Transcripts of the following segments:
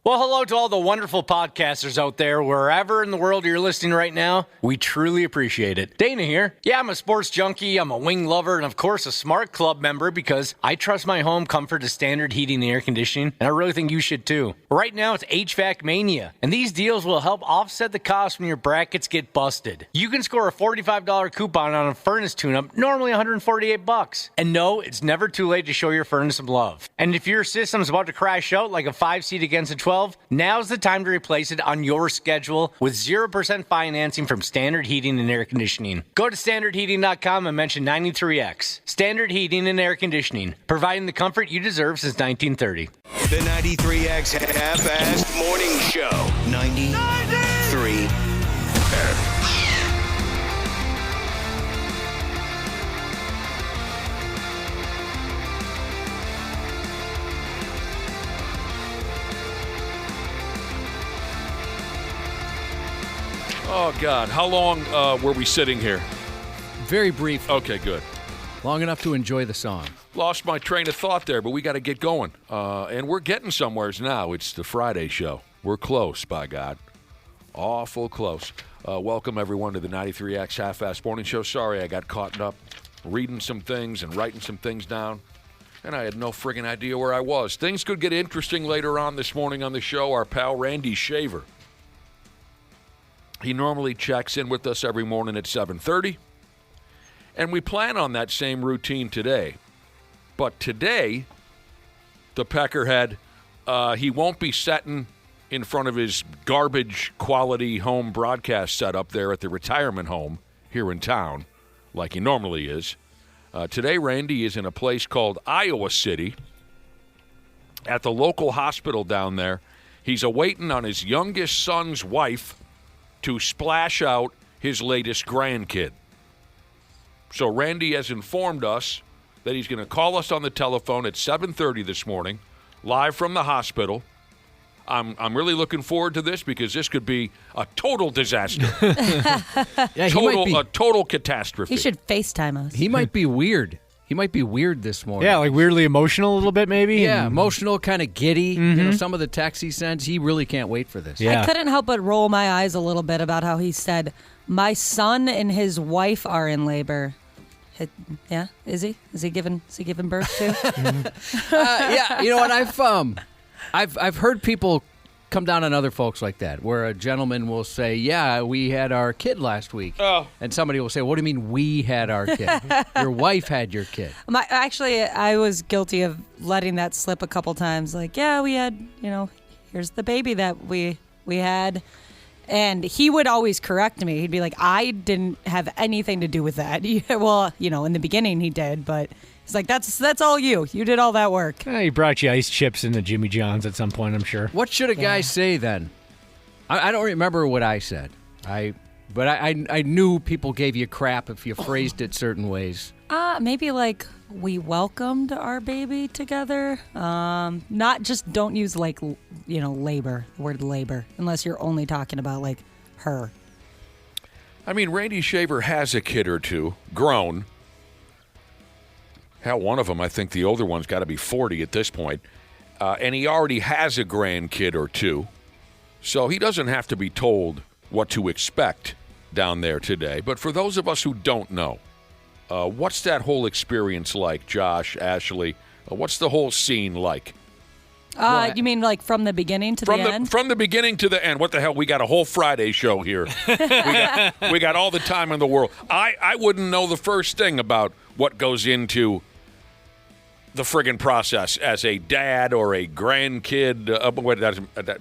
Well, hello to all the wonderful podcasters out there, wherever in the world you're listening right now. We truly appreciate it. Dana here. Yeah, I'm a sports junkie, I'm a wing lover, and of course a smart club member because I trust my home comfort to standard heating and air conditioning, and I really think you should too. Right now it's HVAC Mania, and these deals will help offset the cost when your brackets get busted. You can score a $45 coupon on a furnace tune-up, normally $148. And no, it's never too late to show your furnace some love. And if your system's about to crash out like a 5-seat against a 12, now's the time to replace it on your schedule with 0% financing from Standard Heating and Air Conditioning. Go to standardheating.com and mention 93X. Standard Heating and Air Conditioning, providing the comfort you deserve since 1930. The 93X Half-Assed Morning Show. 93X. Oh, God. How long were we sitting here? Very brief. Okay, good. Long enough to enjoy the song. Lost my train of thought there, but we got to get going. And we're getting somewheres now. It's the Friday show. We're close, by God. Awful close. Welcome, everyone, to the 93X Half-Assed Morning Show. Sorry, I got caught up reading some things and writing some things down, and I had no friggin' idea where I was. Things could get interesting later on this morning on the show. Our pal Randy Shaver. He normally checks in with us every morning at 7:30, and we plan on that same routine today. But today, the Peckerhead, he won't be sitting in front of his garbage-quality home broadcast setup there at the retirement home here in town like he normally is. Today, Randy is in a place called Iowa City at the local hospital down there. He's awaiting on his youngest son's wife to splash out his latest grandkid. So Randy has informed us that he's going to call us on the telephone at 7:30 this morning, live from the hospital. I'm really looking forward to this because this could be a total disaster. Yeah, a total catastrophe. He should FaceTime us. He might be weird. He might be weird this morning. Yeah, like weirdly emotional a little bit maybe? Yeah, emotional, kind of giddy. You know, some of the texts he sends, he really can't wait for this. Yeah. I couldn't help but roll my eyes a little bit about how he said, "My son and his wife are in labor." Yeah, is he? Is he giving birth too? Yeah, you know what? I've heard people come down on other folks like that, where a gentleman will say, "Yeah, we had our kid last week," and somebody will say, "What do you mean we had our kid? Your wife had your kid." Actually, I was guilty of letting that slip a couple times. Like, yeah, we had, here's the baby that we had. And he would always correct me. He'd be like, I didn't have anything to do with that. Well, in the beginning he did, but he's like, that's all you. You did all that work. He brought you ice chips into Jimmy John's at some point, I'm sure. What should a guy say then? I don't remember what I said. But I knew people gave you crap if you phrased it certain ways. Maybe like we welcomed our baby together. Not just don't use labor, the word labor, unless you're only talking about like her. I mean, Randy Shaver has a kid or two, grown. Hell, one of them, I think the older one's got to be 40 at this point. And he already has a grandkid or two. So he doesn't have to be told what to expect down there today. But for those of us who don't know, what's that whole experience like, Josh, Ashley? What's the whole scene like? You mean like from the beginning to the end? From the beginning to the end. What the hell? We got a whole Friday show here. we got all the time in the world. I wouldn't know the first thing about what goes into the friggin' process as a dad or a grandkid.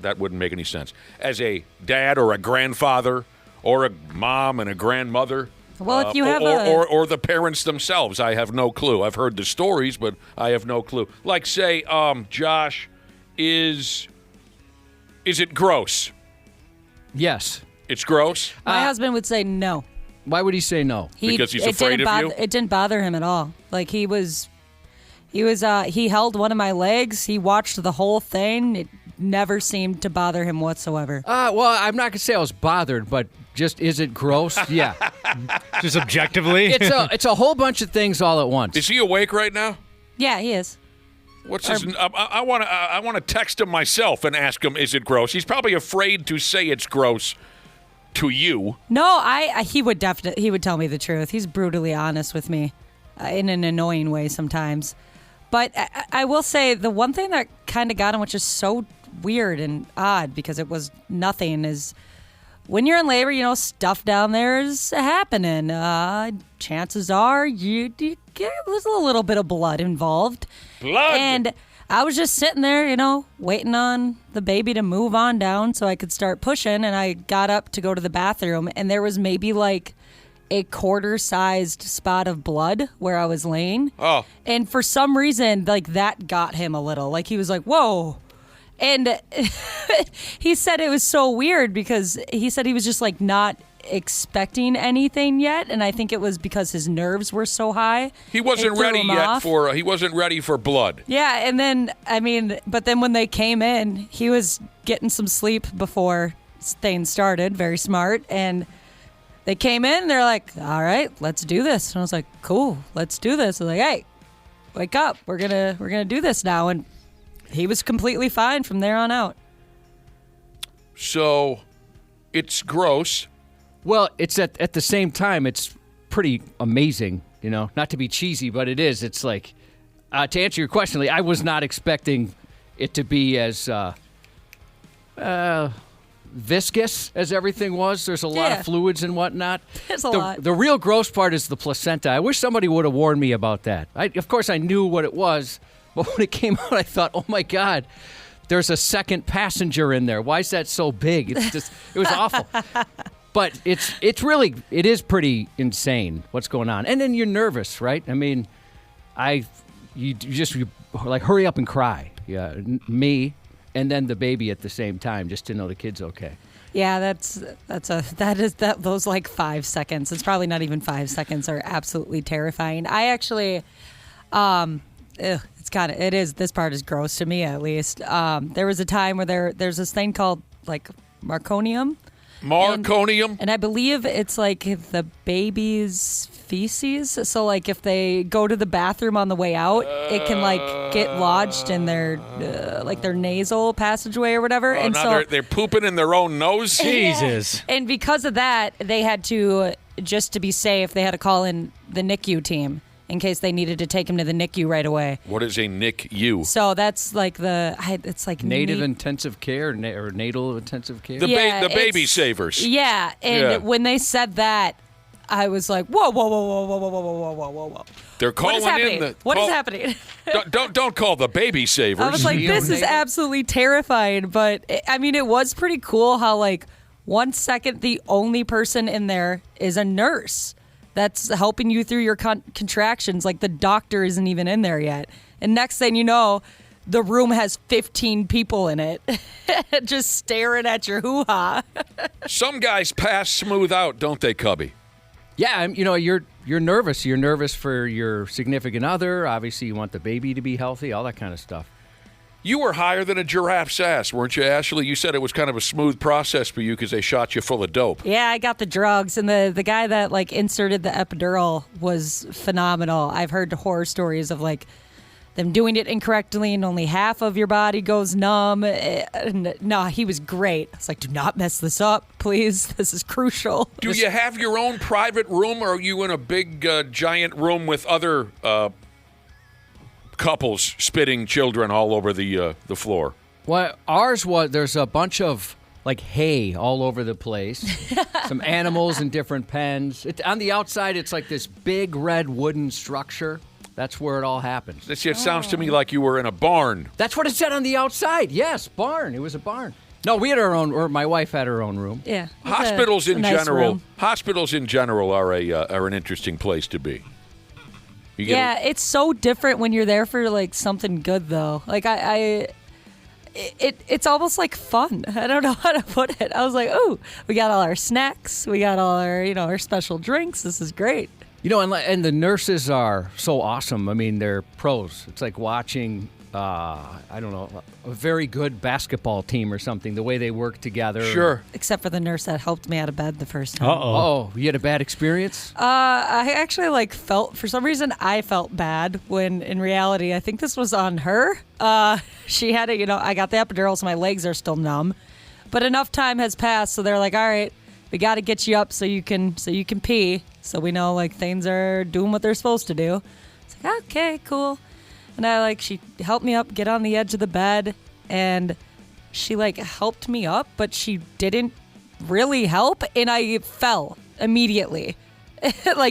That wouldn't make any sense. As a dad or a grandfather or a mom and a grandmother. Well, if you have or the parents themselves, I have no clue. I've heard the stories, but I have no clue. Like, say, Josh, is it gross? Yes. It's gross? My husband would say no. Why would he say no? Because he's afraid of you? It didn't bother him at all. Like he held one of my legs. He watched the whole thing. It never seemed to bother him whatsoever. Well, I'm not going to say I was bothered, but just, is it gross? Yeah. Just objectively? It's a whole bunch of things all at once. Is he awake right now? Yeah, he is. What's his? I want to text him myself and ask him, is it gross? He's probably afraid to say it's gross to you. No, he would tell me the truth. He's brutally honest with me in an annoying way sometimes. But I will say the one thing that kind of got him, which is so weird and odd because it was nothing, is when you're in labor, stuff down there is happening. Chances are you get a little bit of blood involved. Blood! And I was just sitting there, waiting on the baby to move on down so I could start pushing. And I got up to go to the bathroom, and there was maybe like a quarter-sized spot of blood where I was laying. Oh. And for some reason, like, that got him a little. Like, he was like, whoa. And he said it was so weird because he said he was just, like, not expecting anything yet, and I think it was because his nerves were so high. He wasn't ready yet he wasn't ready for blood. Yeah, and then, but then when they came in, he was getting some sleep before things started, very smart, and they came in, they're like, all right, let's do this. And I was like, cool, let's do this. I was like, hey, wake up. We're gonna do this now. And he was completely fine from there on out. So it's gross. Well, it's at the same time, it's pretty amazing, not to be cheesy, but it is. It's like, to answer your question, Lee, I was not expecting it to be as viscous as everything was. There's a lot of fluids and whatnot. There's a lot. The real gross part is the placenta. I wish somebody would have warned me about that. Of course, I knew what it was, but when it came out, I thought, oh my God, there's a second passenger in there. Why is that so big? It was awful. But it is pretty insane what's going on. And then you're nervous, right? I mean, you like hurry up and cry. Yeah, me. And then the baby at the same time, just to know the kid's okay. Yeah, those like 5 seconds. It's probably not even 5 seconds are absolutely terrifying. I actually, this part is gross to me at least. There was a time where there's this thing called like marconium. Marconium? And I believe it's like the baby's feces. So like if they go to the bathroom on the way out, it can like get lodged in their their nasal passageway or whatever. Oh, and now so they're pooping in their own nose? Jesus. And because of that, they had to, just to be safe, they had to call in the NICU team in case they needed to take him to the NICU right away. What is a NICU? So that's like it's like native intensive care or natal intensive care. The baby savers. Yeah, and when they said that, I was like, whoa, whoa, whoa, whoa, whoa, whoa, whoa, whoa, whoa, whoa, whoa. They're calling in. What is happening? Don't call the baby savers. I was like, this is absolutely terrifying. But it was pretty cool how like 1 second the only person in there is a nurse that's helping you through your contractions. Like the doctor isn't even in there yet. And next thing you know, the room has 15 people in it just staring at your hoo-ha. Some guys pass smooth out, don't they, Cubby? Yeah, you're nervous. You're nervous for your significant other. Obviously, you want the baby to be healthy, all that kind of stuff. You were higher than a giraffe's ass, weren't you, Ashley? You said it was kind of a smooth process for you because they shot you full of dope. Yeah, I got the drugs, and the guy that like inserted the epidural was phenomenal. I've heard horror stories of like them doing it incorrectly and only half of your body goes numb. No, he was great. I was like, do not mess this up, please. This is crucial. Do you have your own private room, or are you in a big, giant room with other couples spitting children all over the floor? Well, ours was, there's a bunch of like hay all over the place. Some animals in different pens. On the outside, it's like this big red wooden structure. That's where it all happens. It sounds to me like you were in a barn. That's what it said on the outside. Yes, barn. It was a barn. No, we had our own, or my wife had her own room. Yeah. Hospitals in nice general. room. Hospitals in general are an interesting place to be. It's so different when you're there for like something good though. Like it's almost like fun. I don't know how to put it. I was like, oh, we got all our snacks, we got all our our special drinks. This is great. And the nurses are so awesome. I mean, they're pros. It's like watching I don't know, a very good basketball team or something, the way they work together. Sure. Except for the nurse that helped me out of bed the first time. Oh, you had a bad experience? I actually for some reason I felt bad when in reality I think this was on her. She had I got the epidural, so my legs are still numb. But enough time has passed, so they're like, all right, we got to get you up so you can pee. So we know like things are doing what they're supposed to do. It's like, okay, cool. And she helped me up, get on the edge of the bed, and she helped me up, but she didn't really help, and I fell immediately.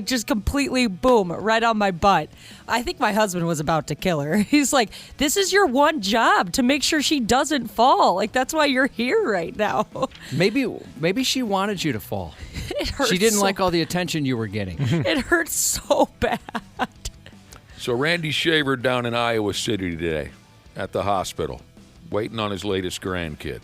Just completely, boom, right on my butt. I think my husband was about to kill her. He's like, this is your one job, to make sure she doesn't fall. That's why you're here right now. Maybe she wanted you to fall. It hurts. She didn't like all the attention you were getting. It hurts so bad. So Randy Shaver down in Iowa City today at the hospital, waiting on his latest grandkid.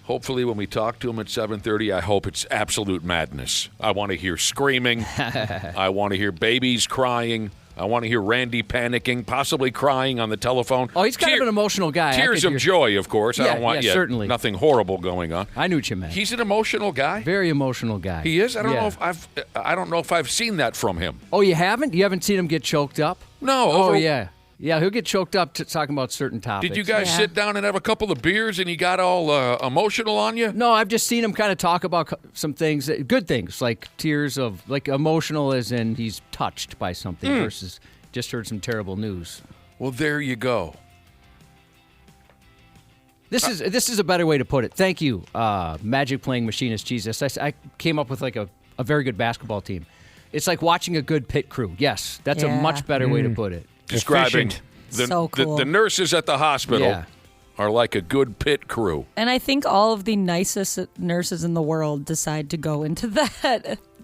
Hopefully when we talk to him at 7:30, I hope it's absolute madness. I want to hear screaming. I want to hear babies crying. I want to hear Randy panicking, possibly crying on the telephone. Oh, he's kind of an emotional guy. Tears of joy, of course. I don't want certainly. Nothing horrible going on. I knew what you meant. He's an emotional guy. Very emotional guy. He is. I don't know if I've seen that from him. Oh, you haven't? You haven't seen him get choked up? No. Oh, yeah. Yeah, he'll get choked up talking about certain topics. Did you guys sit down and have a couple of beers and he got all emotional on you? No, I've just seen him kind of talk about some things, good things, like tears of, emotional as in he's touched by something versus just heard some terrible news. Well, there you go. This is a better way to put it. Thank you, Magic Playing Machinist Jesus. I came up with a very good basketball team. It's like watching a good pit crew. Yes, that's a much better way to put it. Describing So cool. the nurses at the hospital are like a good pit crew. And I think all of the nicest nurses in the world decide to go into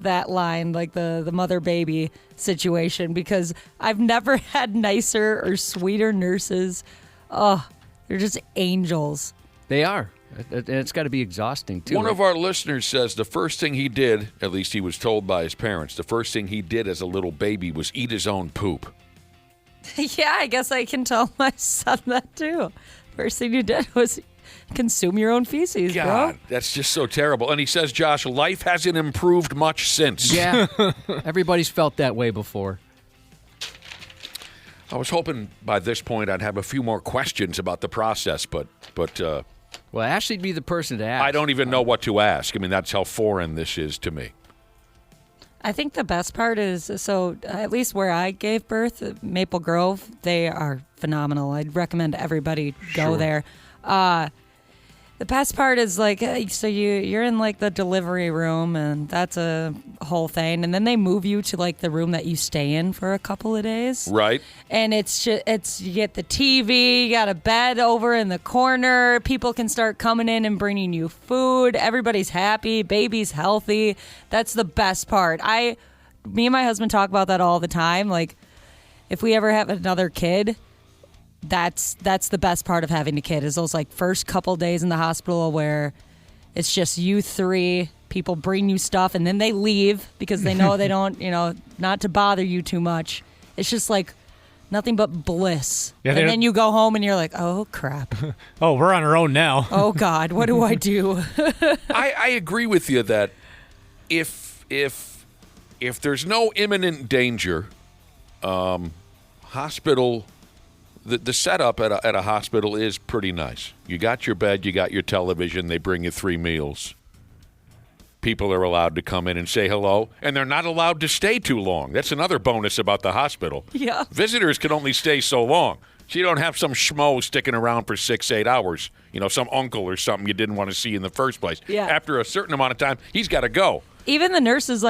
that line, like the mother-baby situation, because I've never had nicer or sweeter nurses. Oh, they're just angels. They are. And it's got to be exhausting, too. One of our listeners says the first thing he did, at least he was told by his parents, the first thing he did as a little baby was eat his own poop. Yeah, I guess I can tell my son that, too. First thing you did was consume your own feces, God, bro. that's just so terrible. And he says, Josh, life hasn't improved much since. Yeah, everybody's felt that way before. I was hoping by this point I'd have a few more questions about the process, but well, Ashley'd be the person to ask. I don't even know what to ask. I mean, that's how foreign this is to me. I think the best part is, at least where I gave birth, Maple Grove, they are phenomenal. I'd recommend everybody go there. The best part is so you're in the delivery room, and that's a whole thing, and then they move you to the room that you stay in for a couple of days. Right. And it's you get the TV, you got a bed over in the corner. People can start coming in and bringing you food. Everybody's happy. Baby's healthy. That's the best part. Me and my husband talk about that all the time. If we ever have another kid, that's the best part of having a kid is those first couple days in the hospital where it's just you three. People bring you stuff and then they leave because they know they don't, not to bother you too much. It's just nothing but bliss. Yeah, and then you go home and you're like, oh crap. Oh, we're on our own now. Oh God, what do I do? I agree with you that if there's no imminent danger, hospital. The setup at a hospital is pretty nice. You got your bed, you got your television, they bring you 3 meals. People are allowed to come in and say hello, and they're not allowed to stay too long. That's another bonus about the hospital. Yeah. Visitors can only stay so long. So you don't have some schmo sticking around for 6-8 hours. Some uncle or something you didn't want to see in the first place. Yeah. After a certain amount of time, he's got to go. Even the nurses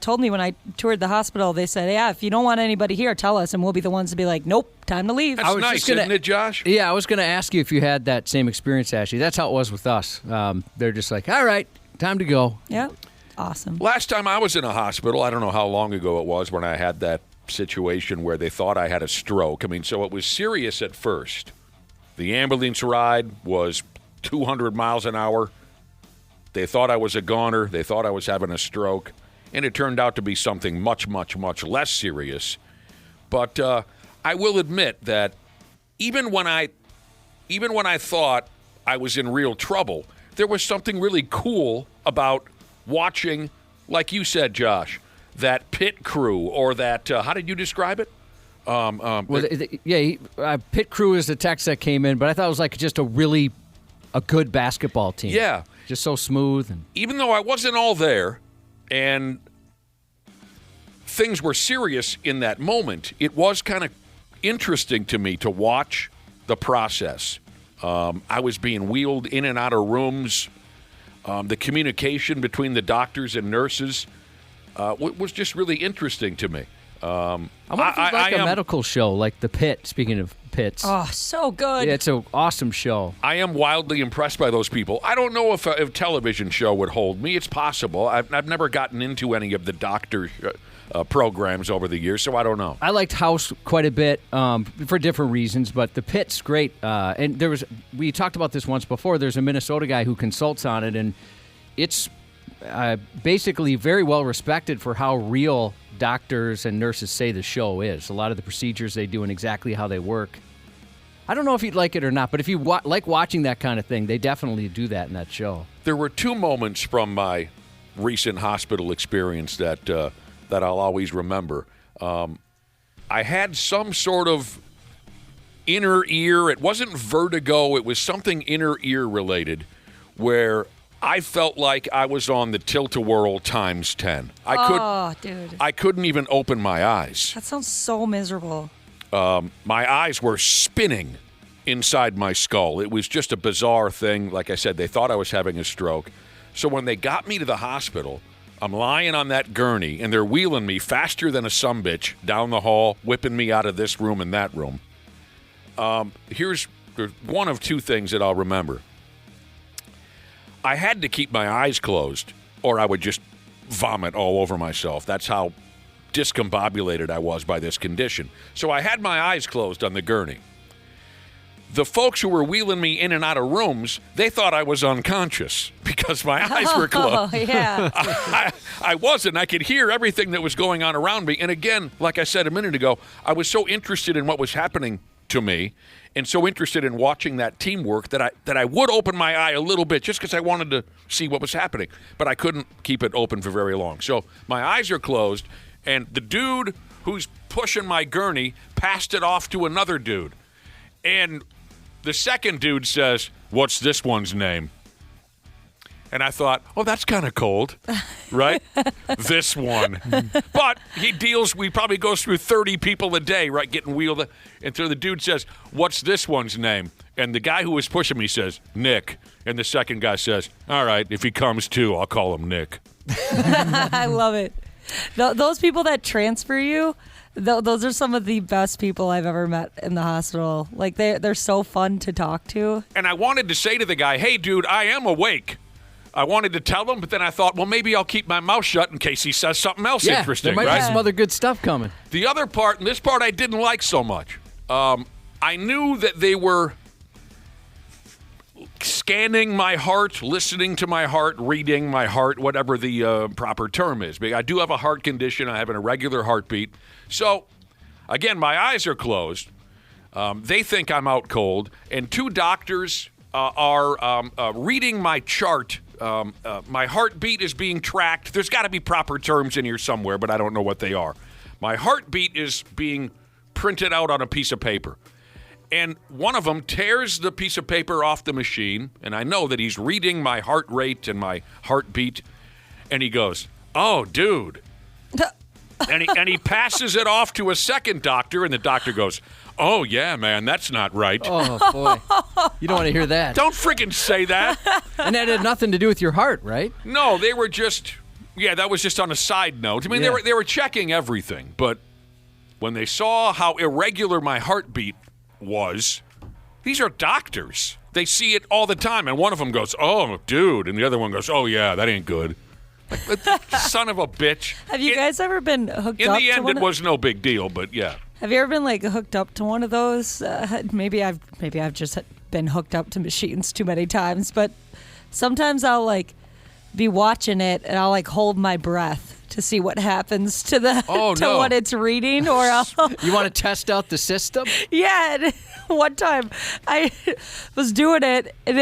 told me when I toured the hospital, they said, yeah, if you don't want anybody here, tell us, and we'll be the ones to be like, nope, time to leave. That's nice, isn't it, Josh? Yeah, I was going to ask you if you had that same experience, Ashley. That's how it was with us. They're just like, all right, time to go. Yeah, awesome. Last time I was in a hospital, I don't know how long ago it was when I had that situation where they thought I had a stroke. I mean, so it was serious at first. The ambulance ride was 200 miles an hour. They thought I was a goner. They thought I was having a stroke. And it turned out to be something much, much, much less serious. But I will admit that even when I thought I was in real trouble, there was something really cool about watching, like you said, Josh, that pit crew or that, how did you describe it? Pit crew is the text that came in, but I thought it was like just a good basketball team. Yeah. Just so smooth. And even though I wasn't all there and things were serious in that moment, it was kind of interesting to me to watch the process. I was being wheeled in and out of rooms. The communication between the doctors and nurses was just really interesting to me. I wonder if it's like a medical show, like The Pit, speaking of pits. Oh, so good. Yeah, it's an awesome show. I am wildly impressed by those people. I don't know if a television show would hold me. It's possible. I've never gotten into any of the doctor programs over the years, so I don't know. I liked House quite a bit for different reasons, but The Pit's great. And we talked about this once before. There's a Minnesota guy who consults on it, and it's basically very well respected for how real doctors and nurses say the show is. A lot of the procedures they do and exactly how they work. I don't know if you'd like it or not, but if you like watching that kind of thing, they definitely do that in that show. There were two moments from my recent hospital experience that I'll always remember. I had some sort of inner ear. It wasn't vertigo. It was something inner ear related where I felt like I was on the tilt-a-whirl times 10. Dude. I couldn't even open my eyes. That sounds so miserable. My eyes were spinning inside my skull. It was just a bizarre thing. Like I said, they thought I was having a stroke. So when they got me to the hospital, I'm lying on that gurney, and they're wheeling me faster than a sumbitch down the hall, whipping me out of this room and that room. Here's one of two things that I'll remember. I had to keep my eyes closed, or I would just vomit all over myself. That's how discombobulated I was by this condition. So I had my eyes closed on the gurney. The folks who were wheeling me in and out of rooms, they thought I was unconscious because my eyes were closed. Oh, yeah. I wasn't. I could hear everything that was going on around me. And again, like I said a minute ago, I was so interested in what was happening to me and so interested in watching that teamwork that I would open my eye a little bit just because I wanted to see what was happening. But I couldn't keep it open for very long. So my eyes are closed, and the dude who's pushing my gurney passed it off to another dude. And the second dude says, "What's this one's name?" And I thought, oh, that's kind of cold, right? This one. But he probably goes through 30 people a day, right, getting wheeled. And so the dude says, "What's this one's name?" And the guy who was pushing me says, "Nick." And the second guy says, "All right, if he comes too, I'll call him Nick." I love it. Those people that transfer you, those are some of the best people I've ever met in the hospital. Like, they're so fun to talk to. And I wanted to say to the guy, "Hey, dude, I am awake." I wanted to tell him, but then I thought, well, maybe I'll keep my mouth shut in case he says something else interesting. There might right? be some other good stuff coming. The other part, and this part I didn't like so much, I knew that they were scanning my heart, listening to my heart, reading my heart, whatever the proper term is. I do have a heart condition. I have an irregular heartbeat. So, again, my eyes are closed. They think I'm out cold. And two doctors are reading my chart. My heartbeat is being tracked. There's got to be proper terms in here somewhere, but I don't know what they are. My heartbeat is being printed out on a piece of paper. And one of them tears the piece of paper off the machine, and I know that he's reading my heart rate and my heartbeat, and he goes, "Oh, dude." and he passes it off to a second doctor, and the doctor goes, "Oh, yeah, man, that's not right." Oh, boy. You don't want to hear that. Don't friggin' say that. And that had nothing to do with your heart, right? No, they were just, that was just on a side note. I mean, they were checking everything, but when they saw how irregular my heartbeat was, these are doctors. They see it all the time, and one of them goes, "Oh, dude," and the other one goes, "Oh, yeah, that ain't good." Son of a bitch. Have you guys ever been hooked In up the to end, one it was no big deal, but yeah. Have you ever been like hooked up to one of those? Maybe I've just been hooked up to machines too many times, but sometimes I'll like be watching it and I'll like hold my breath to see what happens to the no. what it's reading, or else. You want to test out the system? Yeah, and one time I was doing it, and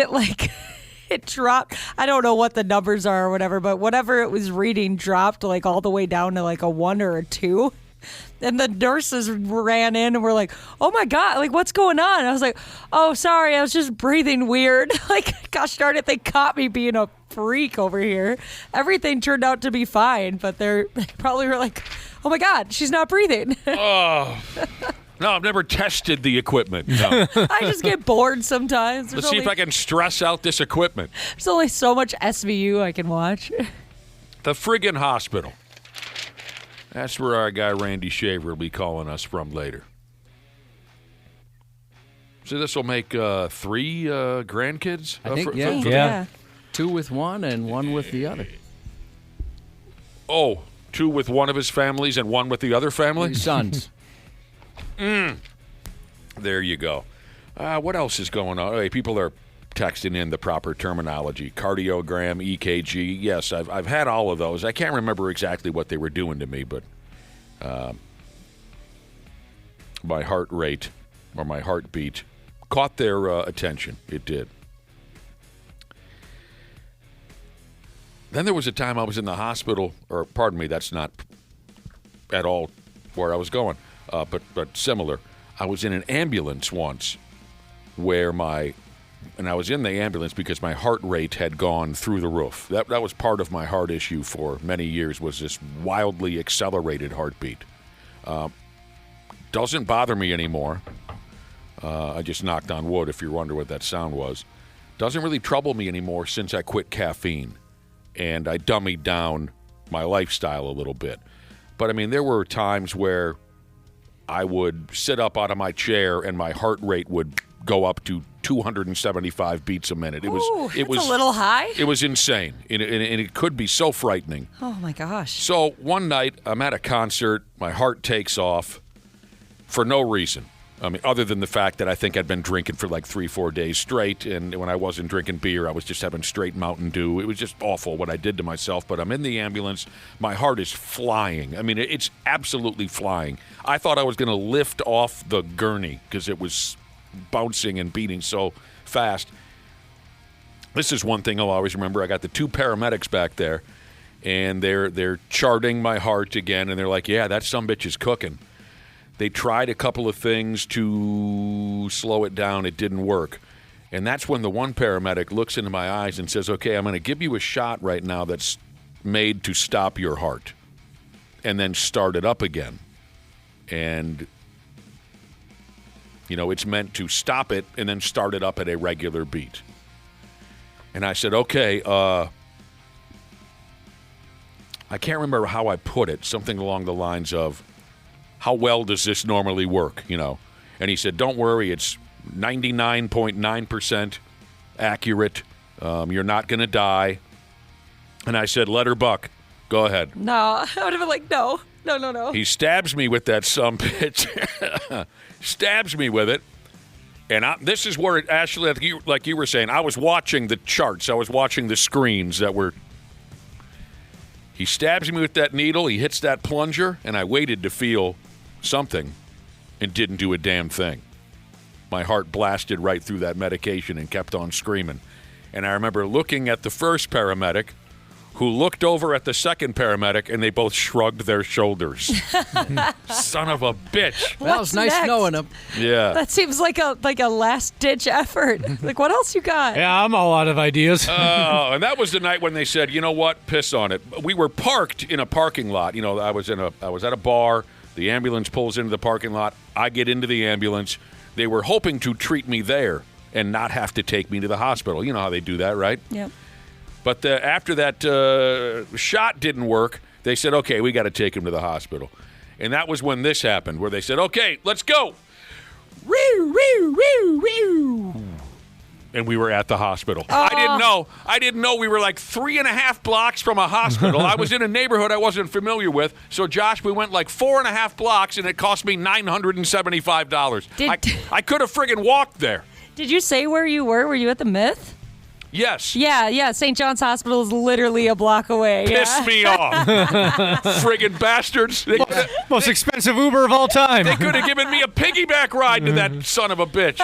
it dropped. I don't know what the numbers are or whatever, but whatever it was reading dropped all the way down to a 1 or a 2. And the nurses ran in and were like, "Oh my God, what's going on?" And I was like, "Oh, sorry, I was just breathing weird." Gosh darn it, they caught me being a freak over here. Everything turned out to be fine, but they probably were like, "Oh my God, she's not breathing." Oh. No, I've never tested the equipment. No. I just get bored sometimes. Let's see if I can stress out this equipment. There's only so much SVU I can watch. The friggin' hospital. That's where our guy Randy Shaver will be calling us from later. So this will make 3 grandkids? I think, yeah. Yeah. 2 with one and 1 with the other. Oh, 2 with one of his families and 1 with the other family? Sons. There you go. What else is going on? Hey, people are texting in the proper terminology. Cardiogram, EKG. Yes, I've had all of those. I can't remember exactly what they were doing to me, but my heart rate or my heartbeat caught their attention. It did. Then there was a time I was in the hospital, or pardon me, that's not at all where I was going, but similar. I was in an ambulance once where and I was in the ambulance because my heart rate had gone through the roof. That was part of my heart issue for many years, was this wildly accelerated heartbeat. Doesn't bother me anymore. I just knocked on wood, if you wonder what that sound was. Doesn't really trouble me anymore since I quit caffeine and I dummied down my lifestyle a little bit. But, I mean, there were times where I would sit up out of my chair and my heart rate would go up to 275 beats a minute. It was a little high. It was insane, and it could be so frightening. Oh my gosh. So one night I'm at a concert, my heart takes off for no reason. I mean, other than the fact that I think I'd been drinking for 3-4 days straight, and when I wasn't drinking beer, I was just having straight Mountain Dew. It was just awful what I did to myself, but I'm in the ambulance. My heart is flying. I mean, it's absolutely flying. I thought I was going to lift off the gurney because it was bouncing and beating so fast. This is one thing I'll always remember. I got the 2 paramedics back there, and they're charting my heart again, and they're like, "Yeah, that sumbitch is cooking." They tried a couple of things to slow it down. It didn't work. And that's when the one paramedic looks into my eyes and says, "Okay, I'm going to give you a shot right now that's made to stop your heart and then start it up again." And, it's meant to stop it and then start it up at a regular beat. And I said, "Okay, I can't remember how I put it, something along the lines of, how well does this normally work, And he said, "Don't worry, it's 99.9% accurate. You're not going to die." And I said, "Let her buck. Go ahead." No, I would have been like, no. He stabs me with that sumbitch. Stabs me with it. And this is where it actually, like you were saying, I was watching the charts. I was watching the screens that were. He stabs me with that needle. He hits that plunger, and I waited to feel something and didn't do a damn thing. My heart blasted right through that medication and kept on screaming. And I remember looking at the first paramedic, who looked over at the second paramedic, and they both shrugged their shoulders. Son of a bitch. Well, it's nice next? knowing him. Yeah. That seems like a last-ditch effort. What else you got? Yeah, I'm all out of ideas. And that was the night when they said, "You know what? Piss on it." We were parked in a parking lot. I was at a bar. The ambulance pulls into the parking lot. I get into the ambulance. They were hoping to treat me there and not have to take me to the hospital. You know how they do that, right? Yep. But after that shot didn't work, they said, "Okay, we got to take him to the hospital." And that was when this happened, where they said, "Okay, let's go." And we were at the hospital. Oh. I didn't know we were 3.5 blocks from a hospital. I was in a neighborhood I wasn't familiar with. So, Josh, we went 4.5 blocks, and it cost me $975. I could have friggin' walked there. Did you say where you were? Were you at the Myth? Yes. Yeah. St. John's Hospital is literally a block away. Piss me off. Friggin' bastards. Most expensive Uber of all time. They could have given me a piggyback ride to that son of a bitch.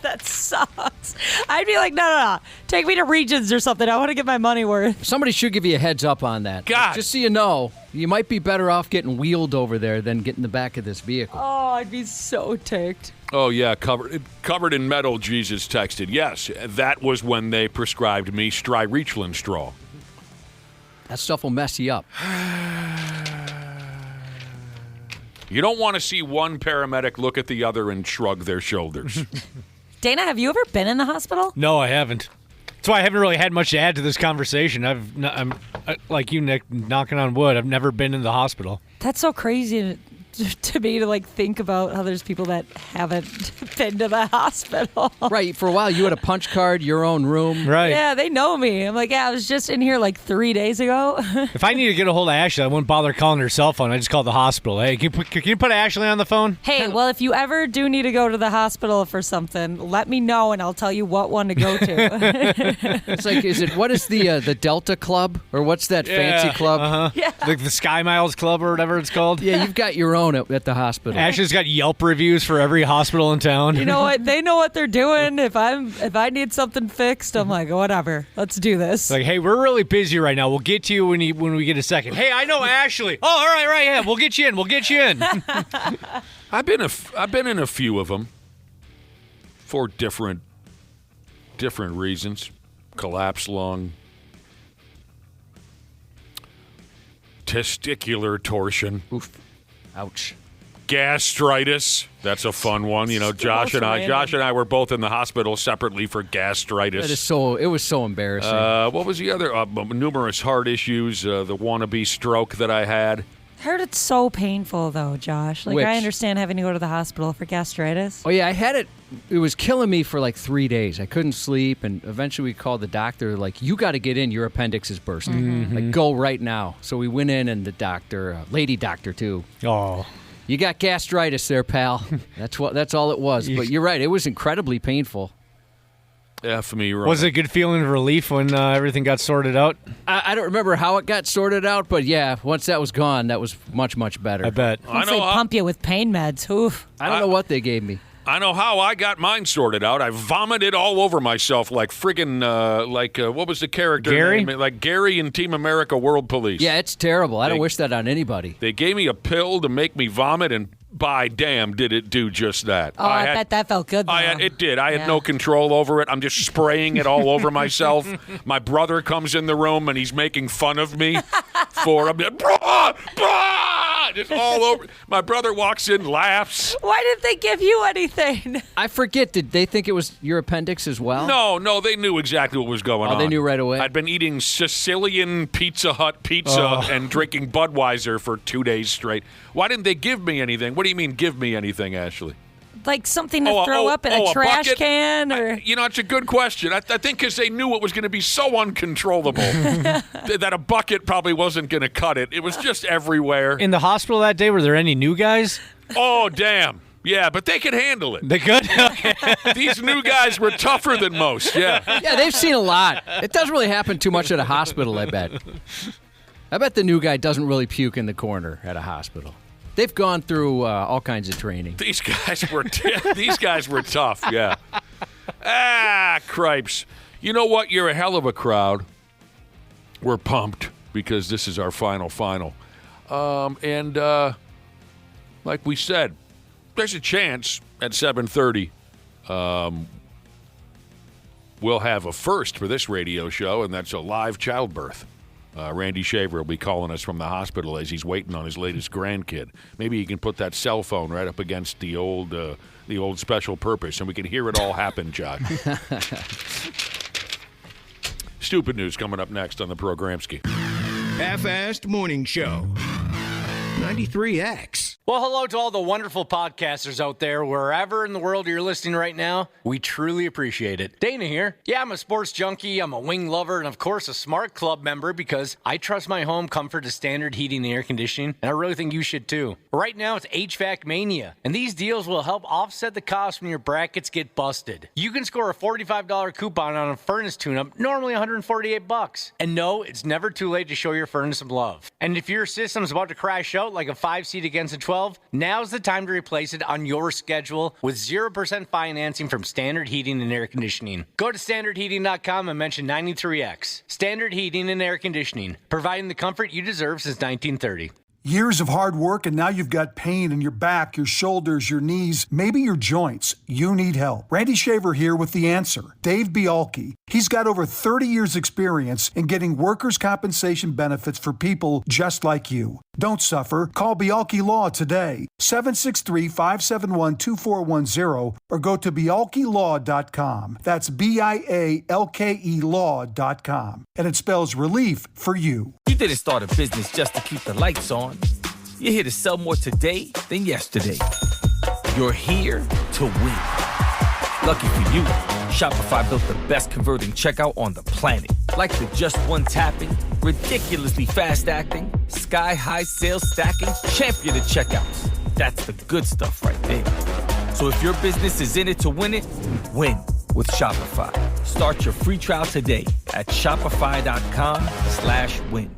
That sucks. I'd be like, no. Take me to Regions or something. I want to get my money worth. Somebody should give you a heads up on that. God. Just so you know, you might be better off getting wheeled over there than getting in the back of this vehicle. Oh, I'd be so ticked. Oh, yeah, covered in metal, Jesus texted. Yes, that was when they prescribed me Strireachland straw. That stuff will mess you up. You don't want to see one paramedic look at the other and shrug their shoulders. Dana, have you ever been in the hospital? No, I haven't. That's why I haven't really had much to add to this conversation. I'm like you, Nick, knocking on wood. I've never been in the hospital. That's so crazy to me to think about how there's people that haven't been to the hospital. Right. For a while, you had a punch card, your own room. Right. Yeah, they know me. I'm like, I was just in here 3 days ago. If I need to get a hold of Ashley, I wouldn't bother calling her cell phone. I just call the hospital. Hey, can you put Ashley on the phone? Hey, well, if you ever do need to go to the hospital for something, let me know and I'll tell you what one to go to. It's what is the Delta Club? Or what's that fancy club? Uh-huh. Yeah. The Sky Miles Club or whatever it's called. Yeah, you've got your own at the hospital. Ashley's got Yelp reviews for every hospital in town. You know what? They know what they're doing. If I need something fixed, I'm like, whatever. Let's do this. Like, hey, we're really busy right now. We'll get to you when we get a second. Hey, I know Ashley. Oh, all right, yeah. We'll get you in. I've been in a few of them for different reasons. Collapsed lung, testicular torsion. Oof. Ouch. Gastritis. That's a fun one. You know, Josh and I were both in the hospital separately for gastritis. It was so embarrassing. What was the other? Numerous heart issues. The wannabe stroke that I had. I heard it's so painful, though, Josh. Which? I understand having to go to the hospital for gastritis. Oh, yeah, I had it. It was killing me for 3 days. I couldn't sleep, and eventually we called the doctor, you got to get in. Your appendix is bursting. Mm-hmm. Go right now. So we went in, and the doctor, lady doctor, too. Oh. You got gastritis there, pal. That's all it was. But you're right. It was incredibly painful. F me right. Was it a good feeling of relief when everything got sorted out? I don't remember how it got sorted out, but yeah, once that was gone, that was much, much better. I bet. Once they pump you with pain meds, oof. I don't know what they gave me. I know how I got mine sorted out. I vomited all over myself like friggin' what was the character Gary? name? Like Gary in Team America World Police. Yeah, it's terrible. I don't wish that on anybody. They gave me a pill to make me vomit, and by damn, did it do just that. Oh, I bet that felt good, though. It did. I had no control over it. I'm just spraying it all over myself. My brother comes in the room, and he's making fun of me for just all over. My brother walks in, laughs. Why didn't they give you anything? I forget, did they think it was your appendix as well? No, they knew exactly what was going on. They knew right away? I'd been eating Sicilian Pizza Hut pizza and drinking Budweiser for 2 days straight. Why didn't they give me anything? What do you mean, give me anything, Ashley? Something to throw up in a trash bucket? can? Or It's a good question. I think because they knew it was going to be so uncontrollable that a bucket probably wasn't going to cut it. It was just everywhere. In the hospital that day, were there any new guys? Oh, damn. Yeah, but they could handle it. They could? Okay. These new guys were tougher than most, yeah. Yeah, they've seen a lot. It doesn't really happen too much at a hospital, I bet. I bet the new guy doesn't really puke in the corner at a hospital. They've gone through all kinds of training. These guys were tough, yeah. Cripes. You know what? You're a hell of a crowd. We're pumped because this is our final. Like we said, there's a chance at 7:30 we'll have a first for this radio show, and that's a live childbirth. Randy Shaver will be calling us from the hospital as he's waiting on his latest grandkid. Maybe he can put that cell phone right up against the old special purpose, and we can hear it all happen, Josh. Stupid news coming up next on the Programski. Half-assed Morning Show. 93X. Well, hello to all the wonderful podcasters out there, wherever in the world you're listening right now. We truly appreciate it. Dana here. Yeah, I'm a sports junkie, I'm a wing lover, and of course a smart club member because I trust my home comfort to standard heating and air conditioning, and I really think you should too. Right now it's HVAC Mania, and these deals will help offset the cost when your brackets get busted. You can score a $45 coupon on a furnace tune-up, normally $148. And no, it's never too late to show your furnace some love. And if your system's about to crash out like a 5-seat against a 12, now's the time to replace it on your schedule with 0% financing from Standard Heating and Air Conditioning. Go to standardheating.com and mention 93X. Standard Heating and Air Conditioning, providing the comfort you deserve since 1930. Years of hard work, and now you've got pain in your back, your shoulders, your knees, maybe your joints. You need help. Randy Shaver here with the answer. Dave Bialke. He's got over 30 years experience in getting workers' compensation benefits for people just like you. Don't suffer. Call Bialke Law today. 763-571-2410 or go to bialkelaw.com. That's BIALKE law.com. And it spells relief for you. You didn't start a business just to keep the lights on. You're here to sell more today than yesterday. You're here to win. Lucky for you, Shopify built the best converting checkout on the planet. Like the just one tapping, ridiculously fast acting, sky-high sales stacking, champion of checkouts. That's the good stuff right there. So if your business is in it to win it, win with Shopify. Start your free trial today at shopify.com/win.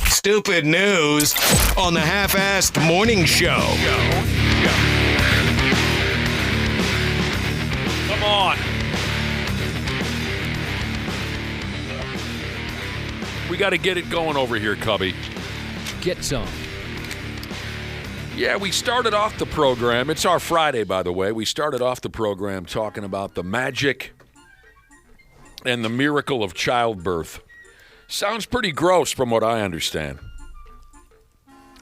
Stupid news on the Half-Assed Morning Show. Come on. We got to get it going over here, Cubby. Get some. Yeah, we started off the program. It's our Friday, by the way. We started off the program talking about the magic and the miracle of childbirth. Sounds pretty gross from what I understand.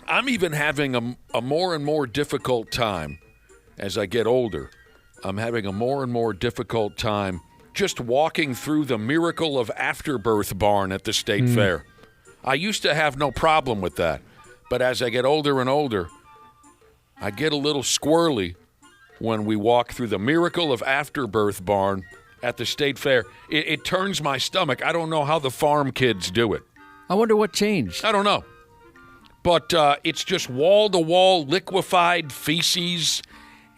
I'm even having a more and more difficult time as I get older. I'm having a more and more difficult time just walking through the miracle of afterbirth barn at the state fair. I used to have no problem with that, but as I get older and older, I get a little squirrely when we walk through the miracle of afterbirth barn at the state fair. It turns my stomach. I don't know how the farm kids do it. I wonder what changed. I don't know. But it's just wall-to-wall liquefied feces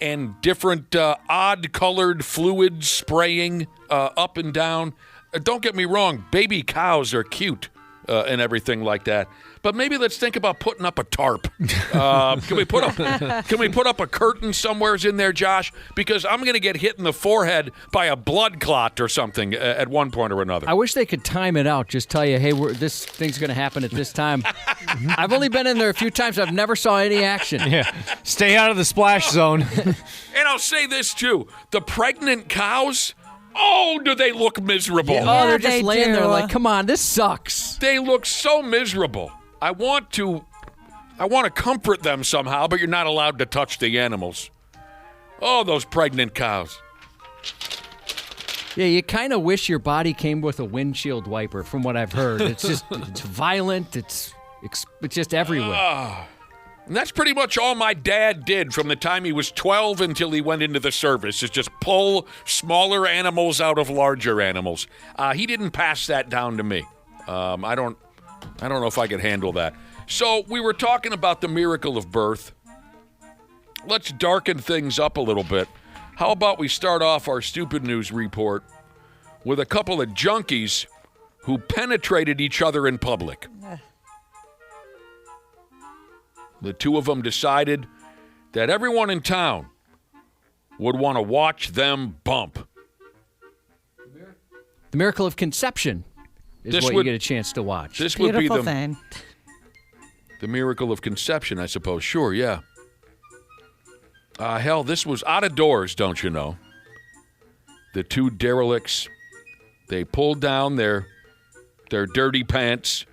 and different odd-colored fluids spraying up and down. Don't get me wrong, baby cows are cute and everything like that. But maybe let's think about putting up a tarp. Can we put up a curtain somewheres in there, Josh? Because I'm going to get hit in the forehead by a blood clot or something at one point or another. I wish they could time it out. Just tell you, hey, this thing's going to happen at this time. I've only been in there a few times. I've never saw any action. Yeah, stay out of the splash zone. And I'll say this, too. The pregnant cows, oh, do they look miserable. Oh, they're just they laying there do. like, come on, this sucks. They look so miserable. I want to comfort them somehow, but you're not allowed to touch the animals. Oh, those pregnant cows. Yeah, you kind of wish your body came with a windshield wiper, from what I've heard. It's violent. It's just everywhere. And that's pretty much all my dad did from the time he was 12 until he went into the service, is just pull smaller animals out of larger animals. He didn't pass that down to me. I don't know if I could handle that. So we were talking about the miracle of birth. Let's darken things up a little bit. How about we start off our stupid news report with a couple of junkies who penetrated each other in public. The two of them decided that everyone in town would want to watch them bump. The miracle of conception is what you get a chance to watch. This would be Beautiful thing. the miracle of conception, I suppose. Sure, yeah. Hell, this was out of doors, don't you know? The two derelicts, they pulled down their dirty pants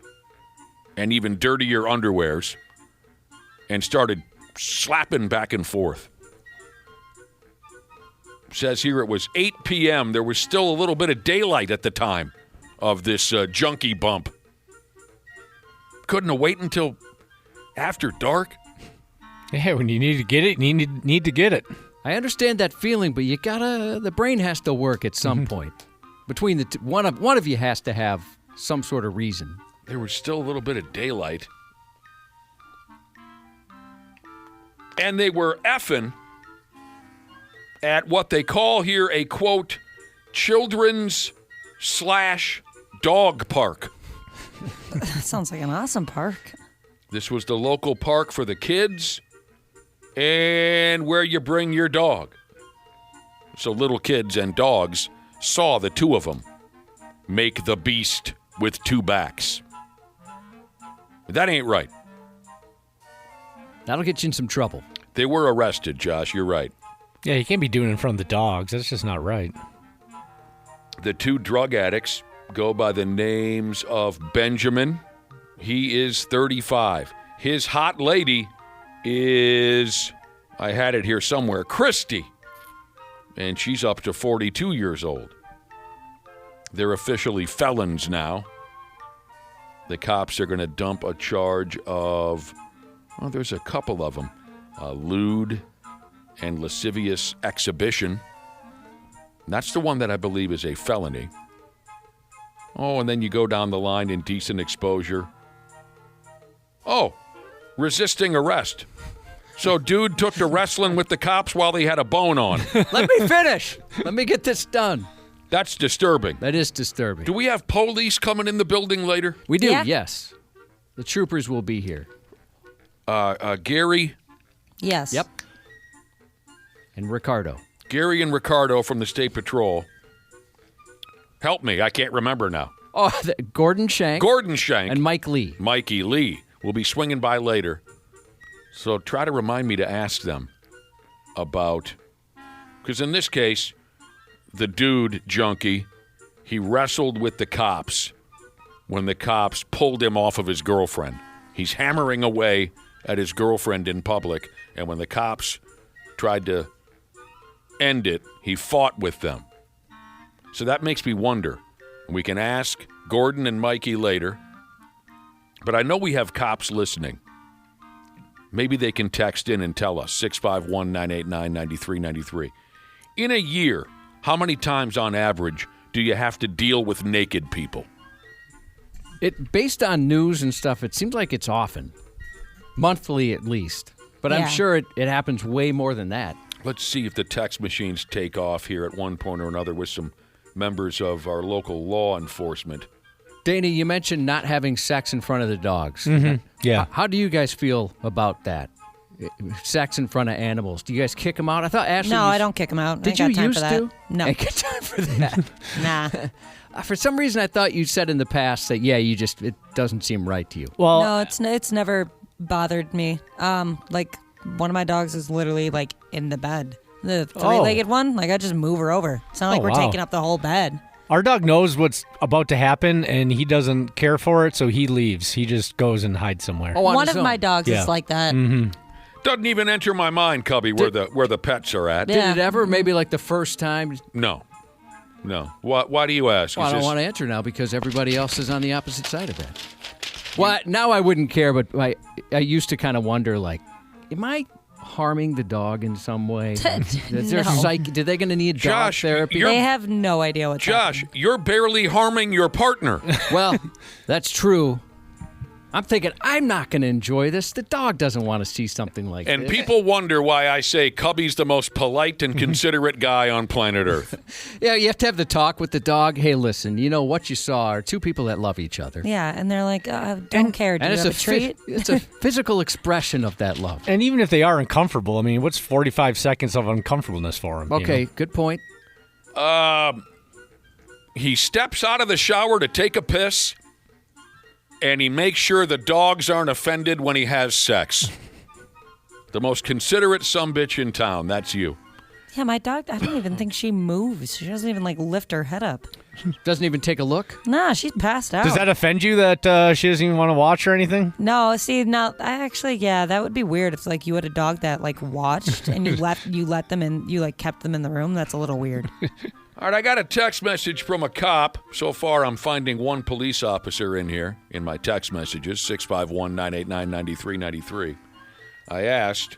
and even dirtier underwears and started slapping back and forth. Says here it was 8 p.m. There was still a little bit of daylight at the time of this junkie bump. Couldn't have waited until after dark. Yeah, when you need to get it, you need to get it. I understand that feeling, but the brain has to work at some point. Between the two, one of you has to have some sort of reason. There was still a little bit of daylight. And they were effing at what they call here a, quote, children's/dog park. That sounds like an awesome park. This was the local park for the kids and where you bring your dog. So little kids and dogs saw the two of them make the beast with two backs. That ain't right. That'll get you in some trouble. They were arrested, Josh. You're right. Yeah, you can't be doing it in front of the dogs. That's just not right. The two drug addicts go by the names of Benjamin. He is 35. His hot lady is, I had it here somewhere, Christy. And she's up to 42 years old. They're officially felons now. The cops are going to dump a charge of, well, there's a couple of them. Lewd and lascivious exhibition. That's the one that I believe is a felony. Oh, and then you go down the line, indecent exposure. Oh, resisting arrest. So dude took to wrestling with the cops while he had a bone on. Let me finish. Let me get this done. That's disturbing. That is disturbing. Do we have police coming in the building later? We do, Yeah. yes. The troopers will be here. Gary? Yes. Yep. And Ricardo. Gary and Ricardo from the State Patrol. Help me, I can't remember now. Oh, Gordon Shank. Gordon Shank. And Mike Lee. Mikey Lee will be swinging by later. So try to remind me to ask them about, because in this case, the dude, Junkie, he wrestled with the cops when the cops pulled him off of his girlfriend. He's hammering away at his girlfriend in public, and when the cops tried to end it, he fought with them. So that makes me wonder. We can ask Gordon and Mikey later, but I know we have cops listening. Maybe they can text in and tell us, 651-989-9393. In a year, how many times on average do you have to deal with naked people? Based on news and stuff, it seems like it's often. Monthly at least. But I'm Yeah. sure it happens way more than that. Let's see if the text machines take off here at one point or another with some members of our local law enforcement. Dana, you mentioned not having sex in front of the dogs. Yeah. How do you guys feel about that? Sex in front of animals. Do you guys kick them out? I thought Ashley... No, I don't kick them out. Did I you ain't got time used for that. to? No. Ain't got time for that. Nah. For some reason, I thought you said in the past that, it doesn't seem right to you. Well, No, it's never bothered me. Like one of my dogs is literally like in the bed. The three-legged one, like I just move her over. It's not like we're wow. taking up the whole bed. our dog knows what's about to happen, and he doesn't care for it, so he leaves. He just goes and hides somewhere. Oh, on One his of my own. dogs Yeah. is like that. Doesn't even enter my mind, Cubby, where the pets are at. Yeah. Did it ever? Maybe like the first time? No. Why do you ask? Well, I Is don't this- want to answer now because everybody else is on the opposite side of that. Well, now I wouldn't care, but I used to kind of wonder, like, am I harming the dog in some way? Is there No. Did they going to need dog Josh, therapy? you're- They have no idea what's Josh, happening. you're barely harming your partner. Well, that's true. I'm thinking, I'm not going to enjoy this. The dog doesn't want to see something like And this. people wonder why I say Cubby's the most polite and considerate guy on planet Earth. Yeah, you have to have the talk with the dog. Hey, listen, what you saw are two people that love each other. Yeah, and they're like, don't care. Do And you it's have a treat? it's a physical expression of that love. And even if they are uncomfortable, I mean, what's 45 seconds of uncomfortableness for him? Okay, good point. He steps out of the shower to take a piss, and he makes sure the dogs aren't offended when he has sex. The most considerate sumbitch in town, that's you. Yeah, my dog, I don't even think she moves. She doesn't even, lift her head up. Doesn't even take a look. Nah, she's passed out. Does that offend you that she doesn't even want to watch or anything? No, see, now, that would be weird if, you had a dog that, watched and you let them in, you, kept them in the room. That's a little weird. All right, I got a text message from a cop. So far, I'm finding one police officer in here in my text messages, 651-989-9393. I asked,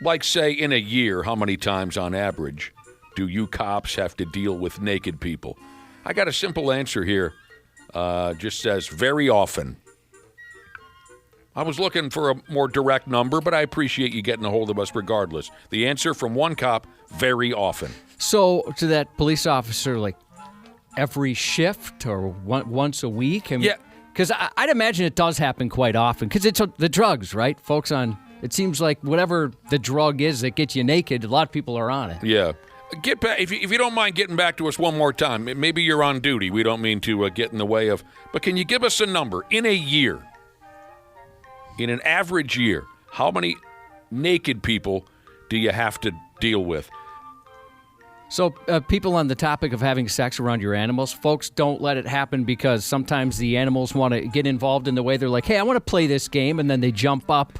Like, say, in a year, how many times on average do you cops have to deal with naked people? I got a simple answer here. Just says very often. I was looking for a more direct number, but I appreciate you getting a hold of us regardless. The answer from one cop, very often. So to that police officer, like every shift or once a week? Yeah. Because I'd imagine it does happen quite often because it's the drugs, right? Folks on, it seems like whatever the drug is that gets you naked, a lot of people are on it. Yeah. Get back if you don't mind getting back to us one more time. Maybe you're on duty. We don't mean to get in the way of, but can you give us a number in a year? In an average year, how many naked people do you have to deal with? So people on the topic of having sex around your animals, folks don't let it happen because sometimes the animals want to get involved in the way they're like, hey, I want to play this game, and then they jump up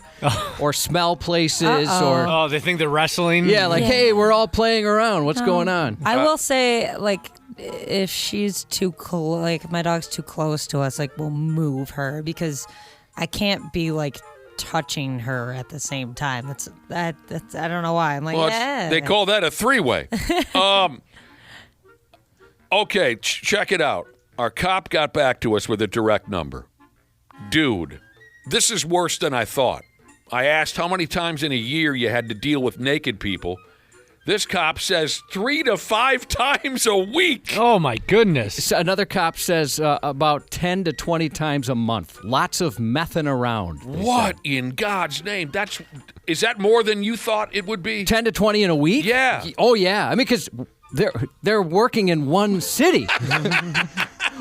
or smell places. Or Oh, they think they're wrestling? yeah, like, hey, we're all playing around. What's going on? I will say, like, if she's too close, like, if my dog's too close to us, like, we'll move her because I can't be, like, touching her at the same time. That's I don't know why. I'm like, yeah. They call that a three-way. Okay, check it out. Our cop got back to us with a direct number. Dude, this is worse than I thought. I asked how many times in a year you had to deal with naked people. This cop says 3 to 5 times a week. Oh, my goodness. So another cop says about 10 to 20 times a month. Lots of messing around. What in God's name? Is that more than you thought it would be? 10 to 20 in a week? Yeah. Oh, yeah. I mean, because they're working in one city.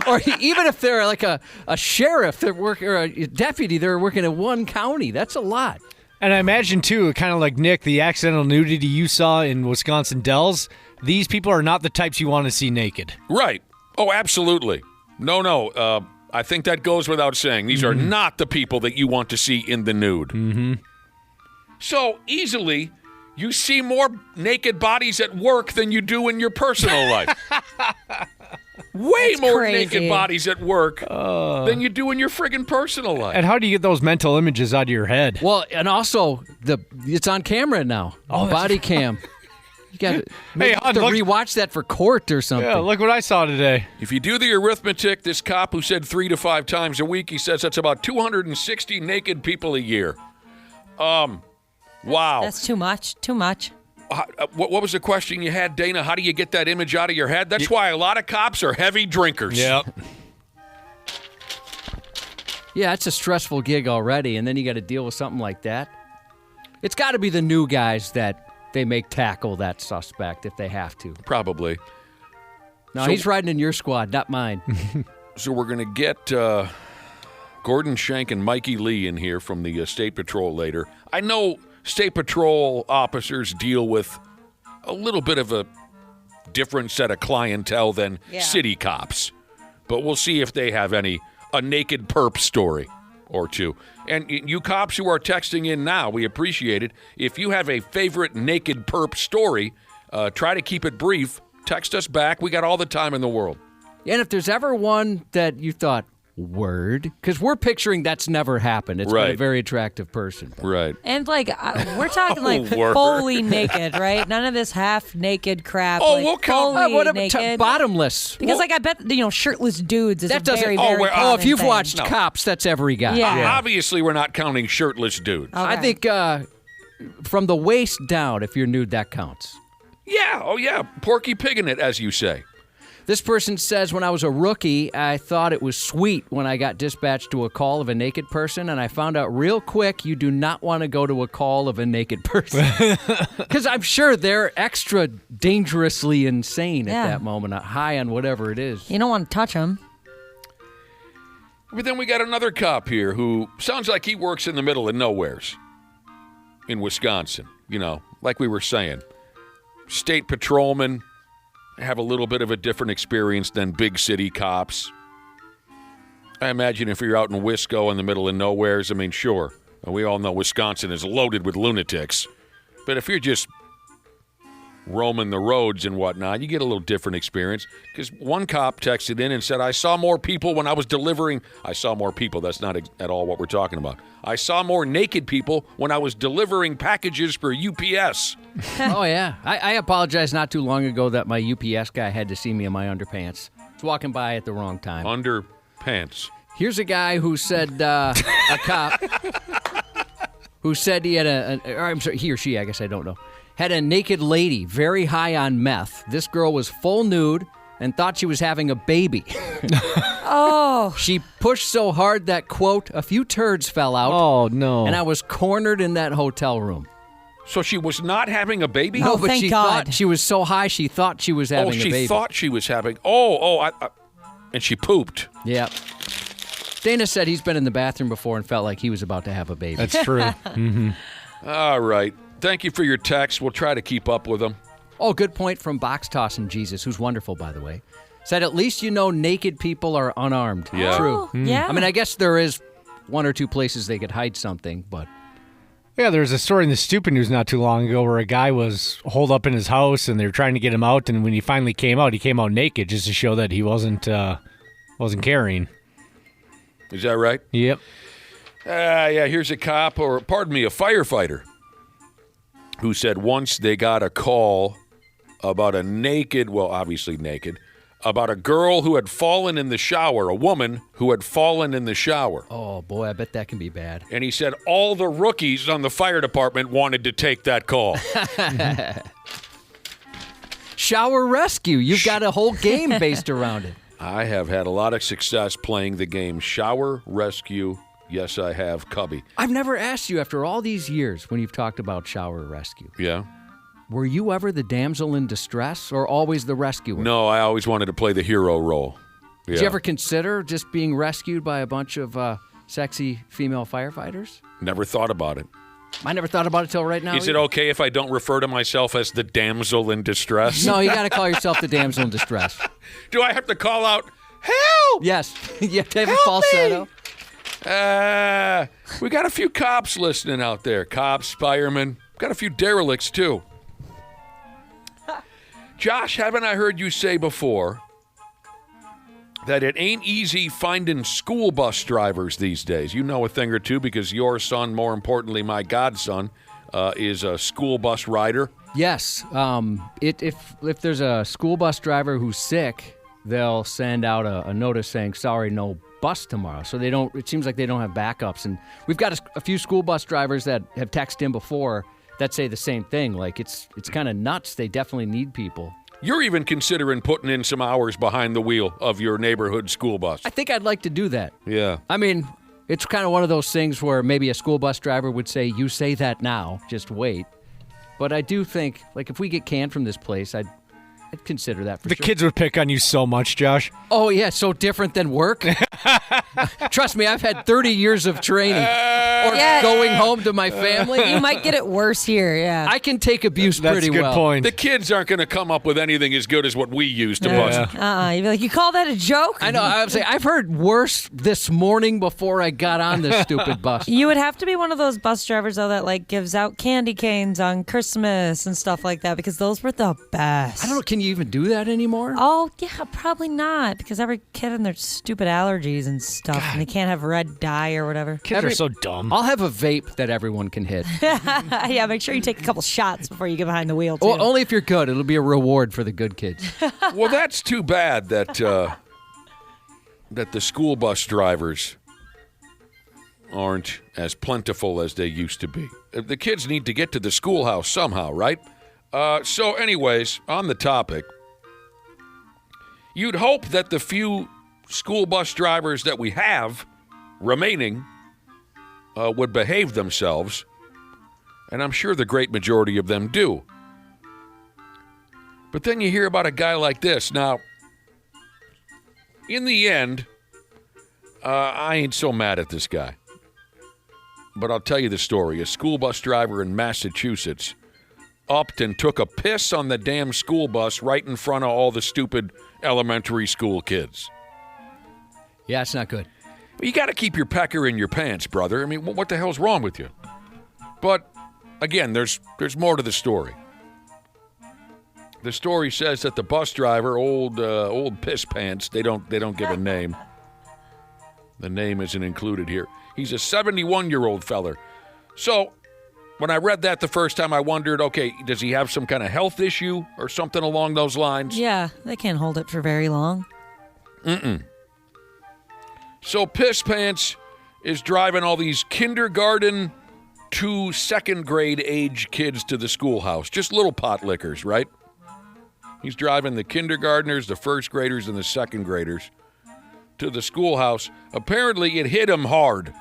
Or even if they're like a sheriff, they're working, or a deputy, they're working in one county. That's a lot. And I imagine, too, kind of like Nick, the accidental nudity you saw in Wisconsin Dells, these people are not the types you want to see naked. Right. Oh, absolutely. No. I think that goes without saying. These are not the people that you want to see in the nude. Mm-hmm. So, easily, you see more naked bodies at work than you do in your personal life. Way That's more crazy. naked bodies at work than you do in your friggin' personal life. And how do you get those mental images out of your head? Well, and also, it's on camera now. Oh, body cam. You got Hon, to look- rewatch that for court or something. Yeah, look what I saw today. If you do the arithmetic, this cop who said 3 to 5 times a week, he says that's about 260 naked people a year. Wow. That's too much. Too much. What was the question you had, Dana? How do you get that image out of your head? That's why a lot of cops are heavy drinkers. Yep. Yeah, it's a stressful gig already, and then you got to deal with something like that. It's got to be the new guys that they make tackle that suspect if they have to. Probably. No, So- he's riding in your squad, not mine. So we're going to get Gordon Shank and Mikey Lee in here from the State Patrol later. I know State Patrol officers deal with a little bit of a different set of clientele than city cops. But we'll see if they have a naked perp story or two. And you cops who are texting in now, we appreciate it. If you have a favorite naked perp story, try to keep it brief. Text us back. We got all the time in the world. And if there's ever one that you thought, word, because we're picturing that's never happened. It's been a Right. very attractive person. Right. And, like, we're talking, like, word. fully naked, right? None of this half-naked crap. Oh, like, we'll count- fully What about naked. bottomless? Because, like, I bet, shirtless dudes is That a doesn't. very, oh, very we're- common if you've thing. watched Cops, that's every guy. Yeah. Obviously, we're not counting shirtless dudes. Okay. I think from the waist down, if you're nude, that counts. Yeah. Oh, yeah. Porky pigging it, as you say. This person says, when I was a rookie, I thought it was sweet when I got dispatched to a call of a naked person, and I found out real quick you do not want to go to a call of a naked person. Because I'm sure they're extra dangerously insane Yeah. at that moment, high on whatever it is. You don't want to touch them. But then we got another cop here who sounds like he works in the middle of nowheres in Wisconsin. Like we were saying. State patrolmen have a little bit of a different experience than big city cops. I imagine if you're out in Wisco in the middle of nowheres, sure. We all know Wisconsin is loaded with lunatics. But if you're just roaming the roads and whatnot, you get a little different experience. Because one cop texted in and said, I saw more people when I was delivering. I saw more people. That's not at all what we're talking about. I saw more naked people when I was delivering packages for UPS. Oh, yeah. I apologized not too long ago that my UPS guy had to see me in my underpants. I was walking by at the wrong time. Underpants. Here's a guy who said, a cop, who said he had I'm sorry, he or she, I guess I don't know, had a naked lady very high on meth. This girl was full nude and thought she was having a baby. Oh. She pushed so hard that, quote, a few turds fell out. Oh, no. And I was cornered in that hotel room. So she was not having a baby? No, Oh, but thank she God. thought she was so high she thought she was having a baby. She thought she was having. And she pooped. Yeah. Dana said he's been in the bathroom before and felt like he was about to have a baby. That's true. Mm-hmm. All right. Thank you for your text. We'll try to keep up with them. Oh, good point from Box Tossin' Jesus, who's wonderful, by the way. Said, at least you know naked people are unarmed. Yeah. True. Yeah. I mean, I guess there is one or two places they could hide something, but... Yeah, there was a story in the Stupid News not too long ago where a guy was holed up in his house and they were trying to get him out, and when he finally came out, he came out naked just to show that he wasn't carrying. Is that right? Yep. Yeah, here's a cop, or pardon me, a firefighter, who said once they got a call about obviously naked, about a girl who had fallen in the shower, a woman who had fallen in the shower. Oh, boy, I bet that can be bad. And he said all the rookies on the fire department wanted to take that call. Shower rescue. You've got a whole game based around it. I have had a lot of success playing the game Shower Rescue. Yes, I have, Cubby. I've never asked you after all these years when you've talked about shower rescue. Yeah? Were you ever the damsel in distress or always the rescuer? No, I always wanted to play the hero role. Yeah. Did you ever consider just being rescued by a bunch of sexy female firefighters? Never thought about it. I never thought about it till right now. Is it okay if I don't refer to myself as the damsel in distress? No, you got to call yourself the damsel in distress. Do I have to call out, help? Yes. You have to have a Help falsetto. We got a few cops listening out there. Cops, firemen. Got a few derelicts, too. Josh, haven't I heard you say before that it ain't easy finding school bus drivers these days? You know a thing or two because your son, more importantly, my godson, is a school bus rider. Yes. If there's a school bus driver who's sick, they'll send out a notice saying, sorry, no bus tomorrow. So they don't. It seems like they don't have backups. And we've got a few school bus drivers that have texted in before that say the same thing. Like, it's kind of nuts. They definitely need people. You're even considering putting in some hours behind the wheel of your neighborhood school bus. I think I'd like to do that. Yeah. I mean, it's kind of one of those things where maybe a school bus driver would say, you say that now, just wait. But I do think, like, if we get canned from this place, I'd consider that for The sure. kids would pick on you so much, Josh. Oh, yeah, so different than work? Trust me, I've had 30 years of training. Or Yeah. going home to my family. You might get it worse here, yeah. I can take abuse That's pretty a good well. point. The kids aren't going to come up with anything as good as what we use to bust. You'd be like, you call that a joke? I know. I would say I've heard worse this morning before I got on this stupid bus. You would have to be one of those bus drivers, though, that like gives out candy canes on Christmas and stuff like that, because those were the best. I don't know. Can you even do that anymore? Oh, yeah, probably not, because every kid and their stupid allergies and stuff, and they can't have red dye or whatever. Kids are so dumb. I'll have a vape that everyone can hit. Yeah, make sure you take a couple shots before you get behind the wheel, too. Well, only if you're good. It'll be a reward for the good kids. Well, that's too bad that that the school bus drivers aren't as plentiful as they used to be. The kids need to get to the schoolhouse somehow, right? So anyways, on the topic, you'd hope that the few school bus drivers that we have remaining would behave themselves, and I'm sure the great majority of them do. But then you hear about a guy like this. Now, in the end, I ain't so mad at this guy. But I'll tell you the story. A school bus driver in Massachusetts upped and took a piss on the damn school bus right in front of all the stupid elementary school kids. Yeah, it's not good. You got to keep your pecker in your pants, brother. I mean, what the hell's wrong with you? But, again, there's more to the story. The story says that the bus driver, old piss pants, they don't give a name. The name isn't included here. He's a 71-year-old feller. So when I read that the first time, I wondered, okay, does he have some kind of health issue or something along those lines? Yeah, they can't hold it for very long. So Piss Pants is driving all these kindergarten to second grade age kids to the schoolhouse. Just little pot lickers, right? He's driving the kindergartners, the first graders, and the second graders to the schoolhouse. Apparently it hit him hard,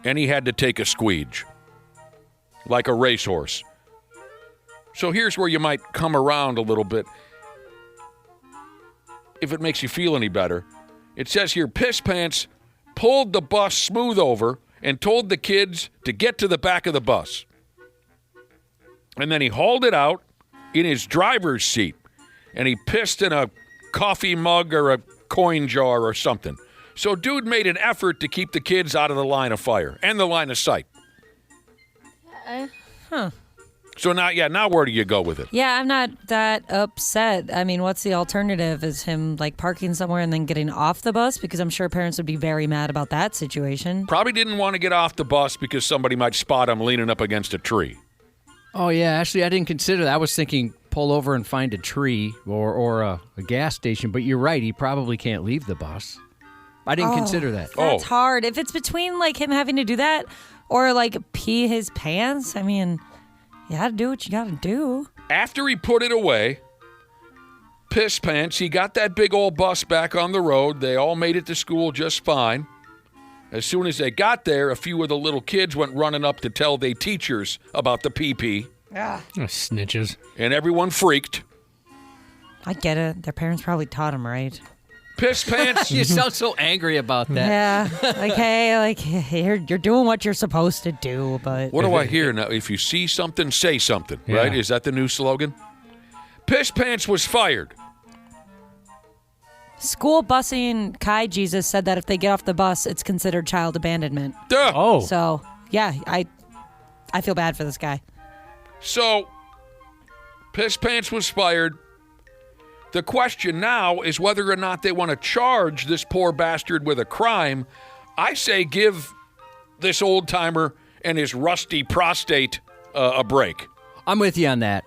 and he had to take a squeege, like a racehorse. So here's where you might come around a little bit, if it makes you feel any better. It says here, Piss Pants pulled the bus smooth over and told the kids to get to the back of the bus. And then he hauled it out in his driver's seat, and he pissed in a coffee mug or a coin jar or something. So dude made an effort to keep the kids out of the line of fire and the line of sight. So now where do you go with it? Yeah, I'm not that upset. I mean, what's the alternative? Is him like parking somewhere and then getting off the bus? Because I'm sure parents would be very mad about that situation. Probably didn't want to get off the bus because somebody might spot him leaning up against a tree. Oh, yeah. Actually, I didn't consider that. I was thinking pull over and find a tree or a gas station. But you're right. He probably can't leave the bus. I didn't consider that. That's hard. If it's between like him having to do that or like pee his pants, I mean, you gotta do what you gotta do. After he put it away, Piss Pants, he got that big old bus back on the road. They all made it to school just fine. As soon as they got there, a few of the little kids went running up to tell their teachers about the pee-pee. Oh, snitches. And everyone freaked. I get it. Their parents probably taught them right. Piss Pants. You sound so angry about that. Yeah. Like, hey, like you're doing what you're supposed to do, but What do I hear now? If you see something, say something, right? Is that the new slogan? Piss Pants was fired. school busing Kai Jesus said that if they get off the bus, it's considered child abandonment. Duh. Oh. So, yeah, I feel bad for this guy. So, Piss Pants was fired. The question now is whether or not they want to charge this poor bastard with a crime. I say give this old-timer and his rusty prostate a break. I'm with you on that.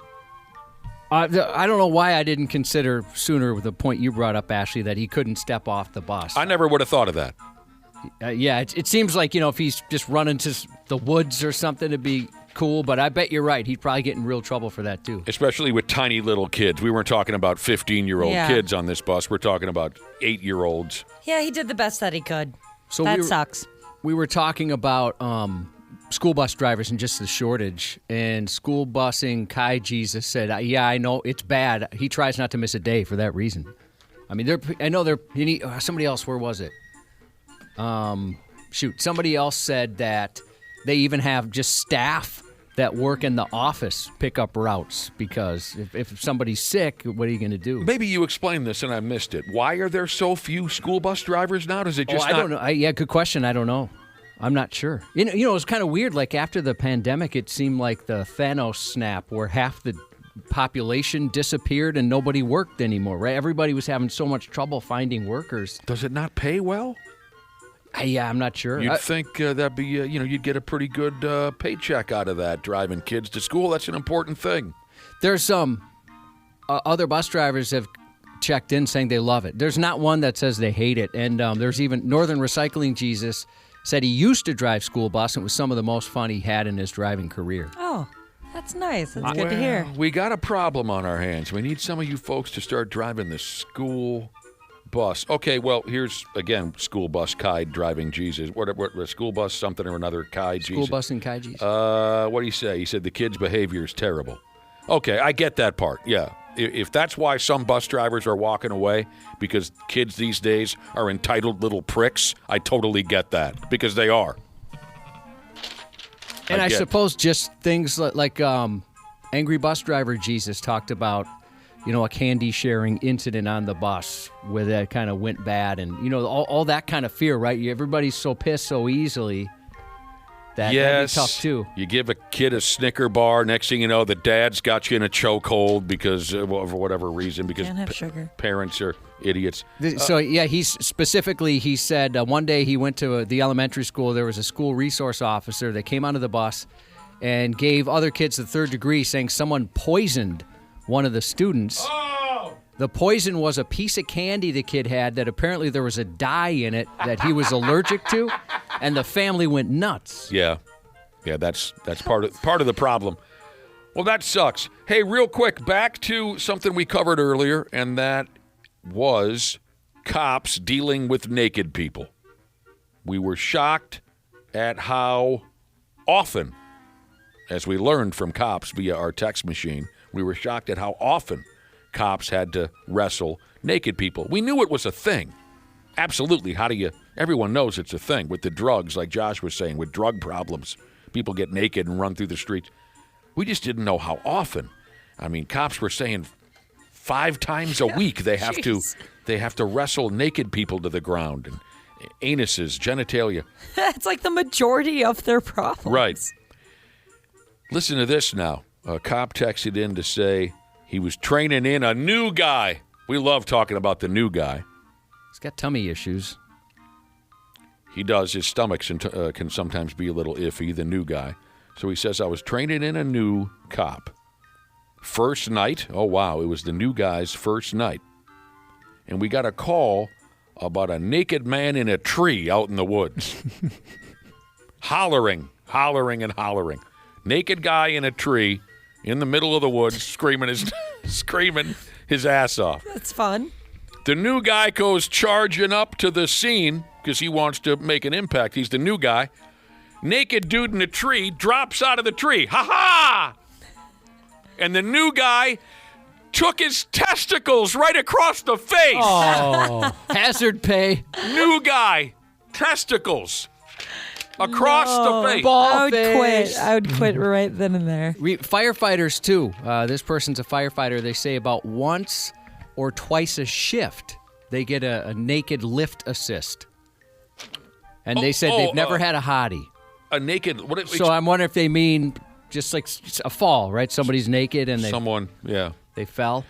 I don't know why I didn't consider sooner the point you brought up, Ashley, that he couldn't step off the bus. I never would have thought of that. Yeah, it seems like, if he's just running to the woods or something, it'd be cool, but I bet you're right. He'd probably get in real trouble for that, too. Especially with tiny little kids. We weren't talking about 15-year-old kids on this bus. We're talking about 8-year-olds. Yeah, he did the best that he could. So that sucks. We were talking about school bus drivers and just the shortage, and school busing Kai Jesus said, yeah, I know it's bad. He tries not to miss a day for that reason. I mean, somebody else, where was it? Somebody else said that they even have just staff that work in the office pick up routes because if somebody's sick, what are you going to do? Maybe you explained this and I missed it. Why are there so few school bus drivers now? Does it just I don't know. Good question. I don't know. I'm not sure. It was kind of weird. Like after the pandemic, it seemed like the Thanos snap where half the population disappeared and nobody worked anymore, right? Everybody was having so much trouble finding workers. Does it not pay well? Yeah, I'm not sure. You'd think that'd be, you'd get a pretty good paycheck out of that, driving kids to school. That's an important thing. There's some other bus drivers have checked in saying they love it. There's not one that says they hate it. And there's even Northern Recycling Jesus said he used to drive school bus and it was some of the most fun he had in his driving career. Oh, that's nice. That's good to hear. We got a problem on our hands. We need some of you folks to start driving the school bus. Okay, well, here's, again, school bus Kai driving Jesus. What school bus something or another Kai Jesus? School bus and Kai Jesus. What did he say? He said the kid's behavior is terrible. Okay, I get that part, yeah. If that's why some bus drivers are walking away, because kids these days are entitled little pricks, I totally get that, because they are. And I suppose just things like Angry Bus Driver Jesus talked about, a candy sharing incident on the bus where that kind of went bad and, all that kind of fear, right? Everybody's so pissed so easily. That'd Yes. be tough, too. You give a kid a Snicker bar. Next thing you know, the dad's got you in a chokehold because for whatever reason, because Can't have sugar. parents are idiots. So, yeah, he said one day he went to the elementary school. There was a school resource officer that came onto the bus and gave other kids the third degree, saying someone poisoned one of the students. Oh! The poison was a piece of candy the kid had that apparently there was a dye in it that he was allergic to, and the family went nuts. Yeah, that's part of the problem. Well, that sucks. Hey, real quick, back to something we covered earlier, and that was cops dealing with naked people. We were shocked at how often, as we learned from cops via our text machine, we were shocked at how often cops had to wrestle naked people. We knew it was a thing. Absolutely. Everyone knows it's a thing with the drugs, like Josh was saying, with drug problems. People get naked and run through the streets. We just didn't know how often. I mean, cops were saying 5 times a week they have to wrestle naked people to the ground, and anuses, genitalia. It's like the majority of their problems. Right. Listen to this now. A cop texted in to say he was training in a new guy. We love talking about the new guy. He's got tummy issues. He does. His stomach can sometimes be a little iffy, the new guy. So he says, I was training in a new cop. First night, oh, wow, it was the new guy's first night. And we got a call about a naked man in a tree out in the woods. Hollering. Naked guy in a tree in the middle of the woods screaming his ass off. That's fun. The new guy goes charging up to the scene because he wants to make an impact. He's the new guy. Naked dude in a tree drops out of the tree. Ha-ha! And the new guy took his testicles right across the face. Oh, hazard pay. New guy, testicles across the face. I would quit. I would quit right then and there. Firefighters, too. This person's a firefighter. They say about once or twice a shift, they get a naked lift assist. And they said they've never had a hottie. A naked... So I'm wondering if they mean just like a fall, right? Somebody's naked and they fell.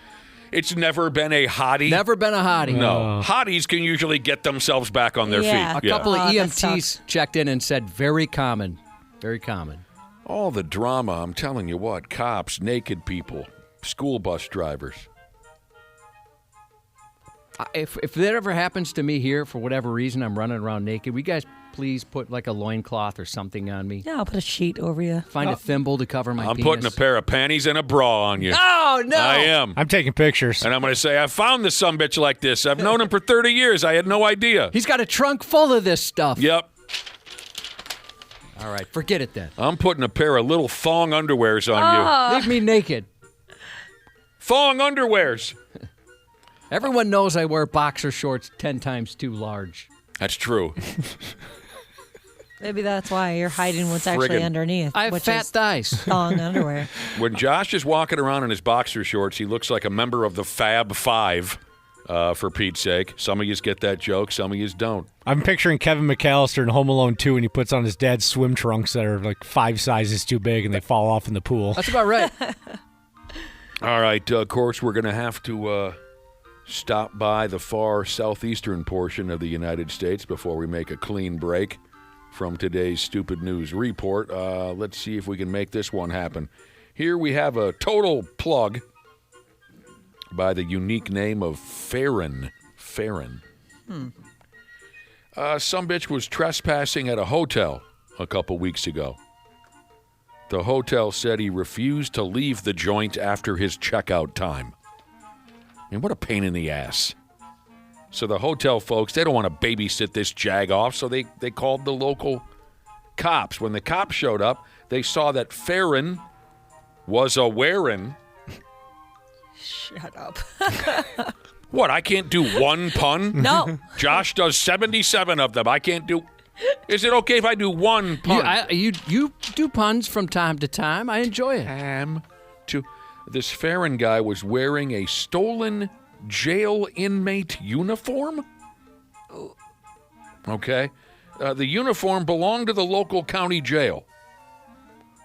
It's never been a hottie. Never been a hottie. No. Hotties can usually get themselves back on their feet. A couple of EMTs checked in and said very common. Very common. All the drama, I'm telling you what. Cops, naked people, school bus drivers. If that ever happens to me here, for whatever reason, I'm running around naked, will you guys please put like a loincloth or something on me? Yeah, I'll put a sheet over you. Find a thimble to cover my penis. I'm putting a pair of panties and a bra on you. Oh, no! I am. I'm taking pictures. And I'm going to say, I found this sumbitch like this. I've known him for 30 years. I had no idea. He's got a trunk full of this stuff. Yep. All right, forget it then. I'm putting a pair of little thong underwears on you. Leave me naked. Thong underwears. Everyone knows I wear boxer shorts 10 times too large. That's true. Maybe that's why you're hiding what's actually underneath. I have which fat is thighs. thong underwear. When Josh is walking around in his boxer shorts, he looks like a member of the Fab Five, for Pete's sake. Some of you get that joke, some of you don't. I'm picturing Kevin McAllister in Home Alone 2 and he puts on his dad's swim trunks that are like 5 sizes too big and they fall off in the pool. That's about right. All right, of course, we're going to have to stop by the far southeastern portion of the United States before we make a clean break from today's Stupid News Report. Let's see if we can make this one happen. Here we have a total plug by the unique name of Farron. Some bitch was trespassing at a hotel a couple weeks ago. The hotel said he refused to leave the joint after his checkout time. I mean, what a pain in the ass. So the hotel folks, they don't want to babysit this jag off, so they called the local cops. When the cops showed up, they saw that Farron was a wearing. Shut up. What, I can't do one pun? No. Josh does 77 of them. I can't do... Is it okay if I do one pun? You do puns from time to time. I enjoy it. This Farron guy was wearing a stolen jail inmate uniform? Okay. The uniform belonged to the local county jail.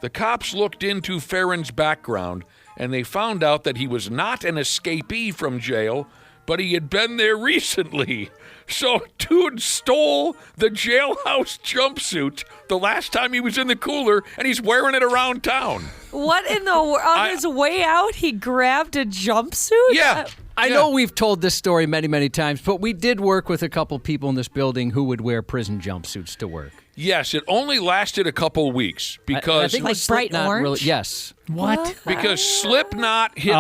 The cops looked into Farron's background, and they found out that he was not an escapee from jail, but he had been there recently. So dude stole the jailhouse jumpsuit the last time he was in the cooler, and he's wearing it around town. What in the world? On his way out, he grabbed a jumpsuit? Yeah. I know we've told this story many, many times, but we did work with a couple people in this building who would wear prison jumpsuits to work. Yes, it only lasted a couple weeks because I think it was Like bright Slipknot orange? really- yes. What? because Slipknot hit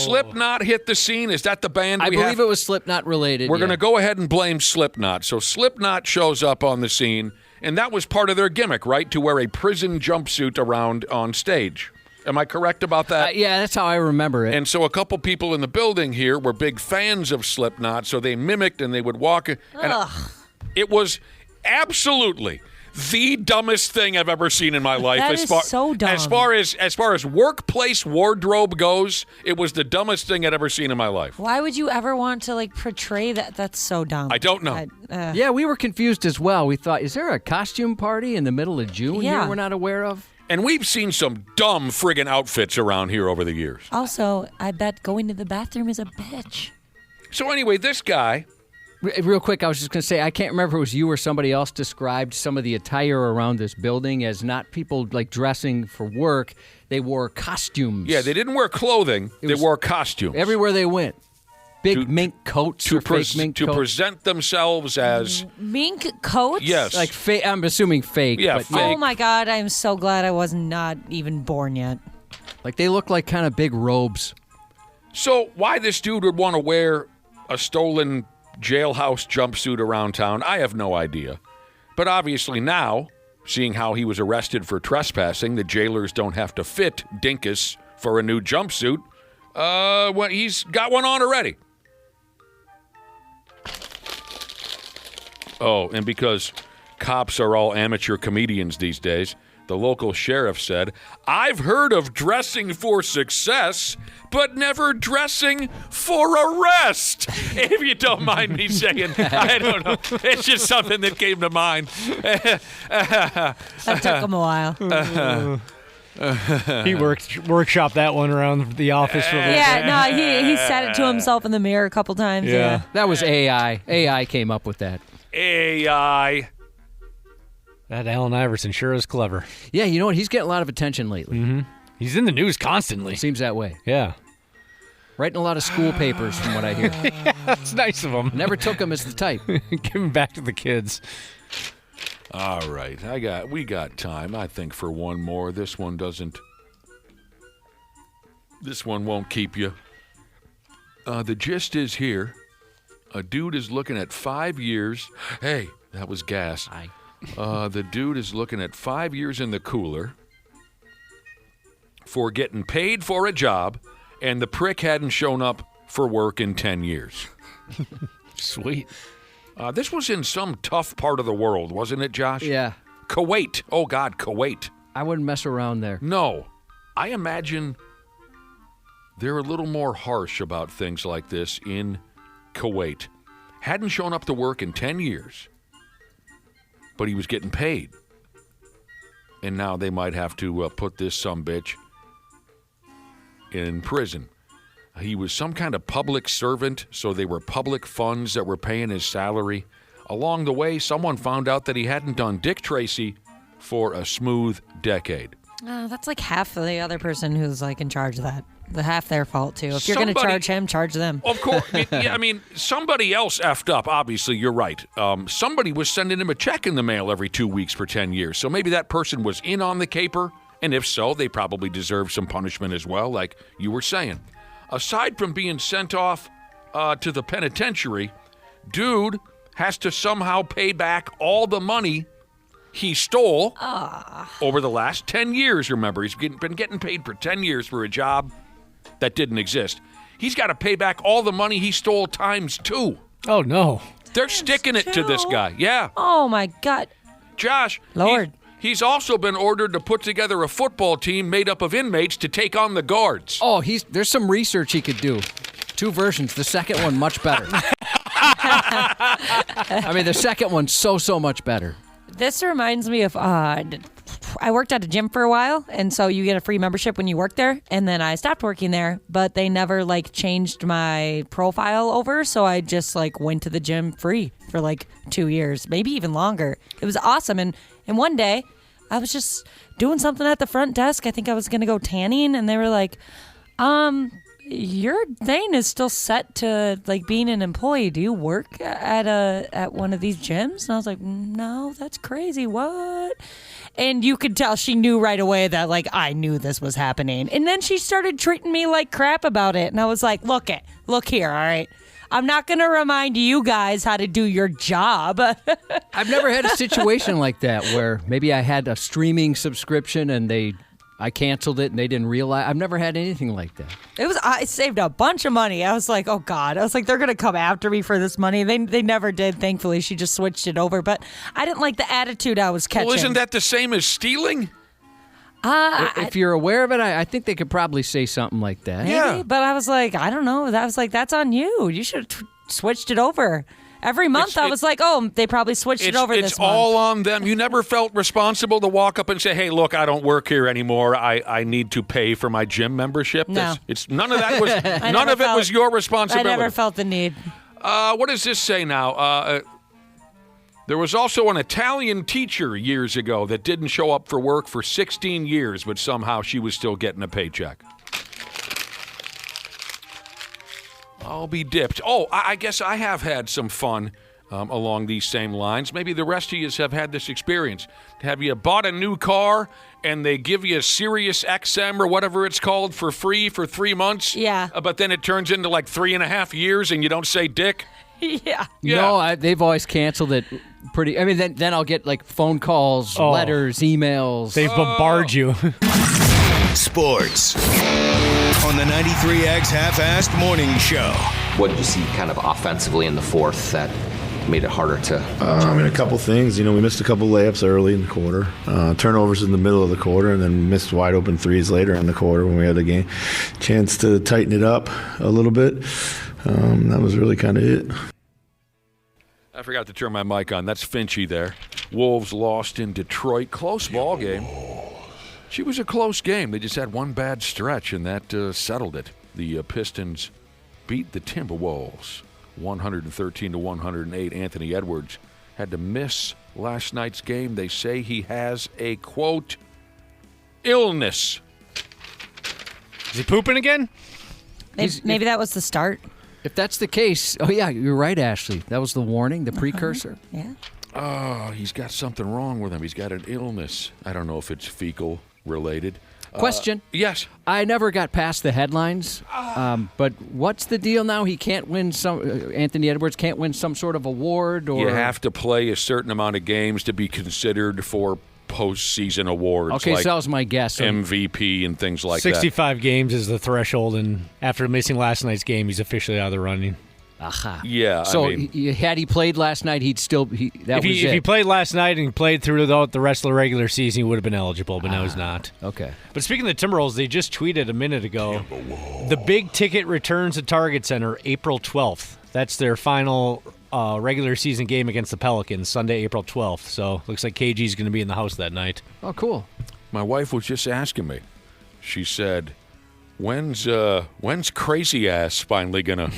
Slipknot hit the scene. Is that the band? I we believe have? it was Slipknot related. We're yeah. going to go ahead and blame Slipknot. So Slipknot shows up on the scene, and that was part of their gimmick, right? To wear a prison jumpsuit around on stage. Am I correct about that? Yeah, that's how I remember it. And so a couple people in the building here were big fans of Slipknot, so they mimicked and they would walk. And it was absolutely the dumbest thing I've ever seen in my life. That is so dumb. As far as workplace wardrobe goes, it was the dumbest thing I'd ever seen in my life. Why would you ever want to portray that? That's so dumb. I don't know. Yeah, we were confused as well. We thought, is there a costume party in the middle of June Yeah. here we're not aware of? And we've seen some dumb friggin' outfits around here over the years. Also, I bet going to the bathroom is a bitch. So anyway, this guy, Real quick, I was just going to say, I can't remember if it was you or somebody else described some of the attire around this building as not people dressing for work. They wore costumes. yeah, they didn't wear clothing. They wore costumes. Everywhere they went. Big mink coats or fake mink to coats. present themselves as, Mink coats? yes. Like fake, I'm assuming fake. Yeah, but fake. Oh my God, I'm so glad I was not even born yet. Like they look like kind of big robes. So why this dude would want to wear a stolen jailhouse jumpsuit around town, I have no idea. But obviously now, seeing how he was arrested for trespassing, the jailers don't have to fit Dinkus for a new jumpsuit. Well, he's got one on already. Oh, and because cops are all amateur comedians these days, the local sheriff said, "I've heard of dressing for success, but never dressing for arrest." If you don't mind me saying, I don't know. It's just something that came to mind. That took him a while. He workshopped that one around the office for a little bit. Yeah, no, he said it to himself in the mirror a couple times. Yeah. That was AI. AI came up with that. AI. That Allen Iverson sure is clever. Yeah, you know what? He's getting a lot of attention lately. Mm-hmm. He's in the news constantly. Seems that way. Yeah. Writing a lot of school papers, from what I hear. That's nice of him. Never took him as the type. Give him back to the kids. All right, we got time, I think, for one more. This one won't keep you. The gist is here. A dude is looking at 5 years. Hey, that was gas. The dude is looking at 5 years in the cooler for getting paid for a job, and the prick hadn't shown up for work in 10 years. Sweet. This was in some tough part of the world, wasn't it, Josh? Yeah. Kuwait. Oh, God, Kuwait. I wouldn't mess around there. No. I imagine they're a little more harsh about things like this in Kuwait. Hadn't shown up to work in 10 years, but he was getting paid. And now they might have to put this sumbitch in prison. He was some kind of public servant, so they were public funds that were paying his salary. Along the way, someone found out that he hadn't done Dick Tracy for a smooth decade. That's like half of the other person who's in charge of that. The half their fault too. If you're going to charge him, charge them. Of course. Yeah, I mean, somebody else effed up. Obviously, you're right. Somebody was sending him a check in the mail every 2 weeks for 10 years. So maybe that person was in on the caper. And if so, they probably deserve some punishment as well, like you were saying. Aside from being sent off to the penitentiary, dude has to somehow pay back all the money he stole over the last 10 years. Remember, he's been getting paid for 10 years for a job that didn't exist. He's got to pay back all the money he stole times 2. Oh, no. They're sticking it to this guy. Yeah. Oh, my God. Josh. Lord. He's also been ordered to put together a football team made up of inmates to take on the guards. Oh, there's some research he could do. 2 versions. The second one, much better. I mean, the second one's so much better. This reminds me of I worked at a gym for a while, and so you get a free membership when you work there. And then I stopped working there, but they never changed my profile over, so I just went to the gym free for 2 years, maybe even longer. It was awesome. And one day, I was just doing something at the front desk. I think I was gonna go tanning, and they were like, your thing is still set to being an employee. Do you work at one of these gyms? And I was like, no, that's crazy. What? And you could tell she knew right away that I knew this was happening. And then she started treating me like crap about it. And I was like, look here, all right? I'm not going to remind you guys how to do your job. I've never had a situation like that where maybe I had a streaming subscription and I canceled it and they didn't realize. I've never had anything like that. I saved a bunch of money. I was like, oh God. I was like, they're going to come after me for this money. They never did. Thankfully, she just switched it over. But I didn't like the attitude I was catching. Well, isn't that the same as stealing? If you're aware of it, I think they could probably say something like that. Maybe, Yeah. but I was like, I don't know. I was like, that's on you. You should have switched it over. Every month I was like, oh, they probably switched it over this month. It's all on them. You never felt responsible to walk up and say, hey, look, I don't work here anymore. I need to pay for my gym membership. No. None of that was none of it was your responsibility. I never felt the need. What does this say now? There was also an Italian teacher years ago that didn't show up for work for 16 years, but somehow she was still getting a paycheck. I'll be dipped. Oh, I guess I have had some fun along these same lines. Maybe the rest of you have had this experience. Have you bought a new car and they give you a Sirius XM or whatever it's called for free for 3 months? Yeah. But then it turns into 3.5 years and you don't say dick? Yeah. No, they've always canceled it pretty. I mean, then I'll get phone calls, letters, emails. They bombard you. Sports on the 93X Half-Assed Morning Show. What did you see kind of offensively in the fourth that made it harder to... a couple things. We missed a couple layups early in the quarter. Turnovers in the middle of the quarter, and then missed wide open threes later in the quarter when we had a chance to tighten it up a little bit. That was really kind of it. I forgot to turn my mic on. That's Finchy there. Wolves lost in Detroit. Close ball game. She was a close game. They just had one bad stretch, and that settled it. The Pistons beat the Timberwolves 113-108. Anthony Edwards had to miss last night's game. They say he has a, quote, illness. Is he pooping again? Maybe that was the start. If that's the case, oh yeah, you're right, Ashley. That was the warning, the precursor. Yeah. Oh, he's got something wrong with him. He's got an illness. I don't know if it's fecal related. Question. Yes. I never got past the headlines, but what's the deal now? He can't win Anthony Edwards can't win some sort of award? Or You have to play a certain amount of games to be considered for postseason awards. Okay, like so that was my guess. MVP and things like 65 games is the threshold, and after missing last night's game, he's officially out of the running. Aha. Yeah. So I mean, had he played last night, he'd still If he played last night and played throughout the rest of the regular season, he would have been eligible, but now he's not. Okay. But speaking of the Timberwolves, they just tweeted a minute ago, the big ticket returns to Target Center April 12th. That's their final regular season game against the Pelicans, Sunday, April 12th. So looks like KG's going to be in the house that night. Oh, cool. my wife was just asking me. She said, when's crazy ass finally going to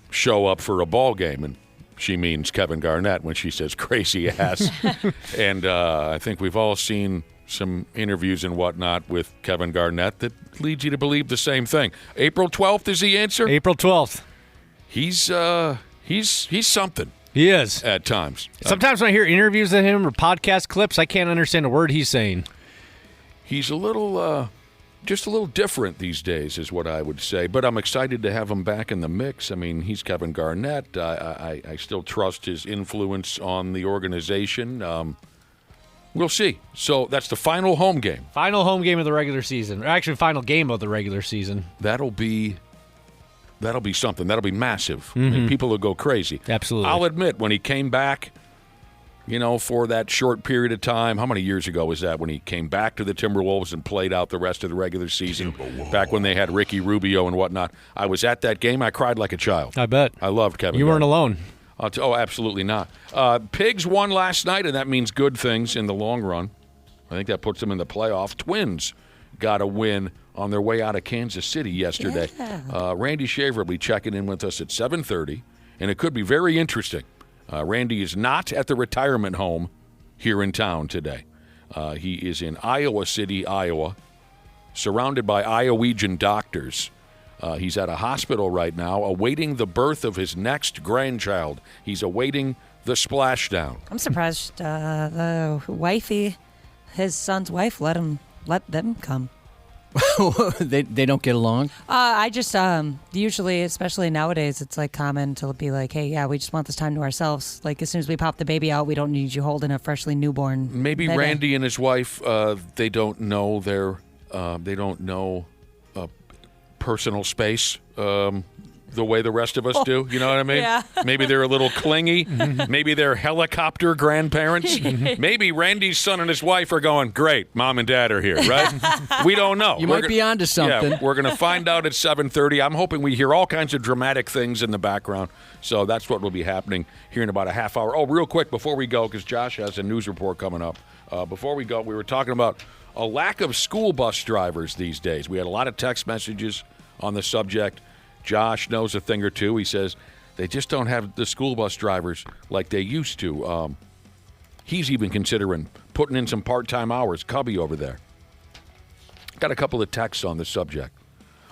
show up for a ball game? And she means Kevin Garnett when she says crazy ass. And I think we've all seen some interviews and whatnot with Kevin Garnett that leads you to believe the same thing. April 12th is the answer? April 12th. He's something. He is. At times. Sometimes when I hear interviews of him or podcast clips, I can't understand a word he's saying. He's a little, just a little different these days is what I would say. But I'm excited to have him back in the mix. I mean, he's Kevin Garnett. I still trust his influence on the organization. We'll see. So that's the final home game. Final home game of the regular season. Or actually, final game of the regular season. That'll be something. That'll be massive. Mm-hmm. I mean, people will go crazy. Absolutely. I'll admit, when he came back, for that short period of time, how many years ago was that when he came back to the Timberwolves and played out the rest of the regular season, back when they had Ricky Rubio and whatnot? I was at that game. I cried like a child. I bet. I loved Kevin. You weren't Garnett. alone. Absolutely not. Pigs won last night, and that means good things in the long run. I think that puts them in the playoff. Twins got a win on their way out of Kansas City yesterday. Yeah. Randy Shaver will be checking in with us at 7:30, and it could be very interesting. Randy is not at the retirement home here in town today. He is in Iowa City, Iowa, surrounded by Iowegian doctors. He's at a hospital right now awaiting the birth of his next grandchild. He's awaiting the splashdown. I'm surprised the wifey, his son's wife, let them come. they don't get along? I just usually, especially nowadays, it's like common to be like, hey, yeah, we just want this time to ourselves. Like as soon as we pop the baby out, we don't need you holding a freshly newborn. Maybe baby. Randy and his wife, they don't know personal space the way the rest of us do. You know what I mean? Yeah. Maybe they're a little clingy. Maybe they're helicopter grandparents. Maybe Randy's son and his wife are going, great, mom and dad are here, right? We don't know. You might be onto something. Yeah, we're going to find out at 7:30. I'm hoping we hear all kinds of dramatic things in the background. So that's what will be happening here in about a half hour. Oh, real quick before we go, because Josh has a news report coming up. Before we go, we were talking about a lack of school bus drivers these days. We had a lot of text messages on the subject. Josh knows a thing or two. He says they just don't have the school bus drivers like they used to. He's even considering putting in some part-time hours. Cubby over there. Got a couple of texts on the subject.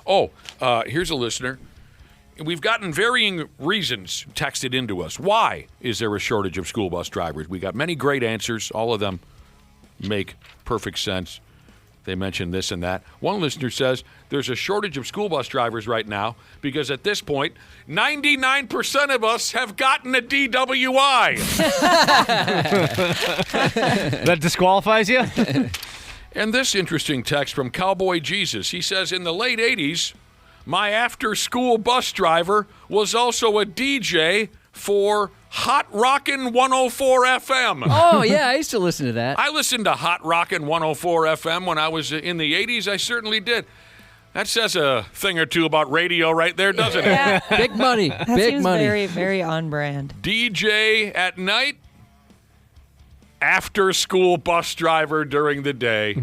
Here's a listener. We've gotten varying reasons texted into us. Why is there a shortage of school bus drivers? We got many great answers. All of them make perfect sense. They mentioned this and that. One listener says there's a shortage of school bus drivers right now because at this point, 99% of us have gotten a DWI. That disqualifies you? And this interesting text from Cowboy Jesus. He says, in the late 80s, my after-school bus driver was also a DJ for Hot Rockin' 104 FM. Oh, yeah, I used to listen to that. I listened to Hot Rockin' 104 FM when I was in the 80s. I certainly did. That says a thing or two about radio right there, doesn't it? Big money. That Big seems money. very, very on brand. DJ at night, after school bus driver during the day.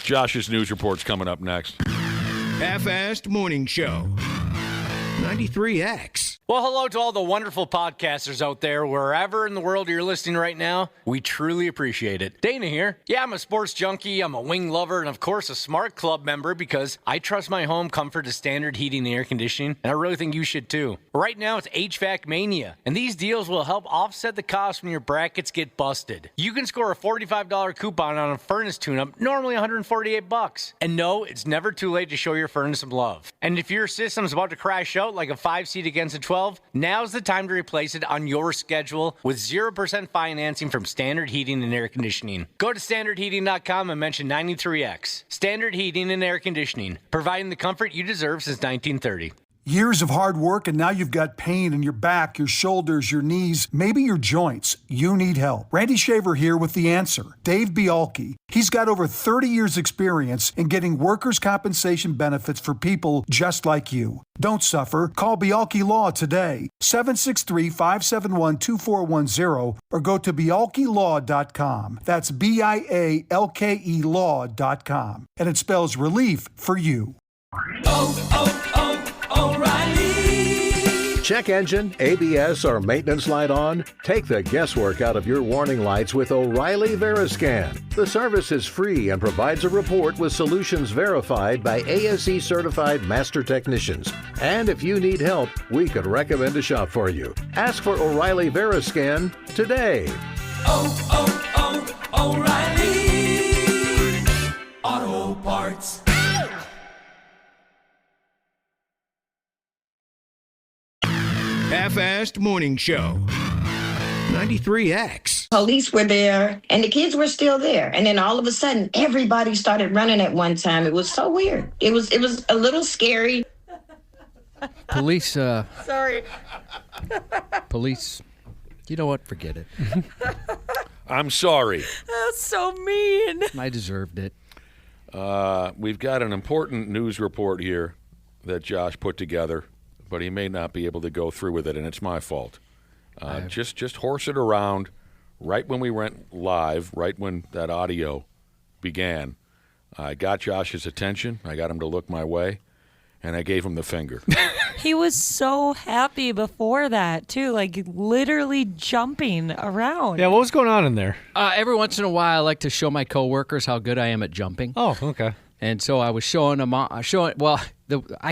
Josh's news report's coming up next. Half-Assed Morning Show. 93X. Well, hello to all the wonderful podcasters out there, wherever in the world you're listening right now. We truly appreciate it. Dana here. Yeah, I'm a sports junkie, I'm a wing lover, and of course a Smart Club member because I trust my home comfort to Standard Heating and Air Conditioning, and I really think you should too. Right now it's HVAC Mania, and these deals will help offset the cost when your brackets get busted. You can score a $45 coupon on a furnace tune-up, normally $148. And no, it's never too late to show your furnace some love. And if your system's about to crash out like a 5-seat against a 12, now's the time to replace it on your schedule with 0% financing from Standard Heating and Air Conditioning. Go to standardheating.com and mention 93X. Standard Heating and Air Conditioning, providing the comfort you deserve since 1930. Years of hard work, and now you've got pain in your back, your shoulders, your knees, maybe your joints. You need help. Randy Shaver here with the answer. Dave Bialke. He's got over 30 years experience in getting workers' compensation benefits for people just like you. Don't suffer. Call Bialke Law today. 763-571-2410 or go to bialkelaw.com. That's BIALKE law.com. And it spells relief for you. O'Reilly. Check engine, ABS, or maintenance light on? Take the guesswork out of your warning lights with O'Reilly Veriscan. The service is free and provides a report with solutions verified by ASE certified master technicians. And if you need help, we could recommend a shop for you. Ask for O'Reilly Veriscan today. O'Reilly Auto Parts. Half-Assed Morning Show. 93X. Police were there, and the kids were still there. And then all of a sudden, everybody started running at one time. It was so weird. It was a little scary. Police, Sorry. police, you know what? Forget it. I'm sorry. That's so mean. I deserved it. We've got an important news report here that Josh put together, but he may not be able to go through with it, and it's my fault. Just horse it around right when we went live, right when that audio began. I got Josh's attention. I got him to look my way, and I gave him the finger. He was so happy before that, too, like literally jumping around. Yeah, what was going on in there? Every once in a while, I like to show my coworkers how good I am at jumping. Oh, okay. And so I was showing them. I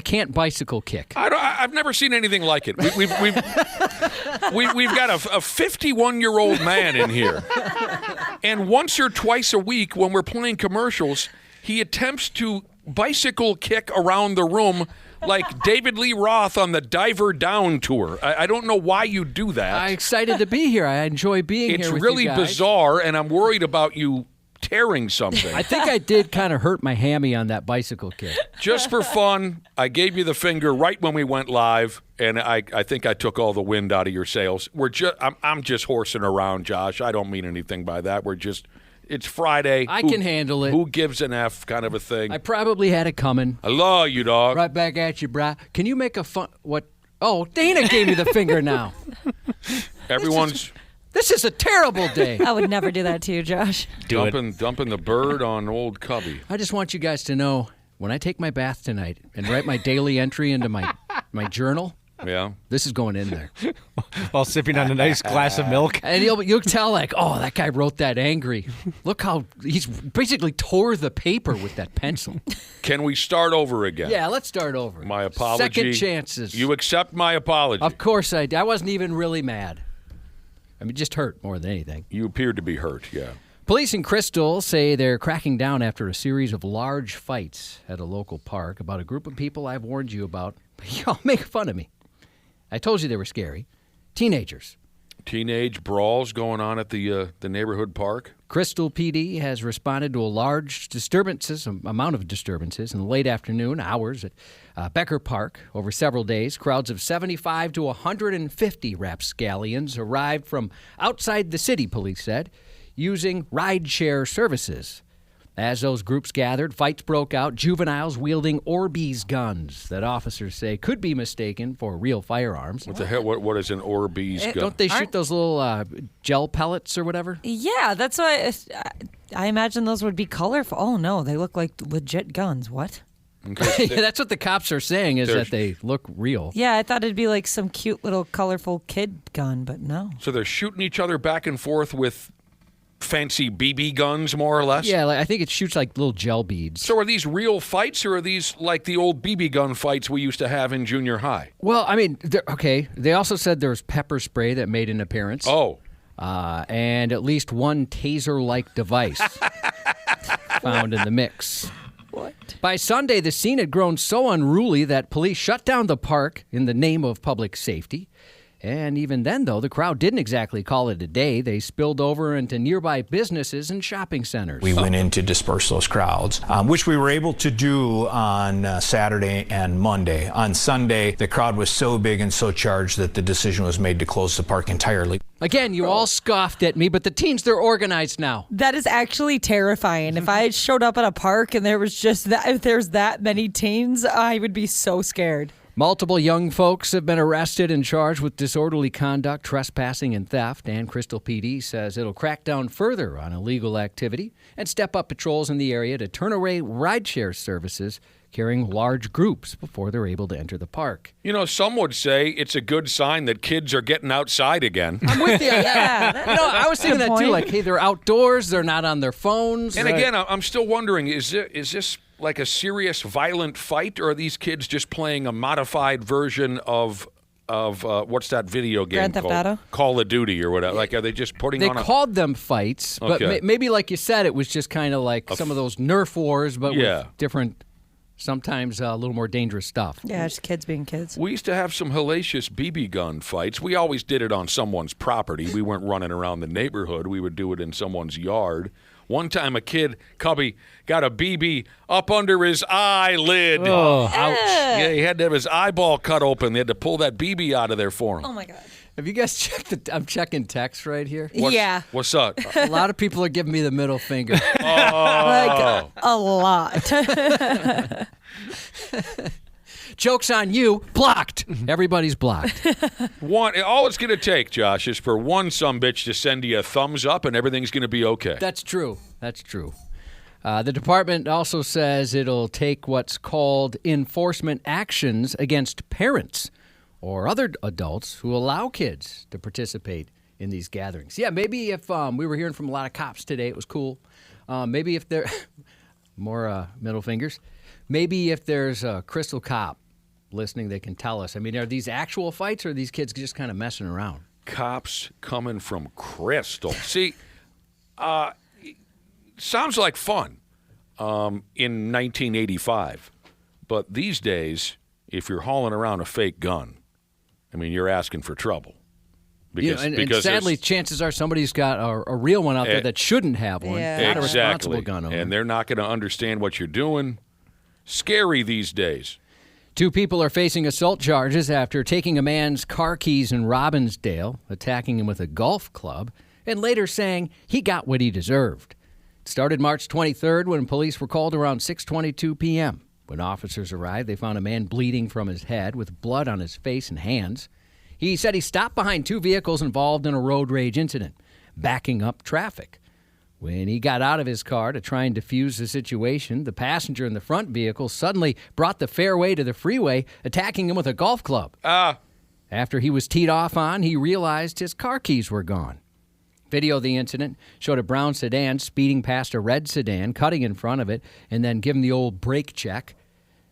can't bicycle kick. I've never seen anything like it. We've got a 51-year-old man in here, and once or twice a week when we're playing commercials, he attempts to bicycle kick around the room like David Lee Roth on the Diver Down tour. I don't know why you do that. I'm excited to be here. I enjoy being It's here with really you guys. bizarre, and I'm worried about you tearing something. I think I did kind of hurt my hammy on that bicycle kick. Just for fun, I gave you the finger right when we went live, and I think I took all the wind out of your sails. I'm just horsing around, Josh. I don't mean anything by that. It's Friday. I can handle it. Who gives an F kind of a thing. I probably had it coming. I love you, dog. Right back at you, brah. Can you make a fun... What? Oh, Dana gave me the finger now. This is a terrible day. I would never do that to you, Josh. Dumping the bird on old Cubby. I just want you guys to know, when I take my bath tonight and write my daily entry into my journal, this is going in there. While sipping on a nice glass of milk. And you'll tell, like, oh, that guy wrote that angry. Look how he's basically tore the paper with that pencil. Can we start over again? Yeah, let's start over. My apology. Second chances. You accept my apology? Of course I did. I wasn't even really mad. I mean, just hurt more than anything. You appeared to be hurt, yeah. Police in Crystal say they're cracking down after a series of large fights at a local park about a group of people I've warned you about. Y'all make fun of me. I told you they were scary. Teenagers. Teenage brawls going on at the neighborhood park. Crystal PD has responded to a large amount of disturbances in the late afternoon hours at Becker Park over several days. Crowds of 75 to 150 rapscallions arrived from outside the city, police said, using rideshare services. As those groups gathered, fights broke out, juveniles wielding Orbeez guns that officers say could be mistaken for real firearms. What the hell? What is an Orbeez gun? Don't they shoot those little gel pellets or whatever? Yeah, that's why I imagine those would be colorful. Oh, no, they look like legit guns. What? Okay, that's what the cops are saying, is that they look real. Yeah, I thought it'd be like some cute little colorful kid gun, but no. So they're shooting each other back and forth with fancy BB guns, more or less? Yeah, I think it shoots like little gel beads. So are these real fights, or are these like the old BB gun fights we used to have in junior high? Well, I mean, okay. They also said there was pepper spray that made an appearance. Oh. And at least one taser-like device found in the mix. What? By Sunday, the scene had grown so unruly that police shut down the park in the name of public safety. And even then, though, the crowd didn't exactly call it a day. They spilled over into nearby businesses and shopping centers. We went in to disperse those crowds, which we were able to do on Saturday and Monday. On Sunday, the crowd was so big and so charged that the decision was made to close the park entirely. Again, you all scoffed at me, but the teens, they're organized now. That is actually terrifying. If I showed up at a park and there was just that, if there's that many teens, I would be so scared. Multiple young folks have been arrested and charged with disorderly conduct, trespassing, and theft. And Crystal PD says it'll crack down further on illegal activity and step up patrols in the area to turn away rideshare services carrying large groups before they're able to enter the park. You know, some would say it's a good sign that kids are getting outside again. I'm with you. Yeah. I was thinking that too. Like, hey, they're outdoors. They're not on their phones. And again, I'm still wondering, is this like a serious violent fight, or are these kids just playing a modified version of what's that video game Grand Theft called? Auto? Call of Duty or whatever. Like, are they just putting on They called them fights, but Okay. maybe like you said, it was just kind of like some of those Nerf wars, but with different, sometimes a little more dangerous stuff. Yeah, just kids being kids. We used to have some hellacious BB gun fights. We always did it on someone's property. We weren't running around the neighborhood. We would do it in someone's yard. One time a kid, Cubby, got a BB up under his eyelid. Oh, ouch. Yeah, he had to have his eyeball cut open. They had to pull that BB out of there for him. Oh, my God. Have you guys checked I'm checking text right here. Yeah. What's up? A lot of people are giving me the middle finger. Like, a lot. Joke's on you. Blocked. Everybody's blocked. All it's going to take, Josh, is for one sumbitch to send you a thumbs up, and everything's going to be okay. That's true. The department also says it'll take what's called enforcement actions against parents or other adults who allow kids to participate in these gatherings. Yeah, maybe if we were hearing from a lot of cops today, it was cool. Maybe if there more middle fingers. Maybe if there's a Crystal cop listening, they can tell us. I mean, are these actual fights or are these kids just kind of messing around? Cops coming from Crystal. See, sounds like fun in 1985. But these days, if you're hauling around a fake gun, I mean, you're asking for trouble. Because sadly, chances are somebody's got a real one out there that shouldn't have one. Not a responsible gun owner. And they're not going to understand what you're doing. Scary these days. 2 people are facing assault charges after taking a man's car keys in Robbinsdale, attacking him with a golf club, and later saying he got what he deserved. It started March 23rd when police were called around 6:22 p.m. When officers arrived, they found a man bleeding from his head with blood on his face and hands. He said he stopped behind 2 vehicles involved in a road rage incident, backing up traffic. When he got out of his car to try and defuse the situation, the passenger in the front vehicle suddenly brought the fairway to the freeway, attacking him with a golf club. After he was teed off on, he realized his car keys were gone. Video of the incident showed a brown sedan speeding past a red sedan, cutting in front of it, and then giving the old brake check.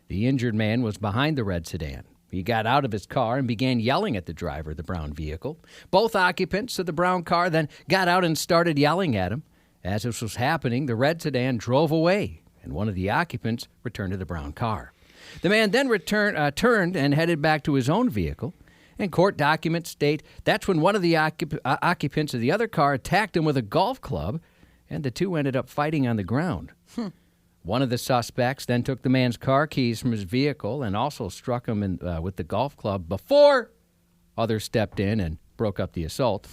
The injured man was behind the red sedan. He got out of his car and began yelling at the driver of the brown vehicle. Both occupants of the brown car then got out and started yelling at him. As this was happening, the red sedan drove away, and one of the occupants returned to the brown car. The man then turned and headed back to his own vehicle, and court documents state that's when one of the occupants of the other car attacked him with a golf club, and the 2 ended up fighting on the ground. One of the suspects then took the man's car keys from his vehicle and also struck him with the golf club before others stepped in and broke up the assault.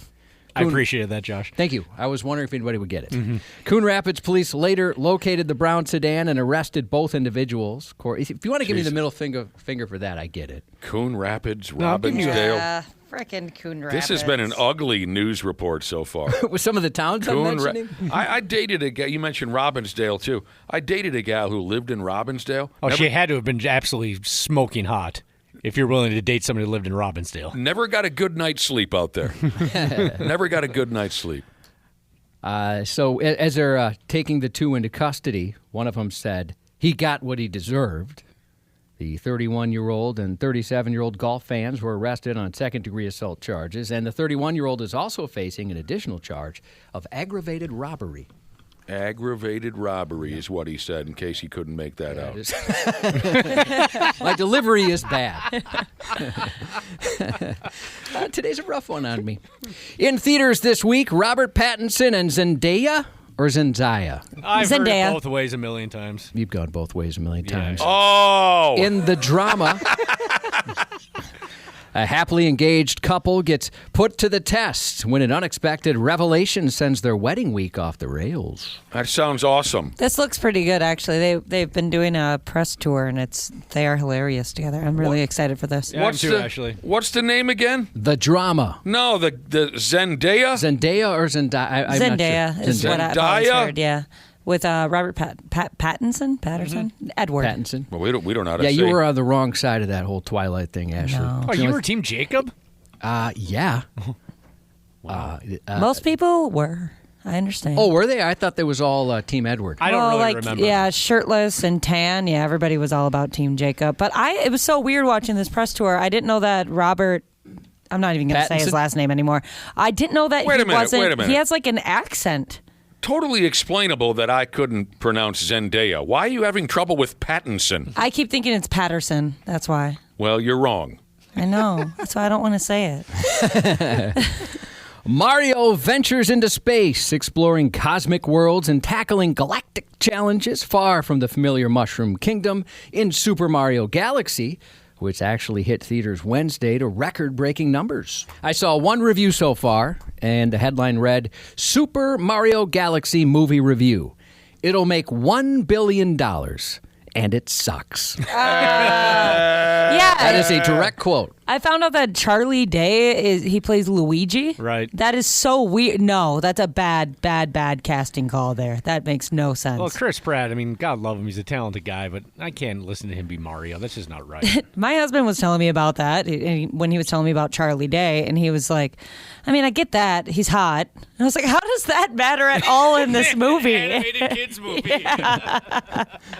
I appreciated that, Josh. Thank you. I was wondering if anybody would get it. Coon Rapids police later located the brown sedan and arrested both individuals. If you want to give me the middle finger for that, I get it. Coon Rapids, Robbinsdale. Yeah, frickin' Coon Rapids. This has been an ugly news report so far. With some of the towns I'm mentioning? I dated a gal. You mentioned Robbinsdale, too. I dated a gal who lived in Robbinsdale. Oh, she had to have been absolutely smoking hot. If you're willing to date somebody who lived in Robbinsdale. Never got a good night's sleep out there. Never got a good night's sleep. So as they're taking the 2 into custody, one of them said he got what he deserved. The 31-year-old and 37-year-old golf fans were arrested on second-degree assault charges, and the 31-year-old is also facing an additional charge of aggravated robbery. Aggravated robbery is what he said, in case he couldn't make that out. My delivery is bad. Today's a rough one on me. In theaters this week, Robert Pattinson and Zendaya or Zendaya? I've heard it both ways a million times. You've gone both ways a million times. Oh! In the drama, a happily engaged couple gets put to the test when an unexpected revelation sends their wedding week off the rails. That sounds awesome. This looks pretty good, actually. They've been doing a press tour, and they are hilarious together. I'm really excited for this. Yeah, actually. What's the name again? The drama. No, the Zendaya? Zendaya or Zendaya? Zendaya is what I've always heard, yeah. With Robert Pattinson? Edward. Pattinson. Well, we don't know how to say. Yeah, you were on the wrong side of that whole Twilight thing, Ashley. No. Oh, you were Team Jacob? Yeah. Wow. Most people were. I understand. Oh, were they? I thought they was all Team Edward. I don't really remember. Yeah, shirtless and tan. Yeah, everybody was all about Team Jacob. But it was so weird watching this press tour. I didn't know that Robert... I'm not even going to say his last name anymore. I didn't know that Wait a minute. He has like an accent. Totally explainable that I couldn't pronounce Zendaya. Why are you having trouble with Pattinson? I keep thinking it's Patterson. That's why. Well, you're wrong. I know. That's why I don't want to say it. Mario ventures into space, exploring cosmic worlds and tackling galactic challenges far from the familiar Mushroom Kingdom in Super Mario Galaxy, which actually hit theaters Wednesday to record-breaking numbers. I saw one review so far, and the headline read, Super Mario Galaxy Movie Review. It'll make $1 billion and it sucks. Yeah. That is a direct quote. I found out that Charlie Day he plays Luigi. Right. That is so weird. No, that's a bad casting call there. That makes no sense. Well, Chris Pratt, I mean, God love him. He's a talented guy, but I can't listen to him be Mario. That's just not right. My husband was telling me about that when he was telling me about Charlie Day, and he was like, I mean, I get that. He's hot. And I was like, how does that matter at all in this movie? Animated kids movie.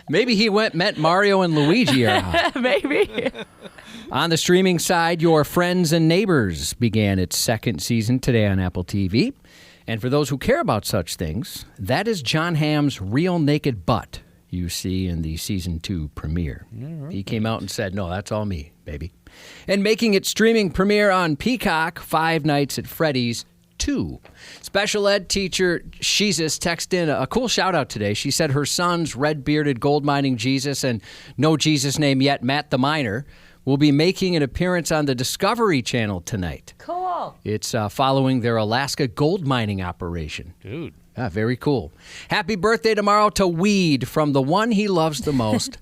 Maybe he meant Mario and Luigi are hot. Maybe. On the streaming side, Your Friends and Neighbors began its second season today on Apple TV. And for those who care about such things, that is John Hamm's real naked butt you see in the season 2 premiere. He came out and said, no, that's all me, baby. And making its streaming premiere on Peacock, Five Nights at Freddy's 2. Special ed teacher Jesus texted in a cool shout out today. She said her son's red-bearded gold mining Jesus and no Jesus name yet, Matt the Miner, will be making an appearance on the Discovery Channel tonight. Cool. It's following their Alaska gold mining operation. Dude. Very cool. Happy birthday tomorrow to Weed from the one he loves the most,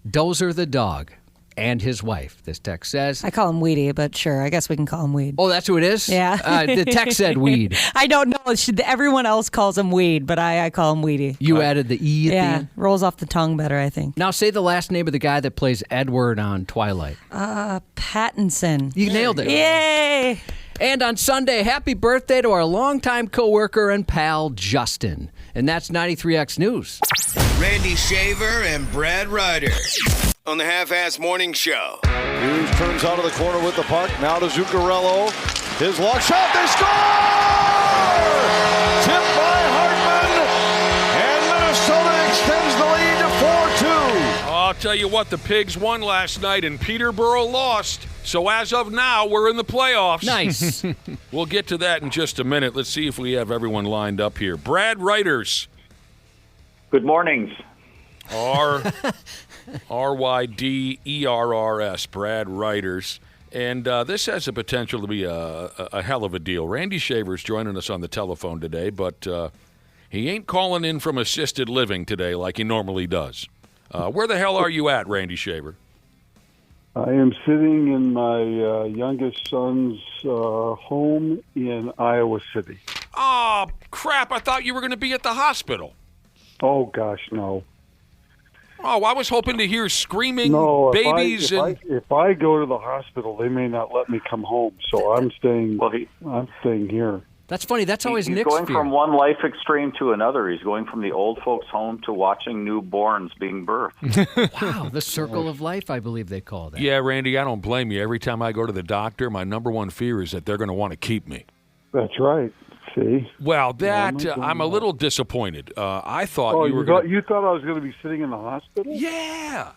Dozer the dog, and his wife. This text says. I call him Weedy, but sure, I guess we can call him Weed. Oh, that's who it is? Yeah. The text said Weed. I don't know. Everyone else calls him Weed, but I call him Weedy. You added the E at the end? Rolls off the tongue better, I think. Now say the last name of the guy that plays Edward on Twilight. Pattinson. You nailed it. Yay! And on Sunday, happy birthday to our longtime coworker and pal, Justin. And that's 93X News. Randy Shaver and Brad Ryder on the Half-Ass Morning Show. Hughes turns out of the corner with the puck. Now to Zuccarello. His long shot. They score! Tipped by Hartman. And Minnesota extends the lead to 4-2. I'll tell you what, the Pigs won last night and Peterborough lost. So as of now, we're in the playoffs. Nice. We'll get to that in just a minute. Let's see if we have everyone lined up here. Brad Ryders. Good mornings. R-Y-D-E-R-R-S, Brad Ryders. And this has the potential to be a hell of a deal. Randy Shaver's joining us on the telephone today, but he ain't calling in from assisted living today like he normally does. Where the hell are you at, Randy Shaver? I am sitting in my youngest son's home in Iowa City. Oh, crap. I thought you were going to be at the hospital. Oh, gosh, no. Oh, I was hoping to hear screaming babies. If I go to the hospital, they may not let me come home, so I'm staying. I'm staying here. That's funny. That's always He's Nick's going fear. from one life extreme to another. He's going from the old folks' home to watching newborns being birthed. Wow, the circle of life, I believe they call that. Yeah, Randy, I don't blame you. Every time I go to the doctor, my number one fear is that they're going to want to keep me. That's right. See? Well, I'm a little disappointed. I thought you were you thought I was going to be sitting in the hospital? Yeah.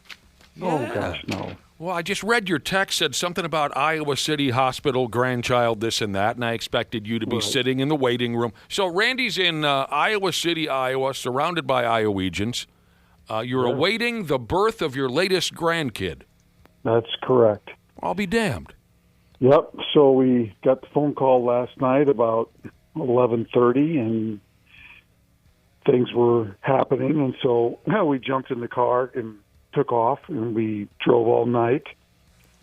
Oh, gosh, no. Well, I just read your text, said something about Iowa City Hospital, grandchild, this and that, and I expected you to be sitting in the waiting room. So Randy's in Iowa City, Iowa, surrounded by Iowegians. You're awaiting the birth of your latest grandkid. That's correct. I'll be damned. Yep. So we got the phone call last night about 11:30, and things were happening, and so we jumped in the car and took off, and we drove all night,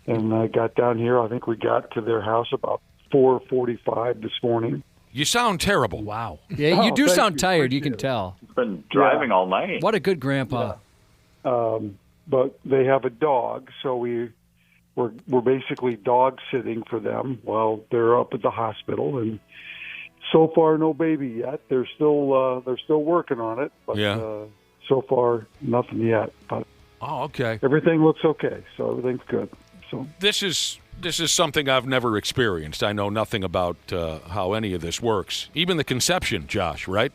and I got down here. I think we got to their house about 4:45 this morning. You sound terrible. Wow. Yeah, you do sound tired. You can tell. He's been driving all night. What a good grandpa. Yeah. But they have a dog, so we're basically dog sitting for them while they're up at the hospital, and so far no baby yet. They're still working on it, but so far nothing yet. But okay. Everything looks okay, so everything's good. So this is something I've never experienced. I know nothing about how any of this works, even the conception, Josh. Right?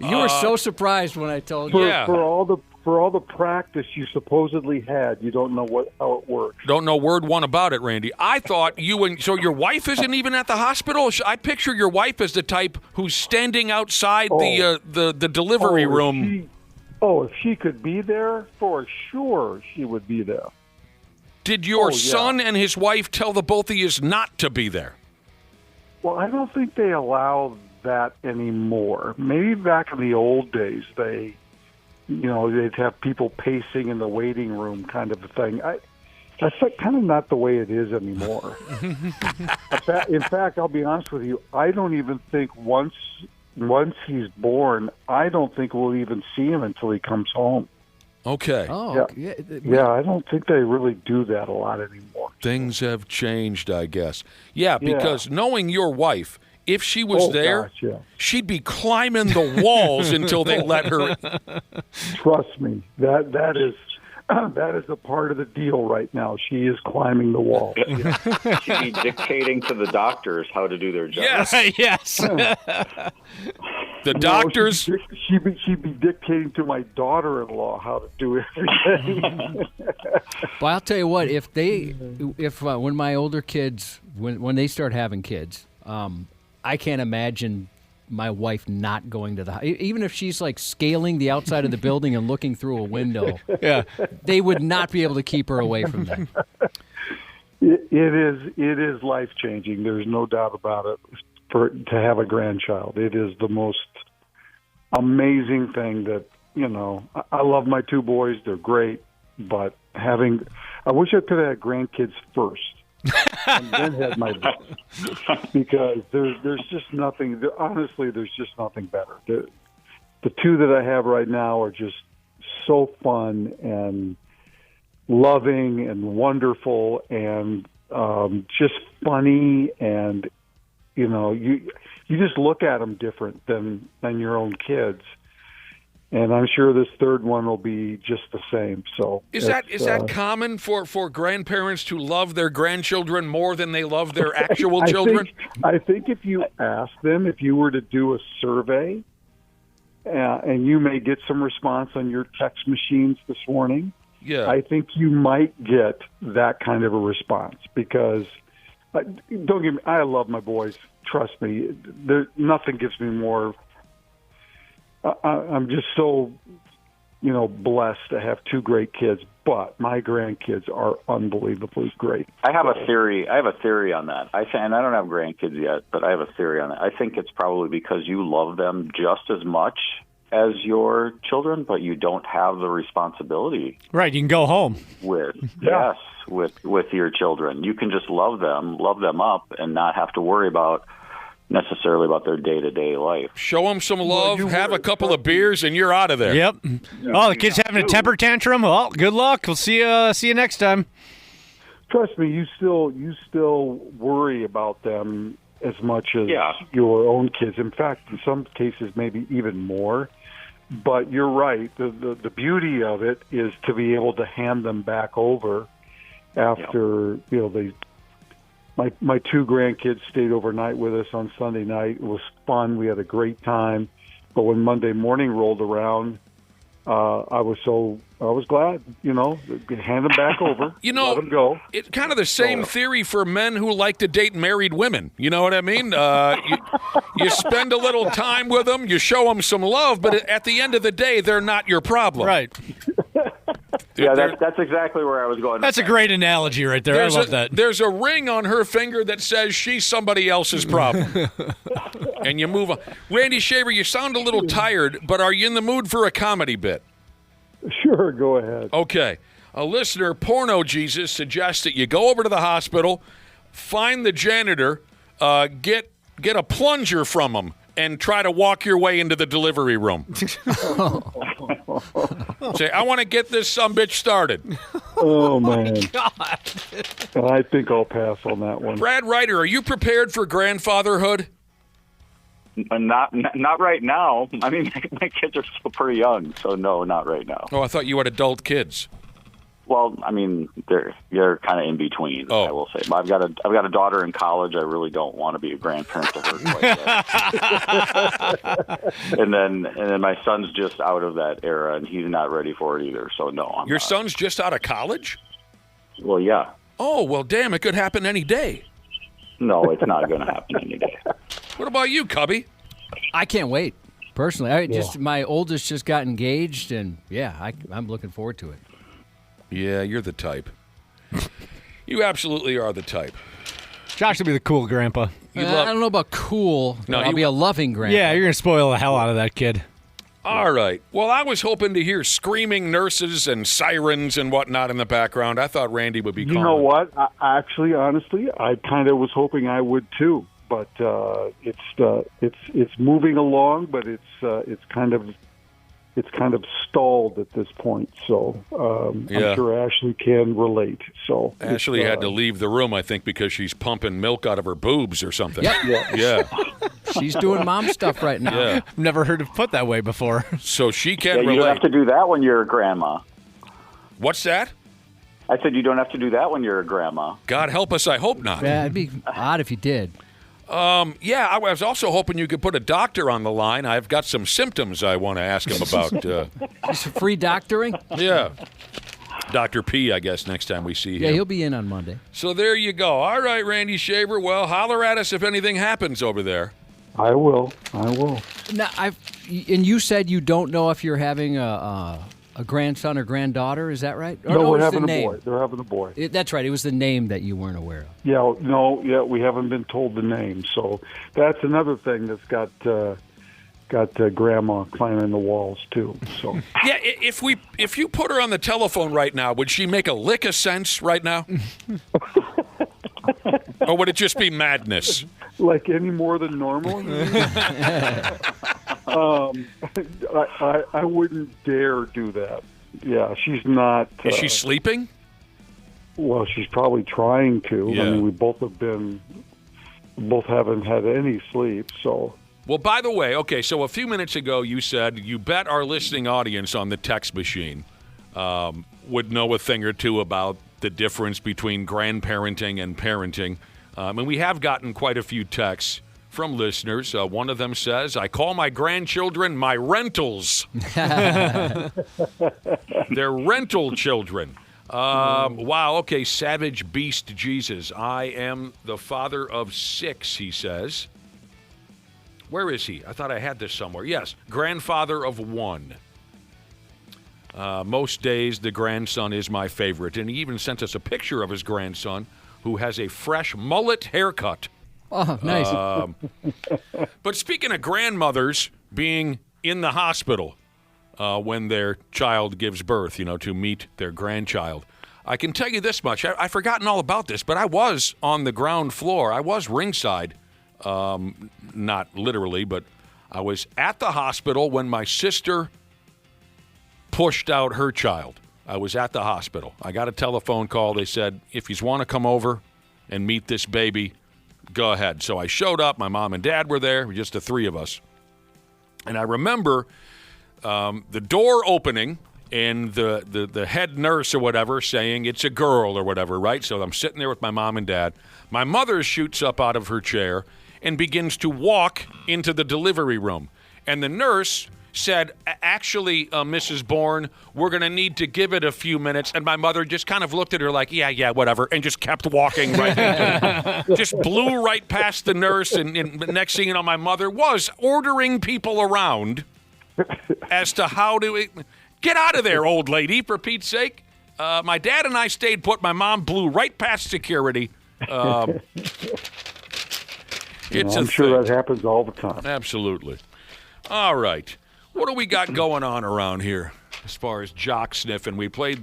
You were so surprised when I told you. For all the practice you supposedly had, you don't know how it works. Don't know word one about it, Randy. I thought so your wife isn't even at the hospital? I picture your wife as the type who's standing outside the delivery room. If she could be there, for sure she would be there. Did your son and his wife tell the both of you not to be there? Well, I don't think they allow that anymore. Maybe back in the old days they they'd have people pacing in the waiting room kind of a thing. That's kind of not the way it is anymore. In fact, I'll be honest with you, I don't even think once he's born, I don't think we'll even see him until he comes home. Okay. Oh, yeah, I don't think they really do that a lot anymore. Things have changed, I guess. Yeah, because knowing your wife, if she was there, she'd be climbing the walls until they let her. Trust me, that is a part of the deal right now. She is climbing the wall. She'd be dictating to the doctors how to do their job. Yes. The doctors. She'd be dictating to my daughter-in-law how to do everything. Well, I'll tell you what. When my older kids, when they start having kids, I can't imagine my wife not going to the house. Even if she's like scaling the outside of the building and looking through a window, they would not be able to keep her away from them. It is life-changing. There's no doubt about it. To have a grandchild, it is the most amazing thing that, I love my two boys. They're great, but I wish I could have had grandkids first. And then had my boys, because there's just nothing. Honestly, there's just nothing better. The two that I have right now are just so fun and loving and wonderful and just funny, and you just look at them different than your own kids. And I'm sure this third one will be just the same. So is that common for grandparents to love their grandchildren more than they love their actual children? I think if you ask them, if you were to do a survey, and you may get some response on your text machines this morning, I think you might get that kind of a response, because don't get me, I love my boys. Trust me, nothing gives me more. I'm just so, blessed to have two great kids, but my grandkids are unbelievably great. I have a theory on that. And I don't have grandkids yet, but I have a theory on that. I think it's probably because you love them just as much as your children, but you don't have the responsibility. Right, you can go home. With your children. You can just love them up, and not have to worry necessarily about their day-to-day life. Show them some love, have a couple of beers, and you're out of there. Yep. Oh, the kid's having a temper tantrum? Well, good luck. We'll see you next time. Trust me, you still worry about them as much as your own kids. In fact, in some cases, maybe even more. But you're right. The beauty of it is to be able to hand them back over after, My two grandkids stayed overnight with us on Sunday night. It was fun. We had a great time. But when Monday morning rolled around, I was glad, hand them back over, let them go. It's kind of the same theory for men who like to date married women. You know what I mean? You spend a little time with them, you show them some love, but at the end of the day, they're not your problem. Right. Yeah, that's exactly where I was going. That's a great analogy right there. I love that. There's a ring on her finger that says she's somebody else's problem. And you move on. Randy Shaver, you sound a little tired, but are you in the mood for a comedy bit? Sure, go ahead. Okay. A listener, Porno Jesus, suggests that you go over to the hospital, find the janitor, get a plunger from him, and try to walk your way into the delivery room. Say, I want to get this sumbitch started. Oh, man. God. I think I'll pass on that one. Brad Ryder, are you prepared for grandfatherhood? Not right now. I mean, my kids are still pretty young, so no, not right now. Oh, I thought you had adult kids. Well, I mean, they're kind of in between. I will say. I've got a daughter in college. I really don't want to be a grandparent to her quite yet. and then my son's just out of that era, and he's not ready for it either. So no, Your son's just out of college? Well, yeah. Oh, well, damn! It could happen any day. No, it's not going to happen any day. What about you, Cubby? I can't wait. Personally, my oldest just got engaged, and I'm looking forward to it. Yeah, you're the type. You absolutely are the type. Josh will be the cool grandpa. I don't know about cool. No, I'll be a loving grandpa. Yeah, you're going to spoil the hell out of that kid. All right. Well, I was hoping to hear screaming nurses and sirens and whatnot in the background. I thought Randy would be calling. You know what? Actually, honestly, I kind of was hoping I would too. But it's moving along, but it's kind of stalled at this point. So I'm sure Ashley can relate. So Ashley had to leave the room, I think, because she's pumping milk out of her boobs or something. Yep. Yeah. She's doing mom stuff right now. Yeah. I've never heard it put that way before. So she can relate. You don't have to do that when you're a grandma. What's that? I said you don't have to do that when you're a grandma. God help us, I hope not. Yeah, it'd be odd if you did. I was also hoping you could put a doctor on the line. I've got some symptoms I want to ask him about. Just free doctoring? Yeah. Dr. P, I guess, next time we see him. Yeah, he'll be in on Monday. So there you go. All right, Randy Shaver. Well, holler at us if anything happens over there. I will. Now, and you said you don't know if you're having a grandson or granddaughter. Is that right? No, we're having a boy. They're having a boy. That's right. It was the name that you weren't aware of. Yeah, we haven't been told the name. So that's another thing that's got Grandma climbing the walls too. So yeah, if you put her on the telephone right now, would she make a lick of sense right now? Or would it just be madness? Like any more than normal? I wouldn't dare do that. Yeah, she's not. Is she sleeping? Well, she's probably trying to. Yeah. I mean, we both haven't had any sleep, so. Well, by the way, okay, so a few minutes ago you said you bet our listening audience on the text machine would know a thing or two about the difference between grandparenting and parenting. And we have gotten quite a few texts from listeners. One of them says, I call my grandchildren my rentals. They're rental children. Wow, okay, Savage Beast Jesus. I am the father of 6, he says. Where is he? I thought I had this somewhere. Yes, grandfather of 1. Most days, the grandson is my favorite. And he even sent us a picture of his grandson who has a fresh mullet haircut. Oh, nice. But speaking of grandmothers being in the hospital when their child gives birth, to meet their grandchild, I can tell you this much. I've forgotten all about this, but I was on the ground floor. I was ringside, not literally, but I was at the hospital when my sister pushed out her child. I was at the hospital. I got a telephone call. They said, if you want to come over and meet this baby, go ahead. So I showed up. My mom and dad were there, just the 3 of us. And I remember the door opening and the head nurse or whatever saying it's a girl or whatever, right? So I'm sitting there with my mom and dad. My mother shoots up out of her chair and begins to walk into the delivery room. And the nurse said, actually, Mrs. Bourne, we're going to need to give it a few minutes. And my mother just kind of looked at her like, yeah, whatever, and just kept walking right into it. Just blew right past the nurse. And next thing you know, my mother was ordering people around as to how to get out of there, old lady, for Pete's sake. My dad and I stayed put. My mom blew right past security. I'm sure that happens all the time. Absolutely. All right. What do we got going on around here as far as jock sniffing? We played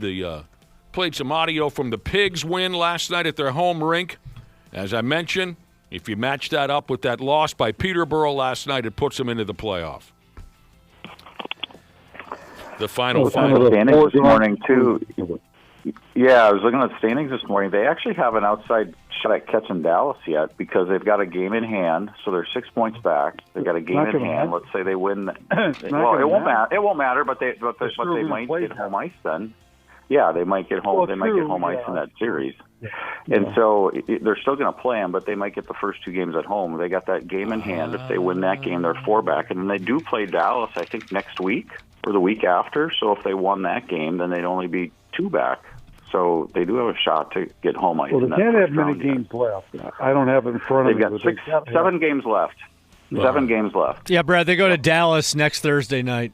some audio from the Pigs' win last night at their home rink. As I mentioned, if you match that up with that loss by Peterborough last night, it puts them into the playoff. The final. Standings this morning too. Yeah, I was looking at the standings this morning. They actually have an outside shot at catching Dallas yet because they've got a game in hand, so they're 6 points back. They've got a game in hand. Let's say they win. Well, it won't matter. It won't matter, but they might get home ice then. Yeah, they might get home. They might get home ice in that series, and so they're still going to play them. But they might get the first 2 games at home. They got that game in hand. If they win that game, they're 4 back, and then they do play Dallas. I think next week or the week after. So if they won that game, then they'd only be 2 back. So they do have a shot to get home ice. Well, they can't have many games left. I don't have it in front of me. They've got 7 games left. 7 games left. Yeah, Brad, they go to Dallas next Thursday night.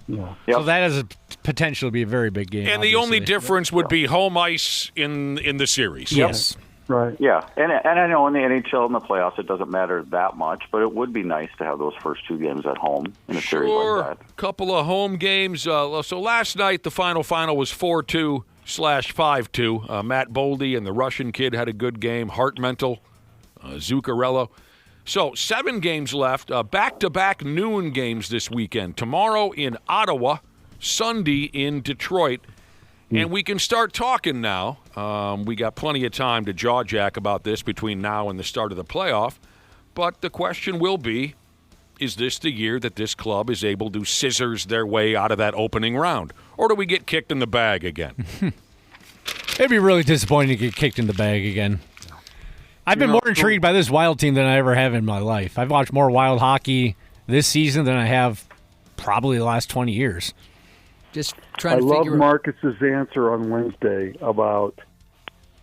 Yeah. So that has a potential to be a very big game. And obviously. the only difference would be home ice in the series. Yes. Right. Yeah, and I know in the NHL and the playoffs it doesn't matter that much, but it would be nice to have those first 2 games at home in a series like that. Couple of home games. So last night the final was 4-2/5-2. Matt Boldy and the Russian kid had a good game. Hartmental, Zuccarello. So 7 games left. Back-to-back noon games this weekend. Tomorrow in Ottawa, Sunday in Detroit. And we can start talking now. We got plenty of time to jaw-jack about this between now and the start of the playoff. But the question will be, is this the year that this club is able to scissors their way out of that opening round? Or do we get kicked in the bag again? It'd be really disappointing to get kicked in the bag again. I've been more intrigued by this Wild team than I ever have in my life. I've watched more Wild hockey this season than I have probably the last 20 years. Just trying to figure out. I love Marcus's answer on Wednesday about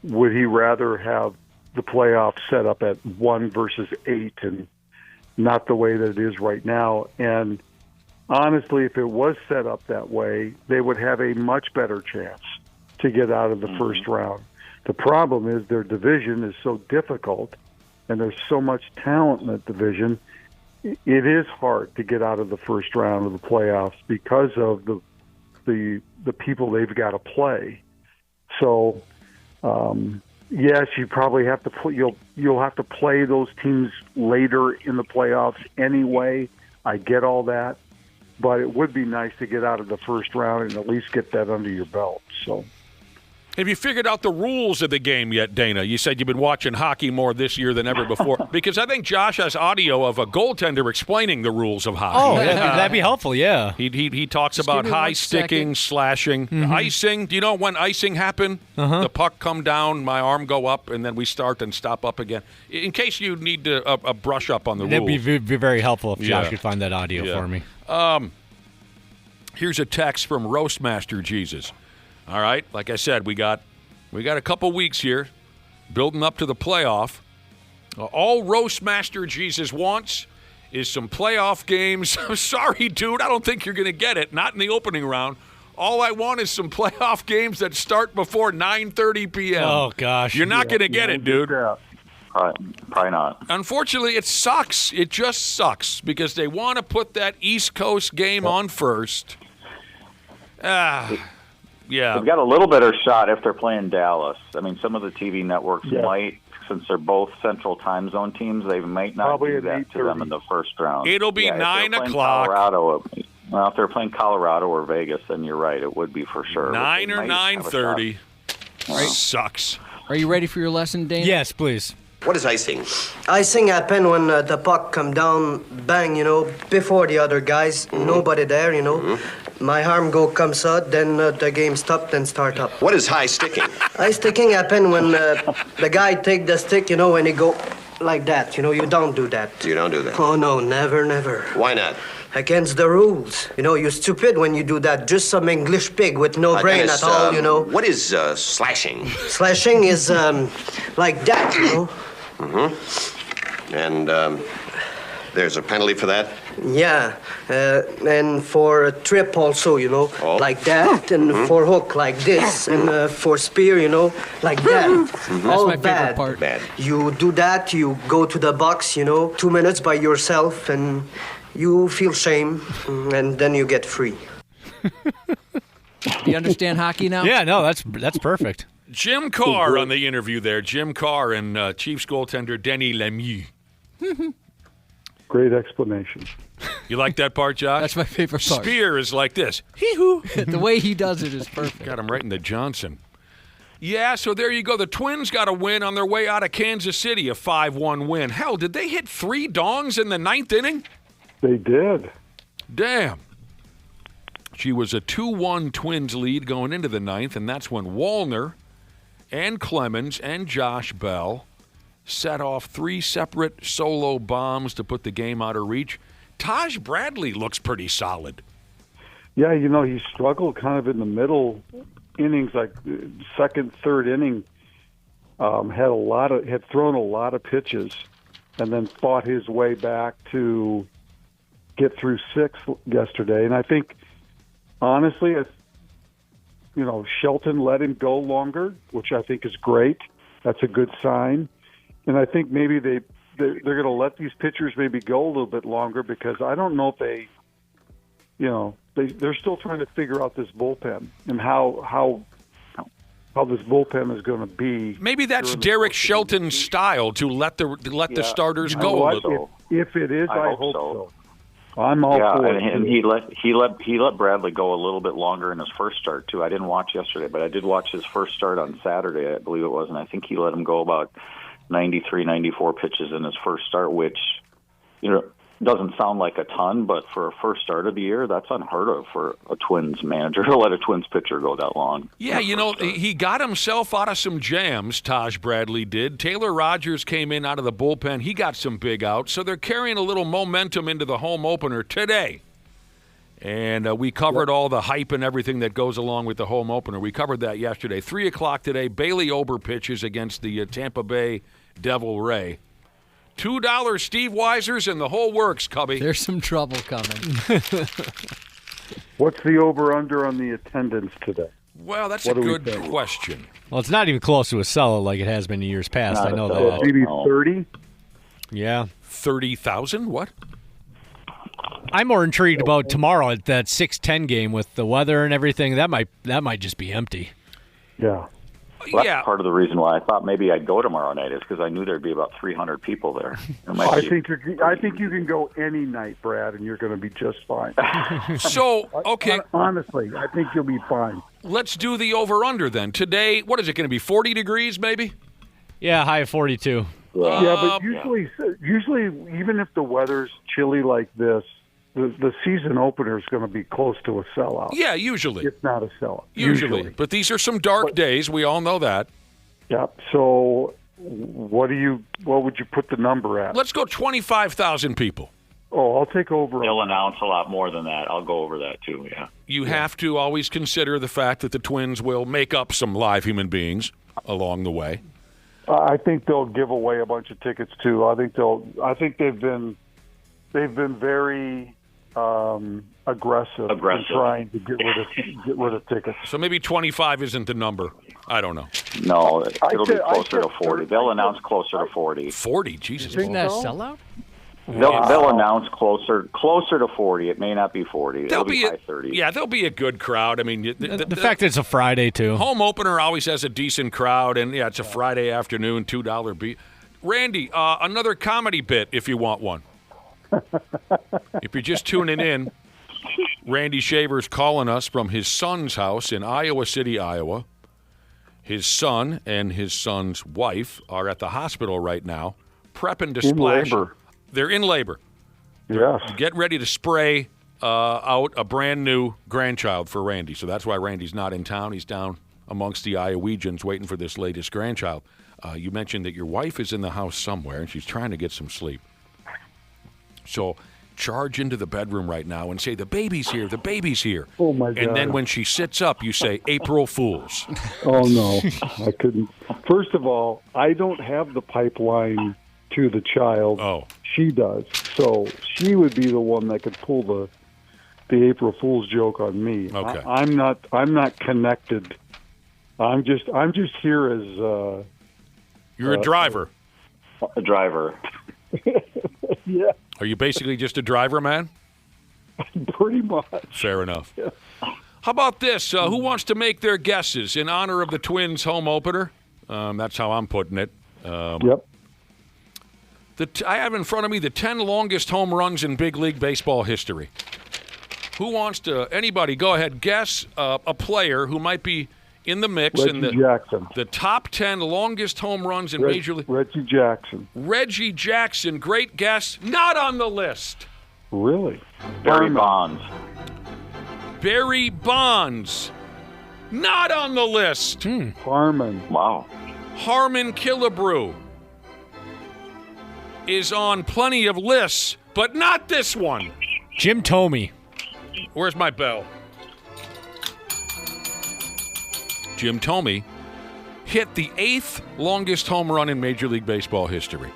would he rather have the playoffs set up at 1 versus 8 and not the way that it is right now. And honestly, if it was set up that way, they would have a much better chance to get out of the first round. The problem is their division is so difficult, and there's so much talent in that division. It is hard to get out of the first round of the playoffs because of the people they've got to play. So, yes, you probably have to you'll have to play those teams later in the playoffs anyway. I get all that, but it would be nice to get out of the first round and at least get that under your belt. So. Have you figured out the rules of the game yet, Dana? You said you've been watching hockey more this year than ever before. Because I think Josh has audio of a goaltender explaining the rules of hockey. Oh, that'd be helpful, yeah. He talks about high sticking, slashing, icing. Do you know when icing happen? The puck come down, my arm go up, and then we start and stop up again. In case you need to brush up on the rules. That'd be very helpful if Josh could find that audio for me. Here's a text from Roastmaster Jesus. All right, like I said, we got a couple weeks here building up to the playoff. All Roastmaster Jesus wants is some playoff games. I'm sorry, dude, I don't think you're going to get it. Not in the opening round. All I want is some playoff games that start before 9:30 p.m. Oh, gosh. You're not going to get it, dude. Probably not. Unfortunately, it sucks. It just sucks because they want to put that East Coast game on first. Yeah, they've got a little better shot if they're playing Dallas. I mean, some of the TV networks might, since they're both Central Time Zone teams, they might not do that to them in the first round. It'll be 9 o'clock. If they're playing Colorado or Vegas, then you're right. It would be for sure. 9 or 9:30. Sucks. Are you ready for your lesson, Dana? Yes, please. What is icing? Icing happen when the puck come down, bang, before the other guys. Nobody there, My arm comes out, then the game stop, then start up. What is high sticking? High sticking happen when the guy take the stick, and he go like that. You don't do that. You don't do that? Oh, no, never. Why not? Against the rules. You're stupid when you do that. Just some English pig with no brain Dennis, at all, What is slashing? Slashing is like that, And there's a penalty for that? Yeah, and for a trip also, like that, and for hook like this, and for spear, like that. That's my favorite part. Bad. You do that, you go to the box, 2 minutes by yourself, and you feel shame, and then you get free. Do you understand hockey now? Yeah, no, that's perfect. Jim Carr on the interview there. Jim Carr and Chiefs goaltender Denis Lemieux. Great explanation. You like that part, Josh? That's my favorite part. Spear is like this. Hee-hoo. The way he does it is perfect. Got him right in the Johnson. Yeah, so there you go. The Twins got a win on their way out of Kansas City, a 5-1 win. Hell, did they hit 3 dongs in the 9th inning? They did. Damn. She was a 2-1 Twins lead going into the 9th, and that's when Wallner and Clemens and Josh Bell set off 3 separate solo bombs to put the game out of reach. Taj Bradley looks pretty solid. Yeah, he struggled kind of in the middle innings, like second, third inning. Had thrown a lot of pitches, and then fought his way back to get through 6 yesterday. And I think, honestly, Shelton let him go longer, which I think is great. That's a good sign. And I think maybe they're going to let these pitchers maybe go a little bit longer because I don't know if they're still trying to figure out this bullpen and how this bullpen is going to be. Maybe that's Derek Shelton's style to let the starters go a little. If it is, I hope so. I'm all for it. And he let Bradley go a little bit longer in his first start too. I didn't watch yesterday, but I did watch his first start on Saturday, I believe it was, and I think he let him go about 93, 94 pitches in his first start, which doesn't sound like a ton, but for a first start of the year, that's unheard of for a Twins manager to let a Twins pitcher go that long. Yeah, he got himself out of some jams, Taj Bradley did. Taylor Rogers came in out of the bullpen. He got some big outs, so they're carrying a little momentum into the home opener today. And we covered all the hype and everything that goes along with the home opener. We covered that yesterday. 3 o'clock today, Bailey Ober pitches against the Tampa Bay Devil Ray. $2 Steve Weisers and the whole works, Cubby. There's some trouble coming. What's the over-under on the attendance today? Well, that's a good question. Well, it's not even close to a sellout like it has been in years past. I know that. Maybe 30? Yeah. 30,000? What? I'm more intrigued about tomorrow at that 6:10 game with the weather and everything. That might just be empty. Yeah. Well, that's part of the reason why I thought maybe I'd go tomorrow night is because I knew there'd be about 300 people there. I think you can go any night, Brad, and you're going to be just fine. So, okay. Honestly, I think you'll be fine. Let's do the over-under then. Today, what is it going to be, 40 degrees maybe? Yeah, high of 42. Yeah, but usually, even if the weather's chilly like this, the season opener is going to be close to a sellout. Yeah, usually. It's not a sellout. Usually. But these are some dark days. We all know that. Yeah. So what would you put the number at? Let's go 25,000 people. Oh, I'll take over. They'll announce a lot more than that. I'll go over that too, yeah. You have to always consider the fact that the Twins will make up some live human beings along the way. I think they'll give away a bunch of tickets too. I think they've been very aggressive in trying to get rid of tickets. So maybe 25 isn't the number. I don't know. No, it'll be closer to 40. They'll announce closer to 40. 40? Jesus. You think that's a sellout? They'll announce closer to 40. It may not be 40. It'll be high 30. Yeah, there'll be a good crowd. I mean, the fact that it's a Friday too. Home opener always has a decent crowd, and yeah, it's a Friday afternoon, $2 beat. Randy, another comedy bit if you want one. If you're just tuning in, Randy Shaver's calling us from his son's house in Iowa City, Iowa. His son and his son's wife are at the hospital right now, prepping to splash. In labor. They're in labor. Yes. Get ready to spray out a brand new grandchild for Randy. So that's why Randy's not in town. He's down amongst the Iowegians waiting for this latest grandchild. You mentioned that your wife is in the house somewhere, and she's trying to get some sleep. So charge into the bedroom right now and say, the baby's here, the baby's here. Oh, my God. And then when she sits up, you say, April Fools. Oh, no. I couldn't. First of all, I don't have the pipeline to the child. Oh. She does. So she would be the one that could pull the April Fool's joke on me. Okay. I'm not connected. I'm just here as You're a driver. A driver. Yeah. Are you basically just a driver, man? Pretty much. Fair enough. Yeah. How about this? Who wants to make their guesses in honor of the Twins home opener? That's how I'm putting it. Yep. I have in front of me the 10 longest home runs in big league baseball history. Who wants to? Anybody, go ahead. Guess a player who might be in the mix. Reggie Jackson. The top 10 longest home runs in Major League. Reggie Jackson. Reggie Jackson, great guess. Not on the list. Really? Barry Bonds. Barry Bonds. Not on the list. Harmon. Wow. Harmon Killebrew is on plenty of lists, but not this one. Jim Thome. Where's my bell? Jim Thome hit the 8th longest home run in Major League Baseball history.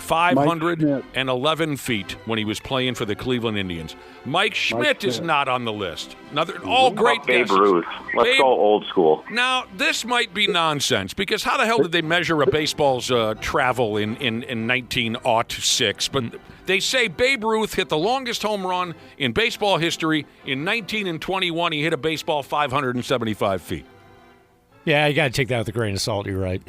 511 feet when he was playing for the Cleveland Indians. Mike Schmidt is not on the list. All great Babe guesses. Ruth. Let's go old school. Now, this might be nonsense, because how the hell did they measure a baseball's travel in 1906? But they say Babe Ruth hit the longest home run in baseball history. In 1921, he hit a baseball 575 feet. Yeah, you got to take that with a grain of salt. You're right.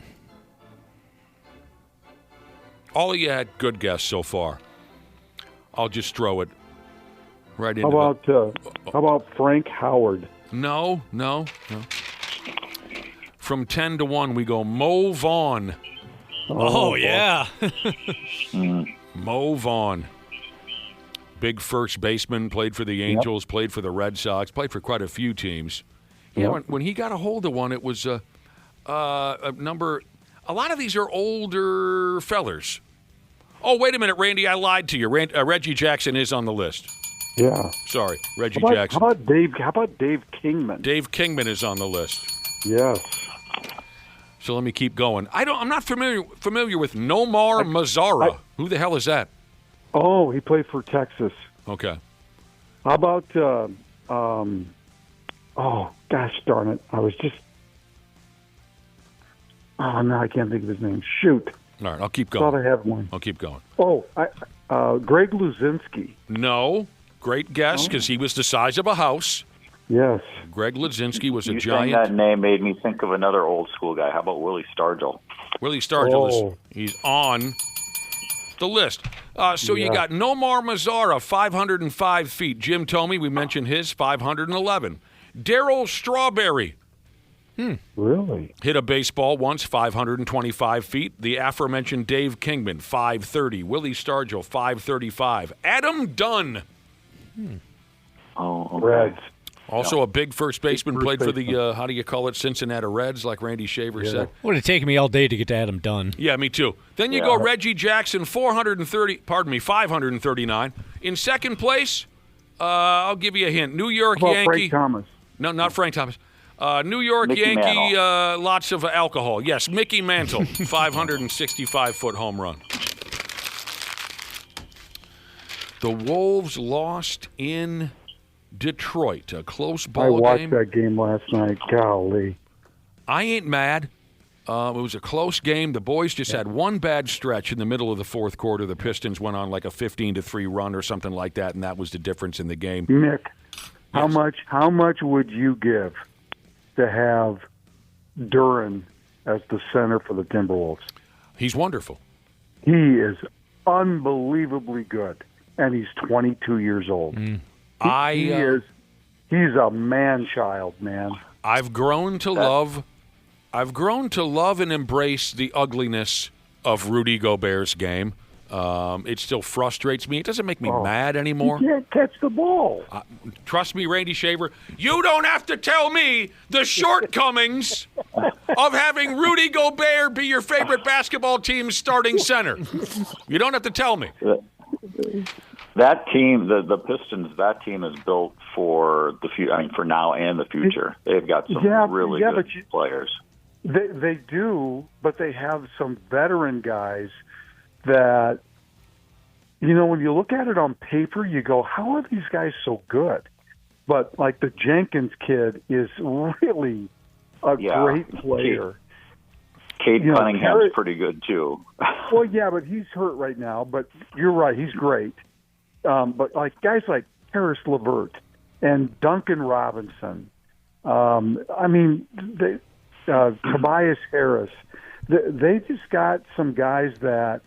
All of you had good guess so far. I'll just throw it right into How about Frank Howard? No. From 10 to 1, we go Mo Vaughn. Oh yeah. Mo Vaughn. Big first baseman, played for the Angels, played for the Red Sox, played for quite a few teams. Yeah, when he got a hold of one, it was a number. A lot of these are older fellers. Oh, wait a minute, Randy, I lied to you. Reggie Jackson is on the list. Yeah. Sorry, Reggie Jackson. Jackson. How about Dave Kingman? Dave Kingman is on the list. Yes. So let me keep going. I'm not familiar with Nomar Mazara. Who the hell is that? Oh, he played for Texas. Okay. How about oh gosh darn it! I was just no, I can't think of his name. Shoot. All right, I'll keep going. I thought I had one. I'll keep going. Oh, Greg Luzinski. No. Great guess, because he was the size of a house. Yes. Greg Luzinski was a You giant. saying that name made me think of another old school guy. How about Willie Stargell? Willie Stargell, he's on the list. So you got Nomar Mazara, 505 feet. Jim Tomey, we mentioned his, 511. Darryl Strawberry. Really? Hit a baseball once, 525 feet. The aforementioned Dave Kingman, 530. Willie Stargell, 535. Adam Dunn. Oh, okay. Reds. Also a big first baseman, played for the, how do you call it, Cincinnati Reds, like Randy Shaver said. Would have taken me all day to get to Adam Dunn. Yeah, me too. Then you go Reggie Jackson, 539. In second place, I'll give you a hint. New York Yankee. Frank Thomas. No, not Frank Thomas. New York Mickey Yankee, lots of alcohol. Yes, Mickey Mantle, 565-foot home run. The Wolves lost in Detroit, a close ball game. I watched that game last night. Golly. I ain't mad. It was a close game. The boys just had one bad stretch in the middle of the fourth quarter. The Pistons went on like a 15-3 run or something like that, and that was the difference in the game. Nick, how much would you give to have Duran as the center for the Timberwolves? He's wonderful. He is unbelievably good, and he's 22 years old. He's a man-child, man. I've grown to love and embrace the ugliness of Rudy Gobert's game. It still frustrates me. It doesn't make me mad anymore. He can't catch the ball. Trust me, Randy Shaver, you don't have to tell me the shortcomings of having Rudy Gobert be your favorite basketball team's starting center. You don't have to tell me. That team, the Pistons, that team is built for the future. I mean, for now and the future. They've got some really good players. They do, but they have some veteran guys that, when you look at it on paper, you go, how are these guys so good? But, like, the Jenkins kid is really a great player. Cade Cunningham's pretty good, too. Well, yeah, but he's hurt right now. But you're right, he's great. But, like, guys like Harris LeVert and Duncan Robinson, Tobias Harris, they just got some guys that,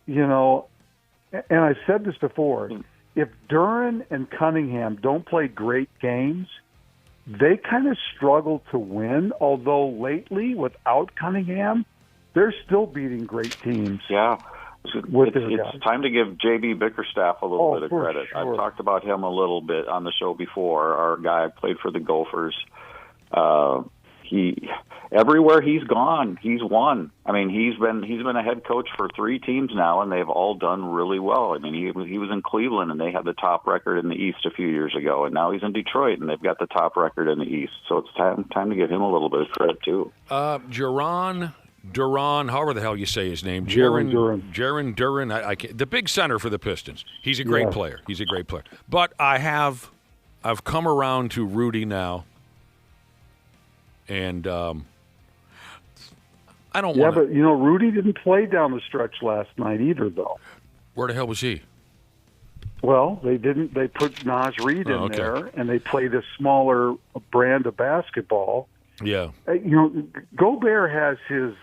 and I've said this before, if Duran and Cunningham don't play great games, they kind of struggle to win, although lately, without Cunningham, they're still beating great teams. Yeah. It's time to give J.B. Bickerstaff a little bit of credit. Sure. I've talked about him a little bit on the show before. Our guy played for the Gophers. Everywhere he's gone, he's won. I mean, he's been a head coach for 3 teams now, and they've all done really well. I mean, he was in Cleveland, and they had the top record in the East a few years ago, and now he's in Detroit, and they've got the top record in the East. So it's time to give him a little bit of credit too. Jaron Duran, however the hell you say his name. Jaron Jaron Duran. I can't, the big center for the Pistons. He's a great player. He's a great player. But I've come around to Rudy now. And I don't want to. Yeah, but, Rudy didn't play down the stretch last night either, though. Where the hell was he? Well, they didn't. They put Naz Reid in there, and they played a smaller brand of basketball. Yeah. Gobert has his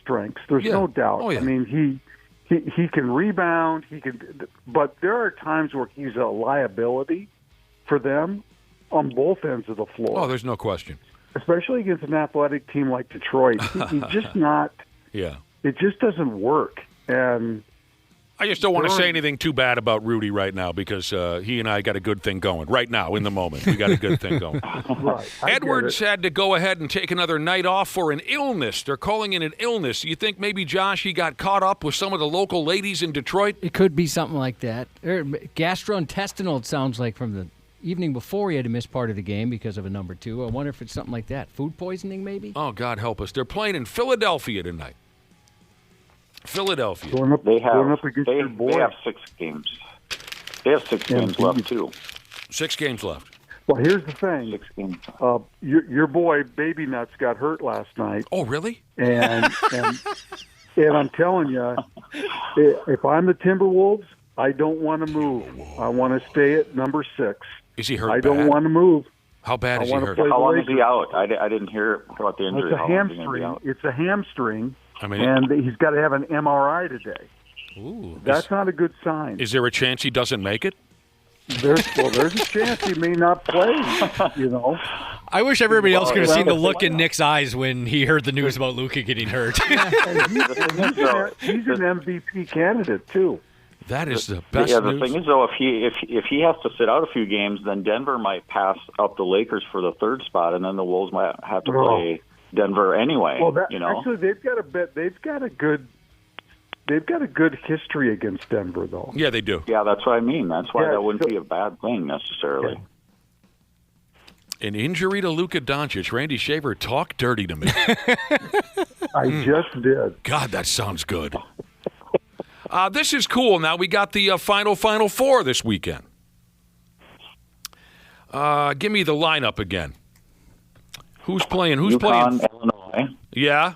strengths. There's no doubt. Oh, yeah. I mean, he can rebound. But there are times where he's a liability for them on both ends of the floor. Oh, there's no question. Especially against an athletic team like Detroit. He's just not. Yeah. It just doesn't work. And I just don't want to say anything too bad about Rudy right now because he and I got a good thing going. Right now, in the moment, we got a good thing going. Right. Edwards had to go ahead and take another night off for an illness. They're calling it an illness. You think maybe, Josh, he got caught up with some of the local ladies in Detroit? It could be something like that. Gastrointestinal, it sounds like, from the evening before he had to miss part of the game because of a number 2. I wonder if it's something like that. Food poisoning, maybe? Oh, God help us. They're playing in Philadelphia tonight. Philadelphia. They have 6 games. They have 6 games left, too. 6 games left. Well, here's the thing. 6 games. Your boy, Baby Nuts, got hurt last night. Oh, really? And I'm telling you, if I'm the Timberwolves, I don't want to move. I want to stay at number 6. Is he hurt I bad? don't want to move. How bad is he hurt? How long is he out? I didn't hear about the injury. It's a hamstring. It's a hamstring. And he's got to have an MRI today. Ooh, that's not a good sign. Is there a chance he doesn't make it? There's a chance he may not play. I wish everybody else could have seen the look in Nick's eyes when he heard the news about Luka getting hurt. He's an MVP candidate too. That is the best. Yeah, the thing is though, if he has to sit out a few games, then Denver might pass up the Lakers for the 3rd spot, and then the Wolves might have to play Denver anyway. Well, actually, they've got a good history against Denver, though. Yeah, they do. Yeah, that's what I mean. That's why that wouldn't be a bad thing necessarily. Yeah. An injury to Luka Doncic. Randy Shaver, talk dirty to me. I just did. God, that sounds good. This is cool. Now we got the Final Four this weekend. Give me the lineup again. Who's playing? Who's UConn, playing? Illinois. Yeah.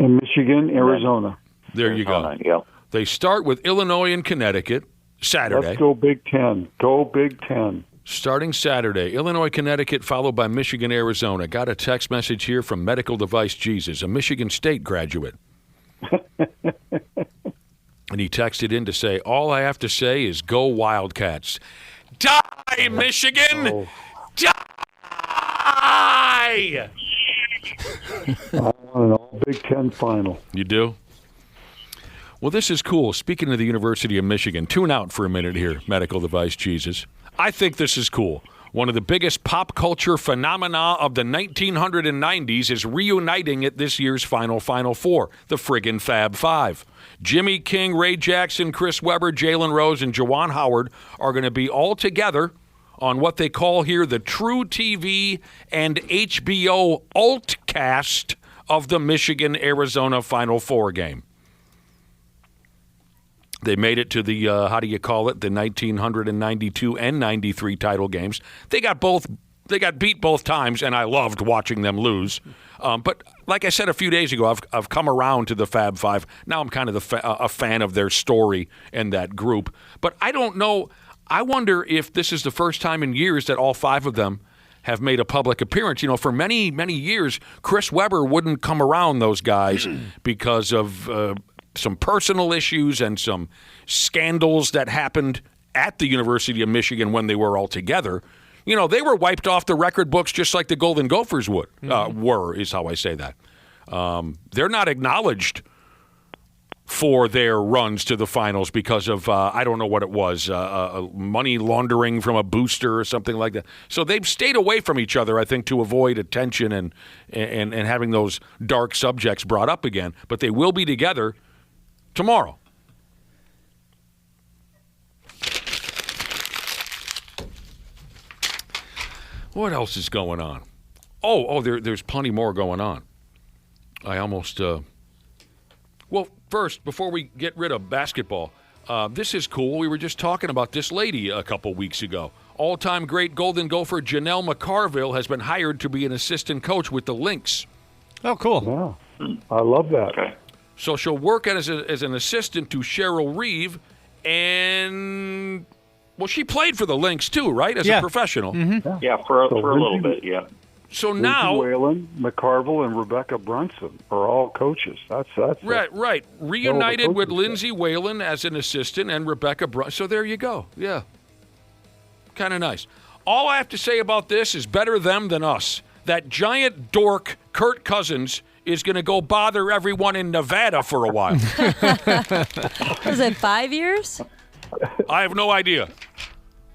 And Michigan, Arizona. There you go. Yep. They start with Illinois and Connecticut Saturday. Let's go Big Ten. Go Big Ten. Starting Saturday, Illinois, Connecticut, followed by Michigan, Arizona. Got a text message here from Medical Device Jesus, a Michigan State graduate. And he texted in to say, all I have to say is go Wildcats. Die, Michigan! Oh. Die! I want an all Big Ten final. You do? Well, this is cool. Speaking of the University of Michigan, tune out for a minute here, Medical Device Jesus. I think this is cool. One of the biggest pop culture phenomena of the 1990s is reuniting at this year's Final Four, the friggin' Fab Five. Jimmy King, Ray Jackson, Chris Webber, Jalen Rose, and Juwan Howard are going to be all together on what they call here the True TV and HBO Altcast of the Michigan-Arizona Final Four game. They made it to the, the 1992 and 93 title games. They got beat both times, and I loved watching them lose. But like I said a few days ago, I've come around to the Fab Five. Now I'm kind of a fan of their story and that group. But I don't know. I wonder if this is the first time in years that all 5 of them have made a public appearance. You know, for many, many years, Chris Webber wouldn't come around those guys because of some personal issues and some scandals that happened at the University of Michigan when they were all together. You know, they were wiped off the record books just like the Golden Gophers is how I say that. They're not acknowledged for their runs to the finals because of, I don't know what it was, money laundering from a booster or something like that. So they've stayed away from each other, I think, to avoid attention and having those dark subjects brought up again. But they will be together tomorrow. What else is going on? There's plenty more going on. I almost well, first, before we get rid of basketball, this is cool. We were just talking about this lady a couple weeks ago. All-time great Golden Gopher Janelle McCarville has been hired to be an assistant coach with the Lynx. Oh, cool. Yeah, I love that. Okay. So she'll work as an assistant to Cheryl Reeve, and, well, she played for the Lynx too, right, as a professional? Mm-hmm. Yeah, for a little bit, yeah. So Lindsay now, Whalen, McCarville, and Rebecca Brunson are all coaches. That's right. Reunited with Lindsay Whalen as an assistant and Rebecca Brunson. So there you go. Yeah. Kind of nice. All I have to say about this is better them than us. That giant dork, Kirk Cousins, is going to go bother everyone in Nevada for a while. Was it 5 years? I have no idea.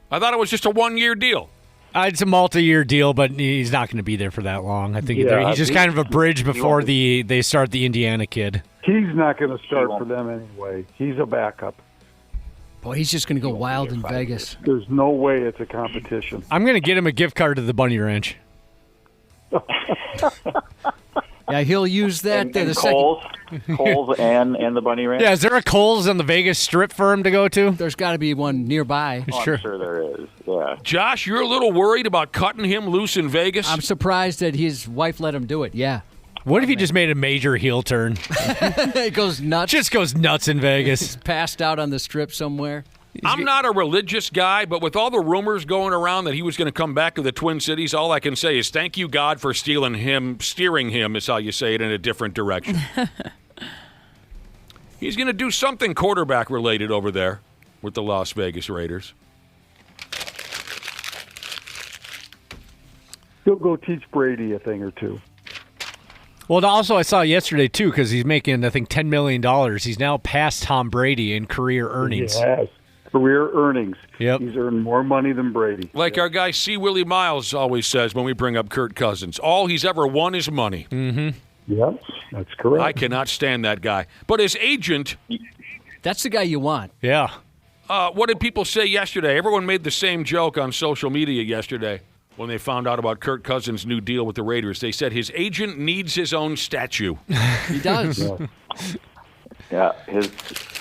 I thought it was just a one-year deal. It's a multi-year deal, but he's not going to be there for that long. I think he's just kind of a bridge before they start the Indiana kid. He's not going to start for them anyway. He's a backup. Boy, he's just going to go wild in Vegas. There's no way it's a competition. I'm going to get him a gift card to the Bunny Ranch. Yeah, he'll use that. And Kohl's and the Bunny Ranch? Yeah, is there a Kohl's on the Vegas Strip for him to go to? There's got to be one nearby. Oh, Sure. I'm sure there is, yeah. Josh, you're a little worried about cutting him loose in Vegas? I'm surprised that his wife let him do it, yeah. What if he just made a major heel turn? It goes nuts. Just goes nuts in Vegas. He's passed out on the Strip somewhere. I'm not a religious guy, but with all the rumors going around that he was going to come back to the Twin Cities, all I can say is thank you, God, for steering him, is how you say it, in a different direction. He's going to do something quarterback-related over there with the Las Vegas Raiders. He'll go teach Brady a thing or two. Well, also I saw yesterday, too, because he's making, I think, $10 million. He's now past Tom Brady in career earnings. Yes. Career earnings. Yep. He's earned more money than Brady. Like our guy C. Willie Miles always says when we bring up Kirk Cousins, all he's ever won is money. Mm-hmm. Yep, that's correct. I cannot stand that guy. But his agent... That's the guy you want. Yeah. What did people say yesterday? Everyone made the same joke on social media yesterday when they found out about Kirk Cousins' new deal with the Raiders. They said his agent needs his own statue. He does. Yeah,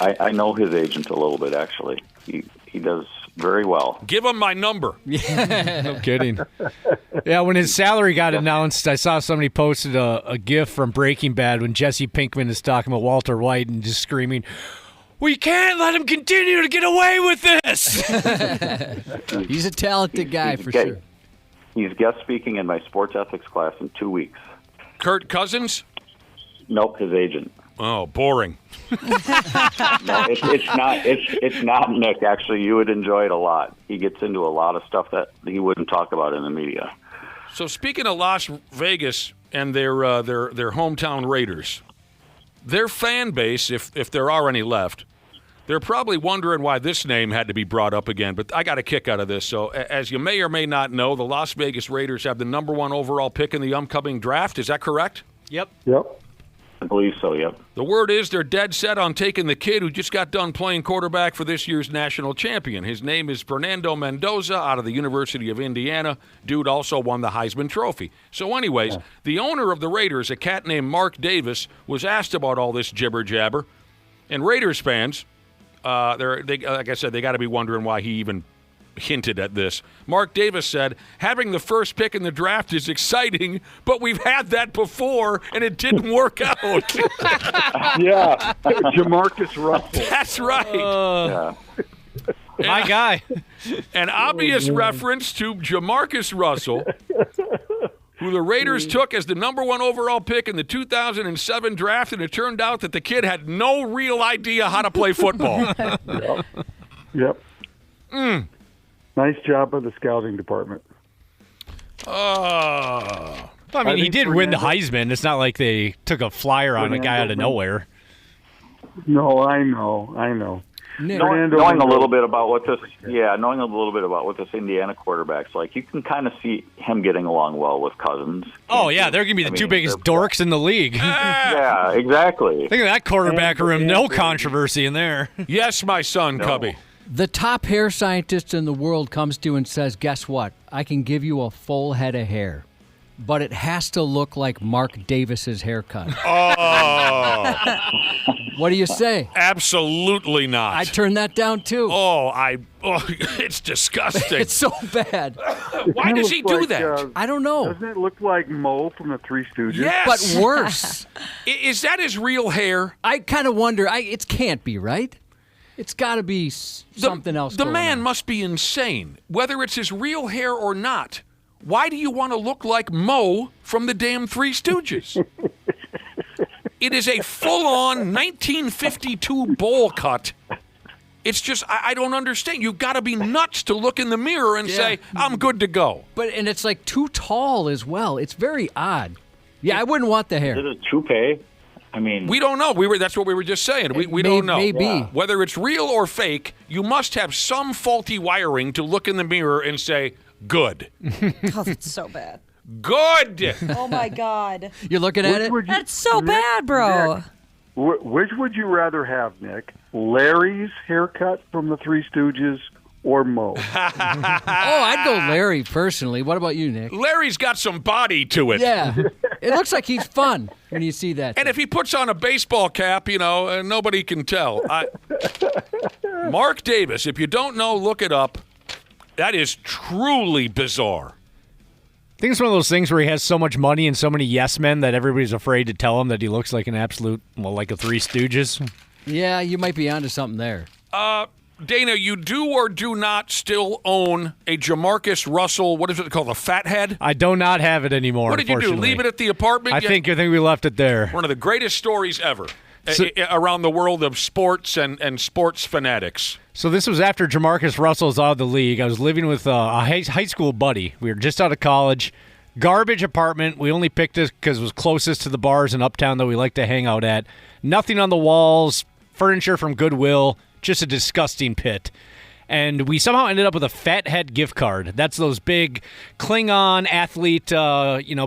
I know his agent a little bit, actually. He does very well. Give him my number. No kidding. Yeah, when his salary got announced, I saw somebody posted a GIF from Breaking Bad when Jesse Pinkman is talking about Walter White and just screaming, "We can't let him continue to get away with this." He's a talented guy for sure. He's guest speaking in my sports ethics class in 2 weeks. Kirk Cousins? Nope, his agent. Oh, boring. No, it's not, Nick. Actually, you would enjoy it a lot. He gets into a lot of stuff that he wouldn't talk about in the media. So speaking of Las Vegas and their hometown Raiders, their fan base, if there are any left, they're probably wondering why this name had to be brought up again, but I got a kick out of this. So as you may or may not know, the Las Vegas Raiders have the number 1 overall pick in the upcoming draft. Is that correct? Yep. I believe so, yep. The word is they're dead set on taking the kid who just got done playing quarterback for this year's national champion. His name is Fernando Mendoza out of the University of Indiana. Dude also won the Heisman Trophy. So anyways, the owner of the Raiders, a cat named Mark Davis, was asked about all this jibber-jabber. And Raiders fans, like I said, they got to be wondering why he even hinted at this. Mark Davis said, having the first pick in the draft is exciting, but we've had that before, and it didn't work out. Yeah, Jamarcus Russell. That's right. My guy. An obvious reference to Jamarcus Russell, who the Raiders took as the number 1 overall pick in the 2007 draft, and it turned out that the kid had no real idea how to play football. Yep. Nice job by the scouting department. I mean, he did win the Heisman. It's not like they took a flyer on a guy out of nowhere. No, I know. Knowing a little bit about what this Indiana quarterback's like, you can kind of see him getting along well with Cousins. Oh yeah, they're gonna be the two biggest dorks in the league. Yeah, exactly. Think of that quarterback room. No controversy in there. Yes, my son, Cubby. The top hair scientist in the world comes to you and says, guess what? I can give you a full head of hair. but it has to look like Mark Davis's haircut. Oh. What do you say? Absolutely not. I turned that down, too. It's disgusting. It's so bad. Why does he do that? I don't know. Doesn't it look like Mo from the Three Stooges? Yes. But worse. Is that his real hair? I kind of wonder. It can't be, right? It's got to be something else. The man must be insane, whether it's his real hair or not. Why do you want to look like Mo from the damn Three Stooges? It is a full-on 1952 bowl cut. It's just, I don't understand. You've got to be nuts to look in the mirror and say, I'm good to go. And it's like too tall as well. It's very odd. Yeah, I wouldn't want the hair. Is it a toupee? I mean, we don't know. That's what we were just saying. We don't know. Maybe. Yeah. Whether it's real or fake, you must have some faulty wiring to look in the mirror and say, good. Oh, that's so bad. Good. Oh, my God. You're looking at it? That's so bad, bro. Nick, which would you rather have, Nick? Larry's haircut from the Three Stooges or Mo? I'd go Larry personally. What about you, Nick? Larry's got some body to it. Yeah. It looks like he's fun when you see that. And if he puts on a baseball cap, nobody can tell. Mark Davis, if you don't know, look it up. That is truly bizarre. I think it's one of those things where he has so much money and so many yes men that everybody's afraid to tell him that he looks like an absolute, like a Three Stooges. Yeah, you might be onto something there. Dana, you do or do not still own a Jamarcus Russell, what is it called, a fathead? I do not have it anymore, What did you do, leave it at the apartment? I think we left it there. One of the greatest stories ever around the world of sports and sports fanatics. So this was after Jamarcus Russell's out of the league. I was living with a high school buddy. We were just out of college. Garbage apartment. We only picked it because it was closest to the bars in Uptown that we like to hang out at. Nothing on the walls. Furniture from Goodwill. Just a disgusting pit. And we somehow ended up with a Fathead gift card. That's those big Klingon athlete,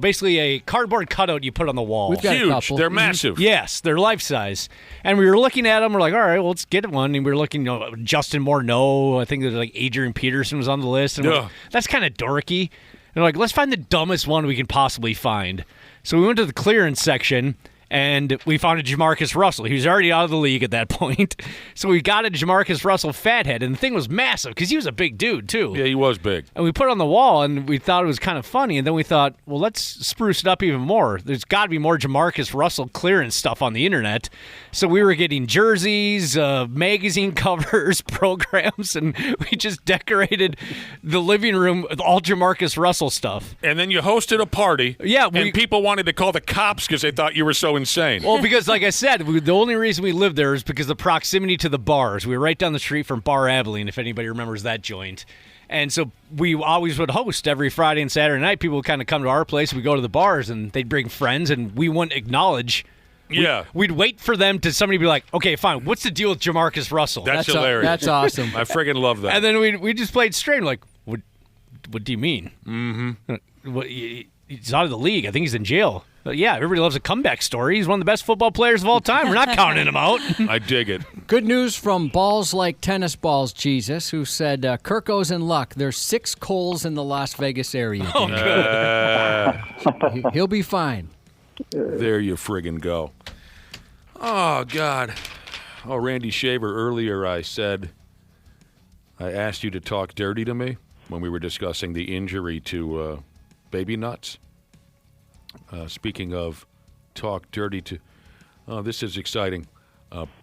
basically a cardboard cutout you put on the wall. We've got huge. A couple. They're massive. Yes, they're life size. And we were looking at them. We're like, all right, well, let's get one. And we were looking, Justin Morneau. I think there's like Adrian Peterson was on the list. And we're like, that's kind of dorky. And we're like, let's find the dumbest one we can possibly find. So we went to the clearance section. And we found a Jamarcus Russell. He was already out of the league at that point. So we got a Jamarcus Russell fathead. And the thing was massive because he was a big dude, too. Yeah, he was big. And we put it on the wall, and we thought it was kind of funny. And then we thought, well, let's spruce it up even more. There's got to be more Jamarcus Russell clearance stuff on the internet. So we were getting jerseys, magazine covers, programs, and we just decorated the living room with all Jamarcus Russell stuff. And then you hosted a party. Yeah. And people wanted to call the cops because they thought you were so insane. Well, because like I said, the only reason we lived there is because of the proximity to the bars. We were right down the street from Bar Abilene, if anybody remembers that joint. And so we always would host every Friday and Saturday night. People would kind of come to our place. We'd go to the bars, and they'd bring friends, and we wouldn't acknowledge. Yeah. We'd wait for them to somebody be like, okay, fine, what's the deal with Jamarcus Russell? That's hilarious. That's awesome. I friggin' love that. And then we just played straight. Like, what do you mean? Mm-hmm. He's out of the league. I think he's in jail. But yeah, everybody loves a comeback story. He's one of the best football players of all time. We're not counting him out. I dig it. Good news from Balls Like Tennis Balls Jesus, who said, Kirko's in luck. There's 6 Coles in the Las Vegas area. Oh, good. He'll be fine. There you friggin' go. Oh, God. Oh, Randy Shaver, earlier I asked you to talk dirty to me when we were discussing the injury to Baby Nuts. Speaking of talk dirty to... this is exciting.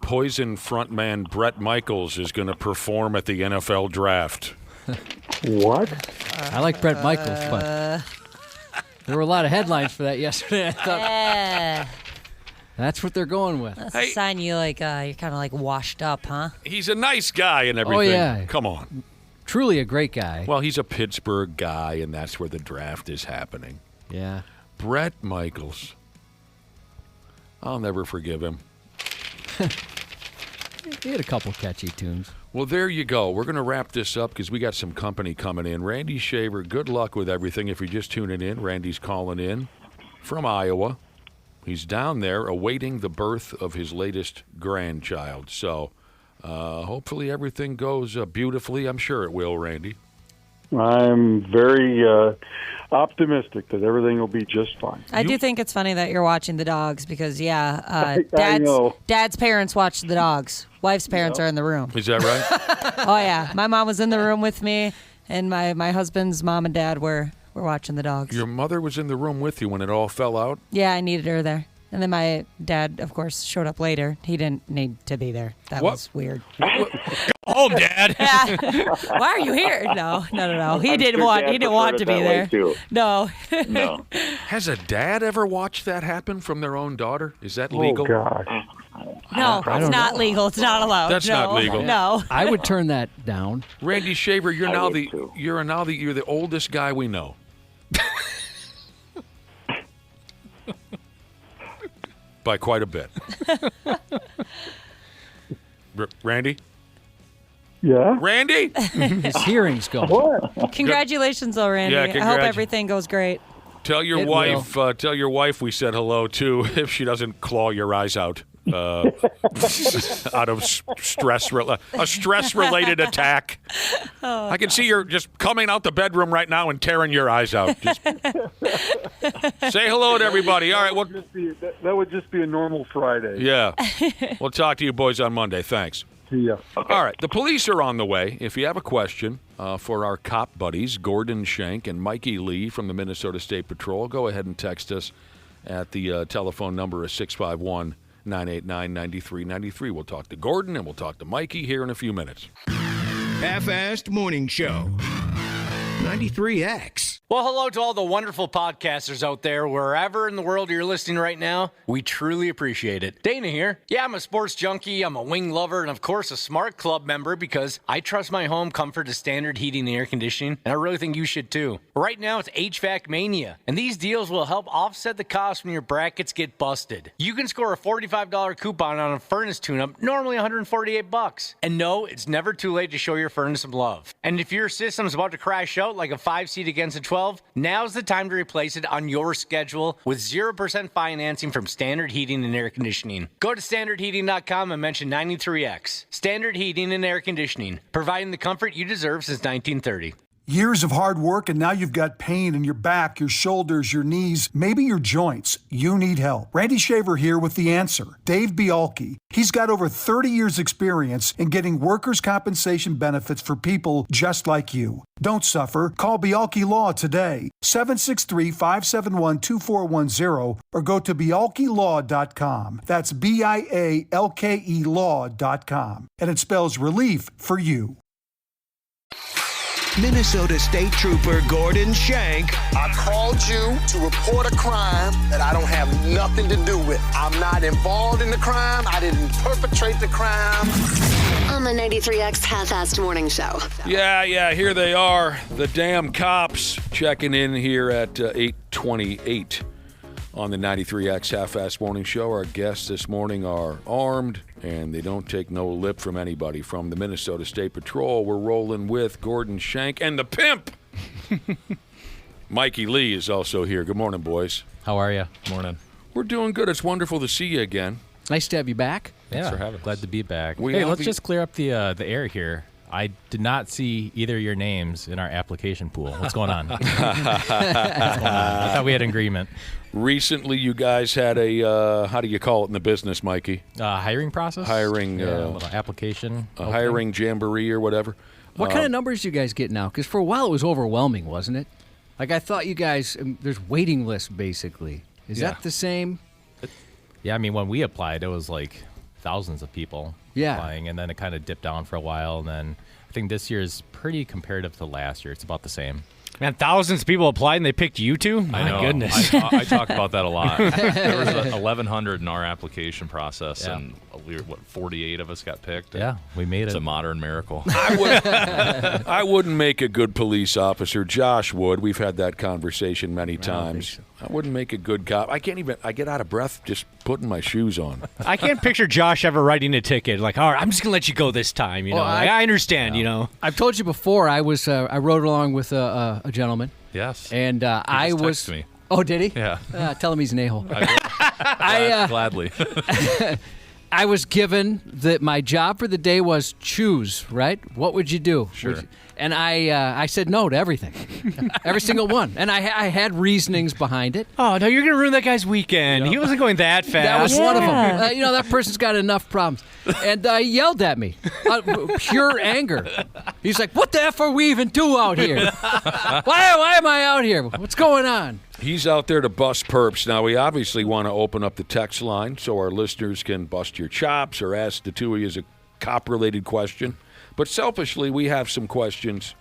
Poison frontman Bret Michaels is going to perform at the NFL draft. What? I like Bret Michaels, but there were a lot of headlines for that yesterday. I thought that's what they're going with. That's a sign you're kind of like washed up, huh? He's a nice guy and everything. Oh, yeah. Come on. Truly a great guy. Well, he's a Pittsburgh guy, and that's where the draft is happening. Yeah. Bret Michaels. I'll never forgive him. He had a couple catchy tunes. Well, there you go. We're going to wrap this up because we got some company coming in. Randy Shaver, good luck with everything. If you're just tuning in, Randy's calling in from Iowa. He's down there awaiting the birth of his latest grandchild. So hopefully everything goes beautifully. I'm sure it will, Randy. I'm very optimistic that everything will be just fine. I do think it's funny that you're watching the dogs because, I know. Dad's parents watch the dogs. Wife's parents are in the room. Is that right? Oh, yeah. My mom was in the room with me, and my husband's mom and dad were watching the dogs. Your mother was in the room with you when it all fell out? Yeah, I needed her there. And then my dad, of course, showed up later. He didn't need to be there. That was weird. Go home, Dad. Yeah. Why are you here? No. He didn't want to be there. No. No. Has a dad ever watched that happen from their own daughter? Is that legal? Oh, God. No, it's not legal. It's not allowed. That's not legal. No. I would turn that down. Randy Shaver, you're the oldest guy we know. By quite a bit. Randy? Yeah? Randy? His hearing's going. What? Congratulations, though, Randy. Yeah, I hope everything goes great. Tell your wife we said hello too if she doesn't claw your eyes out. Out of a stress-related attack. Oh, I can see you're just coming out the bedroom right now and tearing your eyes out. Just say hello to everybody. All right. Well, that would just be a normal Friday. yeah. We'll talk to you boys on Monday. Thanks. See ya. Okay. All right. The police are on the way. If you have a question for our cop buddies, Gordon Shank and Mikey Lee from the Minnesota State Patrol, go ahead and text us at the telephone number is 651-989-9393. We'll talk to Gordon and we'll talk to Mikey here in a few minutes. Half-assed morning show. 93X. Well, hello to all the wonderful podcasters out there, wherever in the world you're listening right now. We truly appreciate it. Dana here. Yeah, I'm a sports junkie, I'm a wing lover, and of course a smart club member because I trust my home comfort to standard heating and air conditioning, and I really think you should too. Right now it's HVAC Mania, and these deals will help offset the cost when your brackets get busted. You can score a $45 coupon on a furnace tune-up, normally $148. And no, it's never too late to show your furnace some love. And if your system's about to crash out like a 5-seat against a 12, now's the time to replace it on your schedule with 0% financing from Standard Heating and Air Conditioning. Go to standardheating.com and mention 93X. Standard Heating and Air Conditioning, providing the comfort you deserve since 1930. Years of hard work, and now you've got pain in your back, your shoulders, your knees, maybe your joints. You need help. Randy Shaver here with the answer. Dave Bialke. He's got over 30 years experience in getting workers' compensation benefits for people just like you. Don't suffer. Call Bialke Law today. 763-571-2410 or go to bialkelaw.com. That's BIALKE law.com. And it spells relief for you. Minnesota State Trooper Gordon Shank. I called you to report a crime that I don't have nothing to do with. I'm not involved in the crime. I didn't perpetrate the crime. On the 93X Half-Assed Morning Show. Yeah, here they are. The damn cops checking in here at 8:28 on the 93X Half-Assed Morning Show. Our guests this morning are armed, and they don't take no lip from anybody. From the Minnesota State Patrol, we're rolling with Gordon Shank and the pimp. Mikey Lee is also here. Good morning, boys. How are you? Morning. We're doing good. It's wonderful to see you again. Nice to have you back. Thanks for having us. Glad to be back. Hey, let's just clear up the air here. I did not see either of your names in our application pool. What's going on? What's going on? I thought we had an agreement. Recently, you guys had a, how do you call it in the business, Mikey? Hiring process? Hiring. A little application. Hiring jamboree or whatever. What kind of numbers do you guys get now? Because for a while it was overwhelming, wasn't it? Like I thought you guys, there's waiting lists basically. Is that the same? Yeah, I mean, when we applied, it was like thousands of people applying, and then it kind of dipped down for a while, and then I think this year is pretty comparative to last year. It's about the same. Man, thousands of people applied and they picked you two? My goodness. I talk about that a lot. There was 1,100 in our application process, and 48 of us got picked. Yeah, we made it. It's a modern miracle. I wouldn't make a good police officer. Josh would. We've had that conversation many times. I wouldn't make a good cop. I get out of breath just putting my shoes on. I can't picture Josh ever writing a ticket. Like, all right, I'm just going to let you go this time. You know, I understand, you know. I've told you before, I rode along with a gentleman. Yes. And he I just was. texted me. Oh, did he? Yeah. Tell him he's an a-hole. Gladly. I was given that my job for the day was choose, right? What would you do? Sure. And I said no to everything, every single one. And I had reasonings behind it. Oh, no, you're going to ruin that guy's weekend. He wasn't going that fast. That was one of them. That person's got enough problems. And yelled at me. Pure anger. He's like, what the F are we even do out here? Why am I out here? What's going on? He's out there to bust perps. Now, we obviously want to open up the text line so our listeners can bust your chops or ask the two of you a cop-related question. But selfishly, we have some questions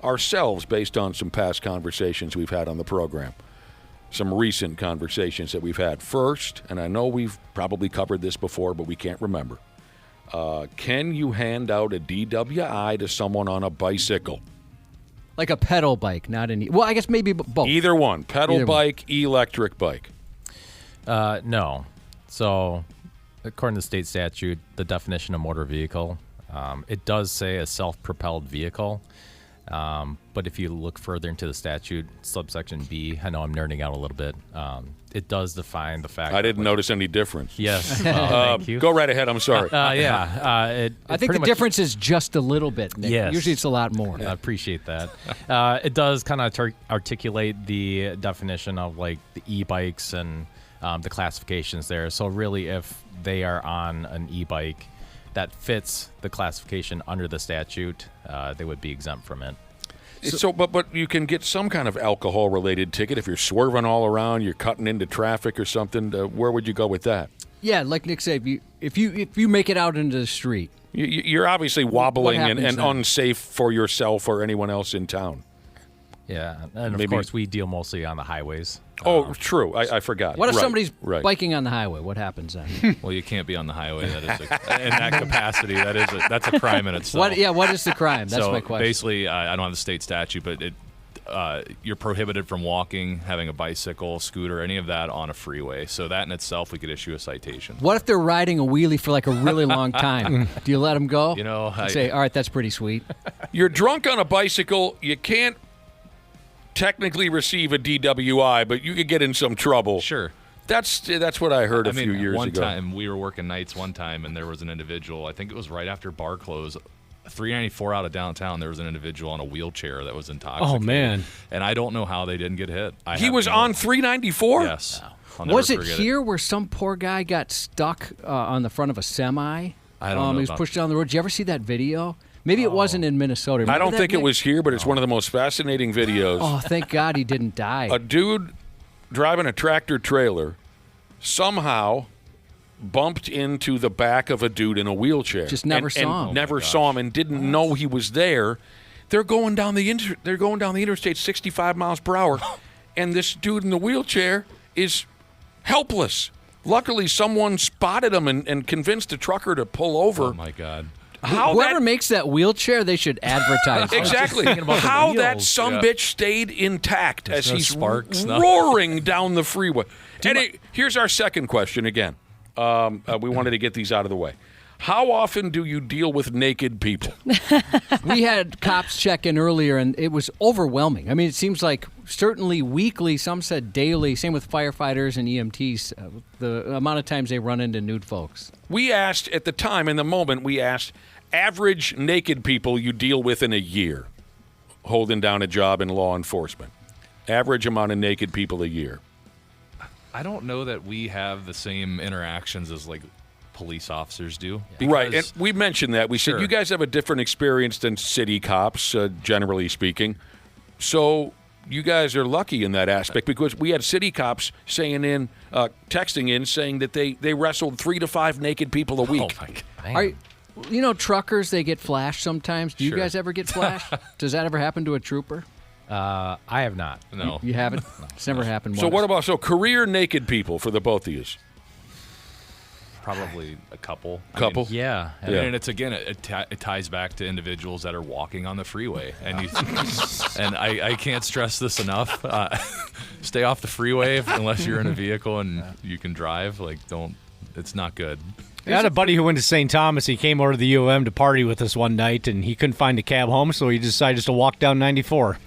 ourselves based on some past conversations we've had on the program. Some recent conversations that we've had. First, and I know we've probably covered this before, but we can't remember. Can you hand out a DWI to someone on a bicycle? Like a pedal bike, not an well, I guess maybe both. Either one. Pedal bike, electric bike. No. So, according to state statute, the definition of motor vehicle, it does say a self-propelled vehicle. But if you look further into the statute, subsection B, I know I'm nerding out a little bit, it does define the fact. I didn't notice any difference. Yes. Thank you. Go right ahead. I'm sorry. I think the difference is just a little bit, Nick. Yes. Usually it's a lot more. I appreciate that. It does kind of articulate the definition of like the e-bikes and the classifications there. So really, if they are on an e-bike that fits the classification under the statute, they would be exempt from it. But you can get some kind of alcohol-related ticket if you're swerving all around, you're cutting into traffic or something. Where would you go with that? Yeah, like Nick said, if you make it out into the street, you're obviously wobbling and unsafe for yourself or anyone else in town. Yeah, and of course we deal mostly on the highways. Oh, true. I forgot. What if somebody's biking on the highway? What happens then? Well, you can't be on the highway. That is in that capacity. That's a crime in itself. What is the crime? That's my question. Basically, I don't have the state statute, but you're prohibited from walking, having a bicycle, scooter, any of that on a freeway. So that in itself, we could issue a citation. What if they're riding a wheelie for like a really long time? Do you let them go? Say, all right, that's pretty sweet. You're drunk on a bicycle. You can't technically receive a DWI, but you could get in some trouble. Sure. That's what I heard a few years ago. One time, we were working nights one time, and there was an individual, I think it was right after bar close, 394 out of downtown, there was an individual on a wheelchair that was intoxicated. Oh, man. And I don't know how they didn't get hit. He was on 394? Yes. Was it here where some poor guy got stuck on the front of a semi? I don't know. He was pushed down the road. Did you ever see that video? Maybe it wasn't in Minnesota. I don't think it was here, but it's one of the most fascinating videos. Oh, thank God he didn't die. A dude driving a tractor trailer somehow bumped into the back of a dude in a wheelchair. Just never saw him. Never saw him and didn't know he was there. They're going down the interstate 65 miles per hour, and this dude in the wheelchair is helpless. Luckily, someone spotted him and convinced the trucker to pull over. Oh, my God. Whoever makes that wheelchair, they should advertise. Exactly. How that sumbitch stayed intact as he's roaring down the freeway. Here's our second question again. We wanted to get these out of the way. How often do you deal with naked people? We had cops check in earlier, and it was overwhelming. I mean, it seems like certainly weekly, some said daily, same with firefighters and EMTs, the amount of times they run into nude folks. We asked, at the time, in the moment, average naked people you deal with in a year holding down a job in law enforcement. Average amount of naked people a year. I don't know that we have the same interactions as, like, police officers do. Right, and we mentioned that. We said you guys have a different experience than city cops, generally speaking. So you guys are lucky in that aspect because we had city cops texting in, saying that they wrestled 3 to 5 naked people a week. Oh, my God. Truckers, they get flashed sometimes. Do you guys ever get flashed? Does that ever happen to a trooper? I have not. No. You haven't? No. It's never happened once. So what about career naked people for the both of you? Probably a couple. Couple? Yeah. And it's, again, it ties back to individuals that are walking on the freeway. And and I can't stress this enough. Stay off the freeway unless you're in a vehicle and you can drive. It's not good. I had a buddy who went to St. Thomas. He came over to the UM to party with us one night, and he couldn't find a cab home, so he decided just to walk down 94.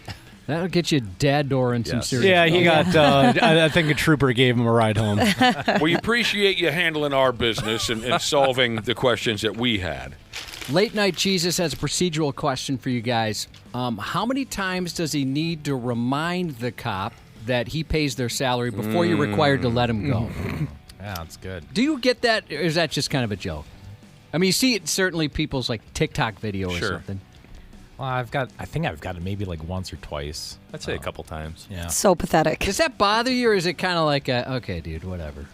That'll get you dad door and some serious. Yeah, he got. I think a trooper gave him a ride home. We appreciate you handling our business and solving the questions that we had. Late Night Jesus has a procedural question for you guys. How many times does he need to remind the cop that he pays their salary before you're required to let him go? Yeah, that's good. Do you get that, or is that just kind of a joke? I mean, you see it certainly people's like TikTok video or something. Well, I think I've got it maybe like once or twice. I'd say a couple times. Yeah. So pathetic. Does that bother you, or is it kind of like, okay, dude, whatever?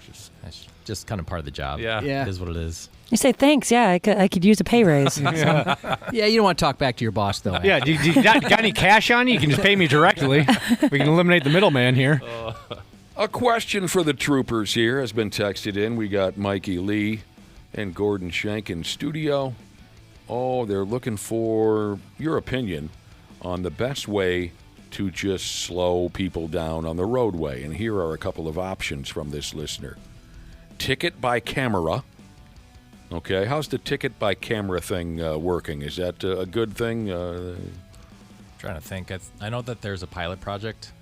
It's just kind of part of the job. Yeah. It is what it is. You say thanks. Yeah, I could use a pay raise. Yeah, you don't want to talk back to your boss, though. Yeah, do you got any cash on you? You can just pay me directly. We can eliminate the middleman here. A question for the troopers here has been texted in. We got Mikey Lee and Gordon Shank in studio. Oh, they're looking for your opinion on the best way to just slow people down on the roadway. And here are a couple of options from this listener. Ticket by camera. Okay, how's the ticket by camera thing working? Is that a good thing? Trying to think. I know that there's a pilot project,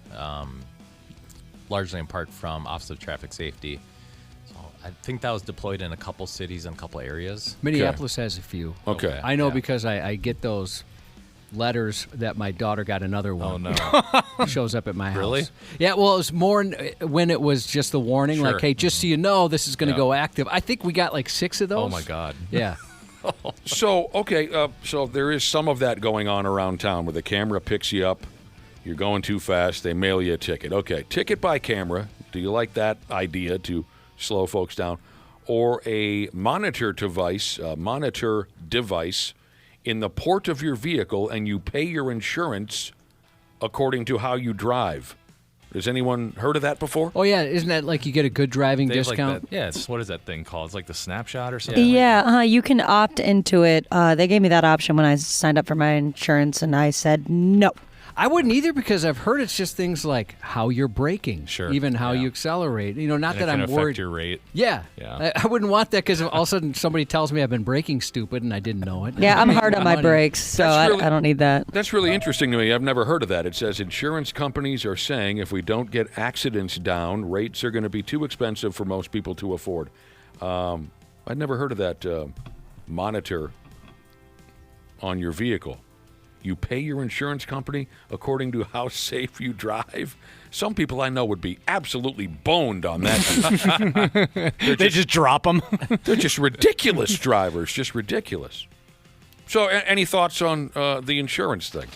largely in part from Office of Traffic Safety. So I think that was deployed in a couple cities and a couple areas. Minneapolis has a few. Okay. I know because I get those letters that my daughter got another one. Oh, no. Shows up at my house. Really? Yeah, well, it was more when it was just the warning, Sure. like, hey, just so you know, this is going to go active. I think we got like 6 of those. Oh, my God. Yeah. So, okay, so there is some of that going on around town where the camera picks you up, you're going too fast, they mail you a ticket. Okay, ticket by camera. Do you like that idea to slow folks down? Or a monitor device in the port of your vehicle, and you pay your insurance according to how you drive. Has anyone heard of that before? Oh, yeah. Isn't that like you get a good driving They have discount? Like that, what is that thing called? It's like the snapshot or something? Yeah, you can opt into it. They gave me that option when I signed up for my insurance, and I said no. I wouldn't either because I've heard it's just things like how you're braking, Sure, even how you accelerate. You know, not And that it can I'm affect worried. your rate. Yeah, Yeah. I wouldn't want that because all of a sudden somebody tells me I've been braking stupid and I didn't know it. Yeah, I'm hard on my money. brakes, so I don't need that. That's really interesting to me. I've never heard of that. It says insurance companies are saying if we don't get accidents down, rates are going to be too expensive for most people to afford. I'd never heard of that monitor on your vehicle. You pay your insurance company according to how safe you drive. Some people I know would be absolutely boned on that. They just drop them. They're just ridiculous drivers, just ridiculous. So any thoughts on the insurance thing?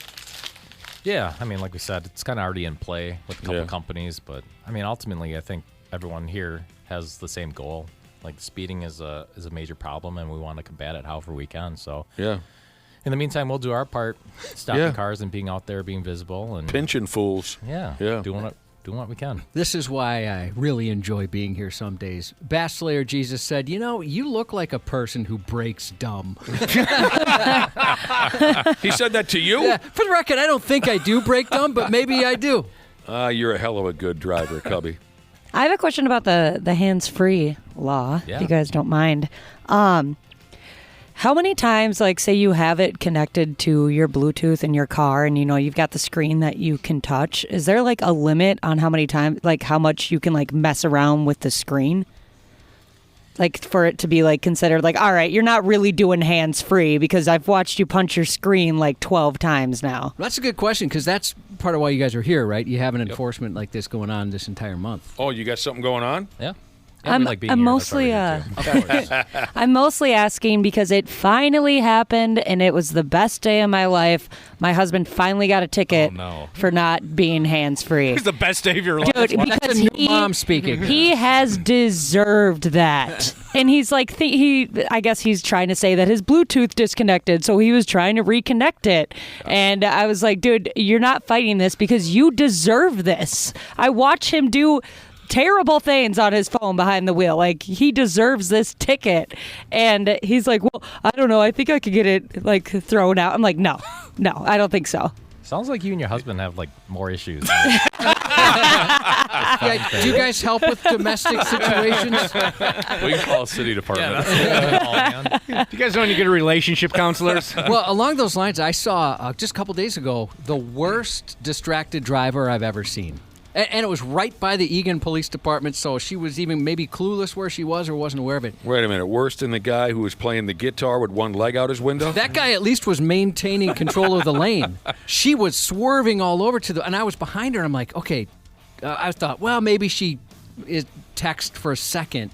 Yeah, I mean, like we said, it's kind of already in play with a couple companies, but I mean, ultimately, I think everyone here has the same goal. Like, speeding is a major problem, and we want to combat it however we can. So yeah. In the meantime, we'll do our part, stopping cars and being out there, being visible, and pinching fools. Yeah, doing what we can. This is why I really enjoy being here some days. Bass Slayer Jesus said, you look like a person who breaks dumb. He said that to you? Yeah, for the record, I don't think I do break dumb, but maybe I do. You're a hell of a good driver, Cubby. I have a question about the hands-free law, if you guys don't mind. How many times, like, say you have it connected to your Bluetooth in your car and, you've got the screen that you can touch, is there, like, a limit on how many times, like, how much you can, like, mess around with the screen? Like, for it to be, like, considered, like, all right, you're not really doing hands-free because I've watched you punch your screen, like, 12 times now. That's a good question because that's part of why you guys are here, right? You have an enforcement like this going on this entire month. Oh, you got something going on? Yeah. I'm mostly I'm mostly asking because it finally happened and it was the best day of my life. My husband finally got a ticket for not being hands-free. It's the best day of your life. Dude, because that's a new mom speaking. He has deserved that. And he's like, I guess he's trying to say that his Bluetooth disconnected, so he was trying to reconnect it. And I was like, dude, you're not fighting this because you deserve this. I watch him do terrible things on his phone behind the wheel. Like, he deserves this ticket. And he's like, well, I don't know. I think I could get it, like, thrown out. I'm like, no, I don't think so. Sounds like you and your husband have like more issues. Do you guys help with domestic situations? We can call a city department. Do you guys know any good relationship counselors? Well, along those lines, I saw just a couple days ago the worst distracted driver I've ever seen. And it was right by the Eagan Police Department, so she was even maybe clueless where she was or wasn't aware of it. Wait a minute. Worse than the guy who was playing the guitar with one leg out his window? That guy at least was maintaining control of the lane. She was swerving all over and I was behind her, and I'm like, okay. I thought, well, maybe she is text for a second.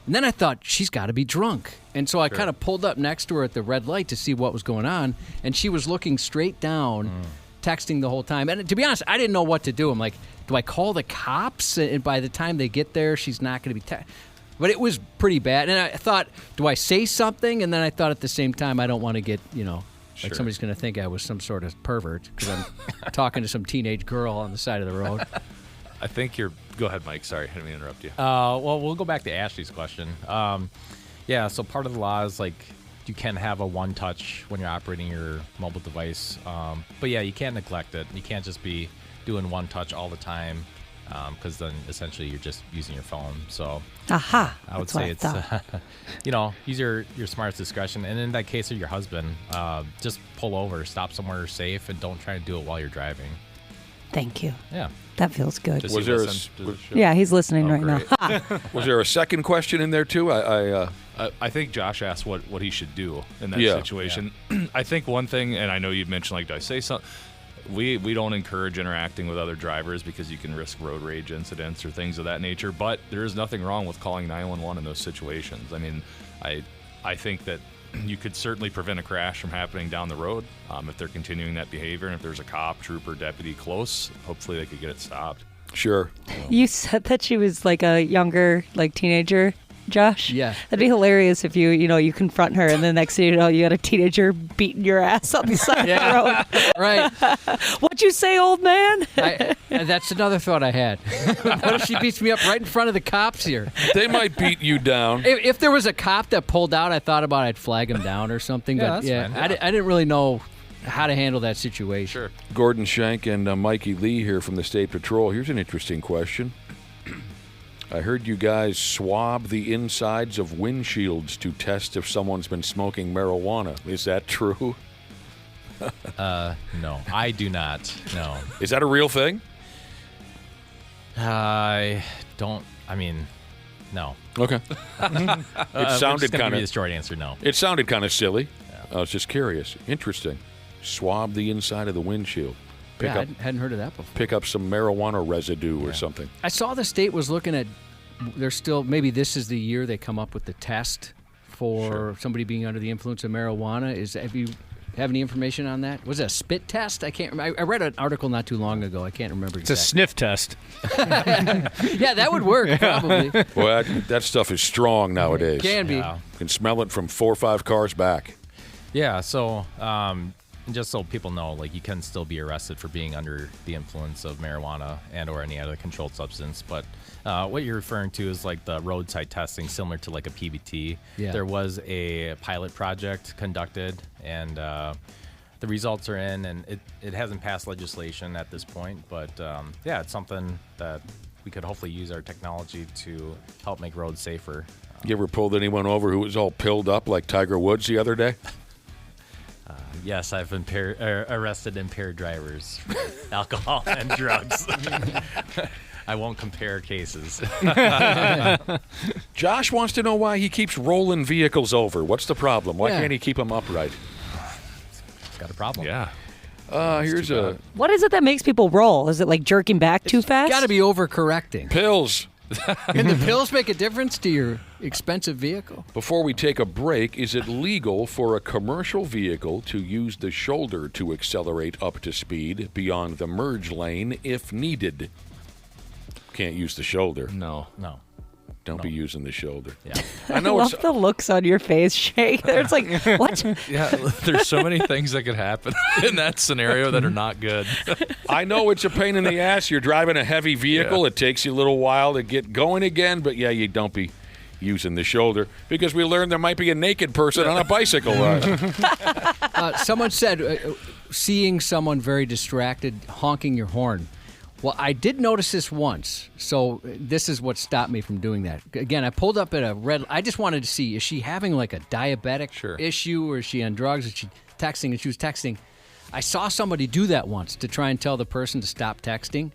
And then I thought, she's got to be drunk. And so I kind of pulled up next to her at the red light to see what was going on, and she was looking straight down, texting the whole time. And to be honest, I didn't know what to do. I'm like, do I call the cops? And by the time they get there, she's not going to be But it was pretty bad. And I thought, do I say something? And then I thought at the same time, I don't want to get, like somebody's going to think I was some sort of pervert because I'm talking to some teenage girl on the side of the road. I think you're... Go ahead, Mike. Sorry, I didn't mean to interrupt you. Well, we'll go back to Ashley's question. Yeah, so part of the law is like you can have a one-touch when you're operating your mobile device. But yeah, you can't neglect it. You can't just be doing one-touch all the time because then essentially you're just using your phone. So Aha! I would say it's, use your smartest discretion. And in that case of your husband, just pull over, stop somewhere safe, and don't try to do it while you're driving. Thank you. Yeah. That feels good. Was there yeah, he's listening right now. Was there a second question in there, too? I think Josh asked what he should do in that situation. Yeah. I think one thing, and I know you mentioned, like, do I say something? We don't encourage interacting with other drivers because you can risk road rage incidents or things of that nature, but there is nothing wrong with calling 911 in those situations. I mean, I think that you could certainly prevent a crash from happening down the road if they're continuing that behavior, and if there's a cop, trooper, deputy close, hopefully they could get it stopped. Sure. You said that she was like a younger, like teenager, Josh? Yeah. That'd be hilarious if you confront her and the next thing you know, you got a teenager beating your ass on the side of the road. Right. What'd you say, old man? That's another thought I had. What if she beats me up right in front of the cops here? They might beat you down. If there was a cop that pulled out, I thought about I'd flag him down or something. Yeah, but that's fine. I didn't really know how to handle that situation. Sure. Gordon Shank and Mikey Lee here from the State Patrol. Here's an interesting question. I heard you guys swab the insides of windshields to test if someone's been smoking marijuana. Is that true? No, I do not. No. Is that a real thing? I don't. I mean, no. Okay. It sounded kind of the short answer. No. It sounded kind of silly. Yeah. I was just curious. Interesting. Swab the inside of the windshield. I hadn't heard of that before. Pick up some marijuana residue or something. I saw the state was looking at. They're still maybe this is the year they come up with the test for somebody being under the influence of marijuana. Have you have any information on that? Was it a spit test? I can't remember. I read an article not too long ago. I can't remember exactly. It's a sniff test. Yeah, that would work probably. Well, that stuff is strong nowadays. Can be. You can smell it from 4 or 5 cars back. Yeah, so just so people know, like you can still be arrested for being under the influence of marijuana and or any other controlled substance. But what you're referring to is like the roadside testing, similar to like a PBT. Yeah. There was a pilot project conducted, and the results are in, and it hasn't passed legislation at this point. But yeah, it's something that we could hopefully use our technology to help make roads safer. You ever pulled anyone over who was all pilled up like Tiger Woods the other day? Yes, I've arrested impaired drivers for alcohol and drugs. I won't compare cases. Josh wants to know why he keeps rolling vehicles over. What's the problem? Why can't he keep them upright? He's got a problem. Yeah. Here's a... What is it that makes people roll? Is it like jerking back too fast? Got to be overcorrecting. Pills. Can the pills make a difference to your expensive vehicle? Before we take a break, is it legal for a commercial vehicle to use the shoulder to accelerate up to speed beyond the merge lane if needed? Can't use the shoulder. No. Don't be using the shoulder. Yeah. I love the looks on your face, Shay. It's like, what? Yeah, there's so many things that could happen in that scenario that are not good. I know it's a pain in the ass. You're driving a heavy vehicle. Yeah. It takes you a little while to get going again, but yeah, you don't be using the shoulder because we learned there might be a naked person on a bicycle ride. Someone said, seeing someone very distracted honking your horn. Well, I did notice this once, so this is what stopped me from doing that. Again, I pulled up at a red. I just wanted to see, is she having like a diabetic issue, or is she on drugs? Is she texting? And she was texting. I saw somebody do that once to try and tell the person to stop texting.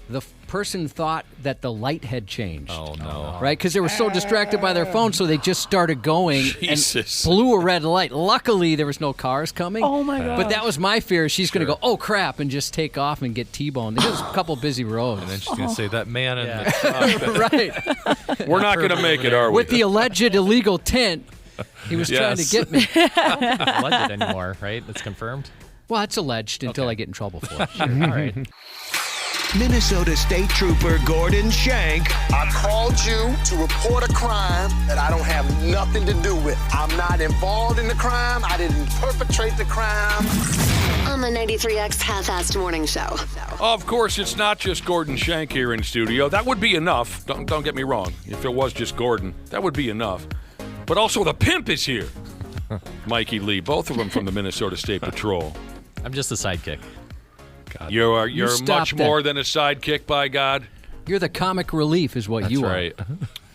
The person thought that the light had changed. Oh, no. Right? Because they were so distracted by their phone, so they just started going Jesus. and blew a red light. Luckily, there was no cars coming. Oh, my God. But that was my fear. She's going to go, oh, crap, and just take off and get T-boned. There's a couple busy roads. And then she's going to say, that man in the truck. Right. We're not going to make it, are we? With the alleged illegal tint, he was trying to get me. Not alleged anymore, right? It's confirmed. Well, it's alleged until I get in trouble for it. Sure. All right. Minnesota State Trooper Gordon Shank. I called you to report a crime that I don't have nothing to do with. I'm not involved in the crime. I didn't perpetrate the crime. On the 93X Half-Assed Morning Show. Of course, it's not just Gordon Shank here in studio. That would be enough. Don't get me wrong. If it was just Gordon, that would be enough. But also the pimp is here. Mikey Lee, both of them from the Minnesota State Patrol. I'm just a sidekick. God. You're much more than a sidekick, by God. You're the comic relief is what you are. That's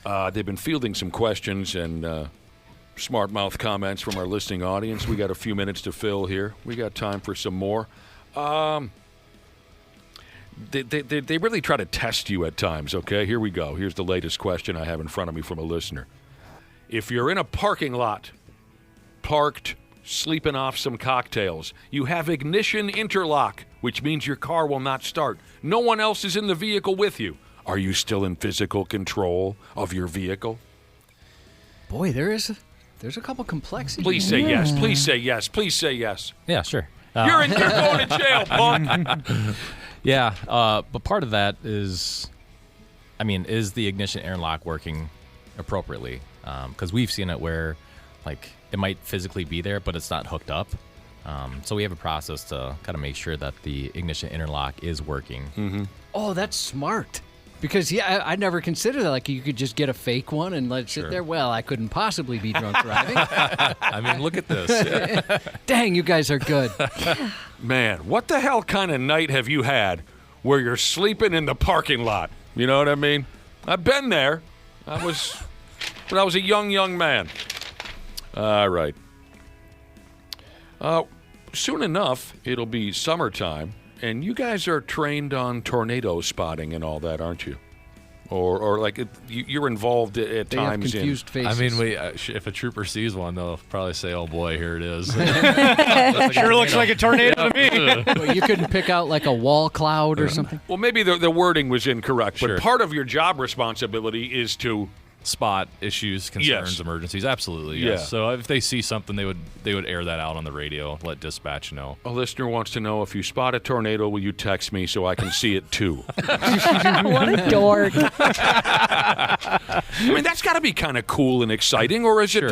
right. They've been fielding some questions and smart mouth comments from our listening audience. We got a few minutes to fill here. We got time for some more. They really try to test you at times, okay? Here we go. Here's the latest question I have in front of me from a listener. If you're in a parking lot, parked, sleeping off some cocktails, you have ignition interlock, which means your car will not start. No one else is in the vehicle with you. Are you still in physical control of your vehicle? Boy, there's a couple complexities. Please say yes. Please say yes. Please say yes. Yeah, sure. You're going to jail, punk. Yeah, but part of that is, is the ignition interlock working appropriately? Because we've seen it where, it might physically be there, but it's not hooked up. So we have a process to kind of make sure that the ignition interlock is working. Mm-hmm. Oh, that's smart. Because, I never considered that. You could just get a fake one and let it sit there. Well, I couldn't possibly be drunk driving. Look at this. Dang, you guys are good. Man, what the hell kind of night have you had where you're sleeping in the parking lot? You know what I mean? I've been there. When I was a young man. All right. Soon enough, it'll be summertime, and you guys are trained on tornado spotting and all that, aren't you? Or you're involved at they times. Have confused faces. If a trooper sees one, they'll probably say, "Oh boy, here it is." Sure looks like a tornado to me. Well, you couldn't pick out a wall cloud or something. Well, maybe the wording was incorrect, but part of your job responsibility is to spot issues, concerns, emergencies. Absolutely, yes. Yeah. So if they see something, they would air that out on the radio, let dispatch know. A listener wants to know, if you spot a tornado, will you text me so I can see it too? What a dork. That's got to be kind of cool and exciting, or is it?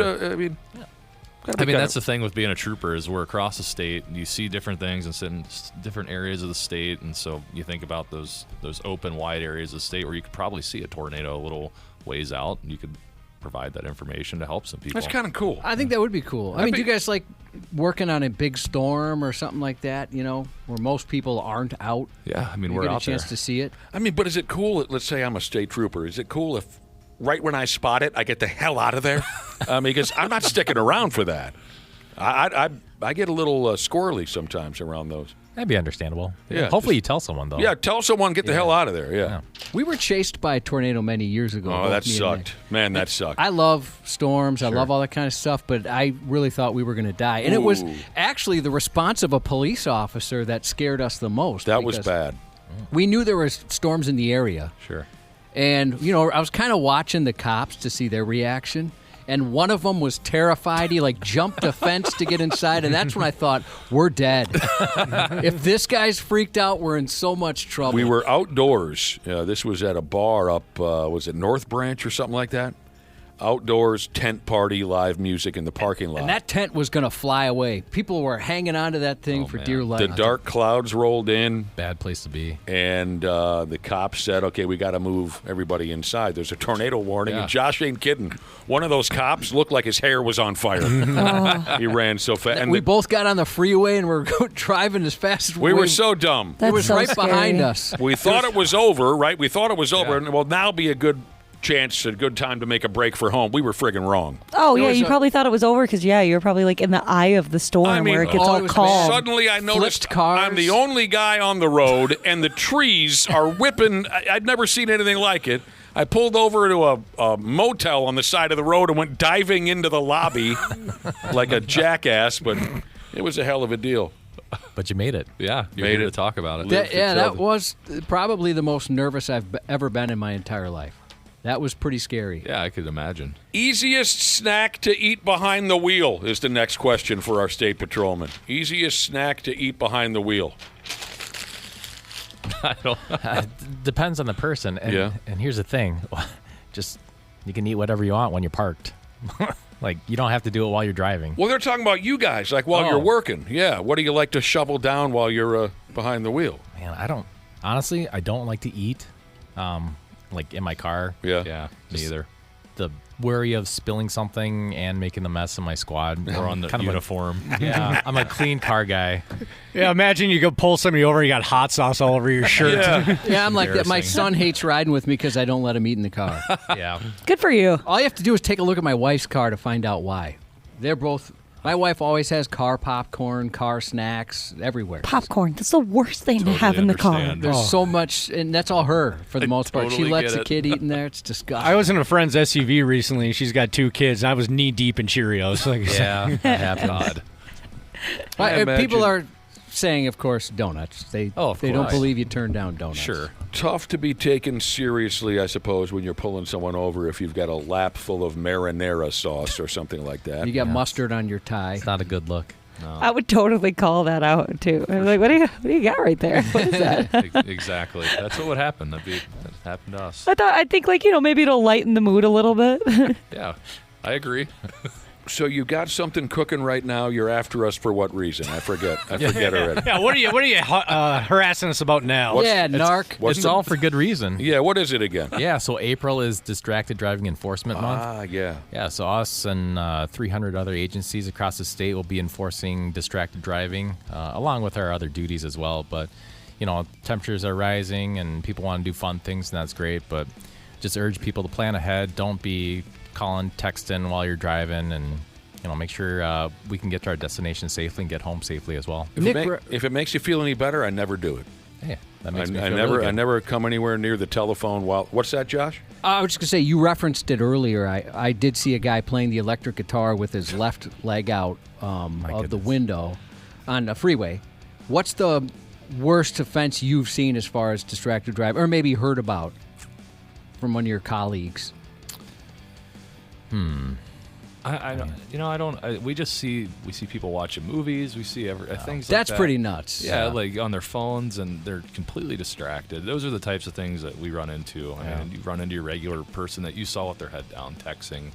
That's the thing with being a trooper is we're across the state. You see different things in different areas of the state, and so you think about those open, wide areas of the state where you could probably see a tornado a little ways out, and you could provide that information to help some people. That's kind of cool. I think that would be cool. Do you guys like working on a big storm or something like that, where most people aren't out? Yeah, we're out there. Get a chance to see it? But is it cool, let's say I'm a state trooper, is it cool if right when I spot it, I get the hell out of there? Because I'm not sticking around for that. I get a little squirrely sometimes around those. That'd be understandable. Yeah. Hopefully you tell someone, though. Yeah, tell someone, get the hell out of there. Yeah. We were chased by a tornado many years ago. Oh, that sucked. Man, that sucked. I love storms. Sure. I love all that kind of stuff, but I really thought we were going to die. And it was actually the response of a police officer that scared us the most. That was bad. We knew there were storms in the area. Sure. And, I was kind of watching the cops to see their reaction. And one of them was terrified. He jumped a fence to get inside, and that's when I thought, we're dead. If this guy's freaked out, we're in so much trouble. We were outdoors. This was at a bar up, was it North Branch or something like that? outdoors tent party, live music in the parking lot. And that tent was going to fly away. People were hanging onto that thing for dear life. The dark clouds rolled in. Bad place to be. And the cops said, okay, we got to move everybody inside. There's a tornado warning. Yeah. And Josh ain't kidding. One of those cops looked like his hair was on fire. He ran so fast. And we both got on the freeway and we're driving as fast as we were so dumb. It was right behind us. We thought it was over, right? We thought it was over. And, well, now be a good chance, a good time to make a break for home. We were friggin' wrong. Oh, yeah, you probably thought it was over because, you were probably like in the eye of the storm where it gets all calm. Suddenly I noticed I'm the only guy on the road and the trees are whipping. I'd never seen anything like it. I pulled over to a motel on the side of the road and went diving into the lobby like a jackass, but it was a hell of a deal. But you made it. Yeah, you made it to talk about it. That was probably the most nervous I've ever been in my entire life. That was pretty scary. Yeah, I could imagine. Easiest snack to eat behind the wheel is the next question for our state patrolman. Easiest snack to eat behind the wheel. I don't depends on the person. And, and here's the thing. Just, you can eat whatever you want when you're parked. Like, you don't have to do it while you're driving. Well, they're talking about you guys, like while you're working. Yeah, what do you like to shovel down while you're behind the wheel? Man, I don't like to eat. Like in my car. Yeah, me either. The worry of spilling something and making the mess in my squad. Or on the uniform. Yeah, I'm a clean car guy. Yeah, imagine you go pull somebody over, you got hot sauce all over your shirt. Yeah, I'm like that. My son hates riding with me because I don't let him eat in the car. Yeah. Good for you. All you have to do is take a look at my wife's car to find out why. They're both... My wife always has car popcorn, car snacks, everywhere. Popcorn. That's the worst thing to have in the car. There's so much, and that's all her for the most part. She lets the kid eat in there. It's disgusting. I was in a friend's SUV recently, and she's got 2 kids, and I was knee-deep in Cheerios. Like, yeah, that happens. People are saying, of course, donuts. They don't believe you turn down donuts. Sure. Tough to be taken seriously, I suppose, when you're pulling someone over if you've got a lap full of marinara sauce or something like that. You got mustard on your tie. It's not a good look. No. I would totally call that out, too. I'm like, what do you got right there? What is that? Exactly. That's what would happen. That happened to us. I think, maybe it'll lighten the mood a little bit. Yeah, I agree. So you got something cooking right now. You're after us for what reason? I forget already. Yeah, what are you harassing us about now? narc. It's all for good reason. Yeah, what is it again? Yeah, so April is Distracted Driving Enforcement Month. Ah, yeah. Yeah, so us and 300 other agencies across the state will be enforcing distracted driving, along with our other duties as well. But, temperatures are rising and people want to do fun things, and that's great. But just urge people to plan ahead. Don't be calling, texting while you're driving, and make sure we can get to our destination safely and get home safely as well. If it makes you feel any better, I never do it. Hey, that makes me feel really really good. I never come anywhere near the telephone while. What's that, Josh? I was just gonna say, you referenced it earlier. I did see a guy playing the electric guitar with his left leg out of the window on a freeway. What's the worst offense you've seen as far as distracted driving, or maybe heard about from one of your colleagues? I don't. We see people watching movies. We see things like that. That's pretty nuts. Yeah, like on their phones, and they're completely distracted. Those are the types of things that we run into. Yeah. And you run into your regular person that you saw with their head down texting.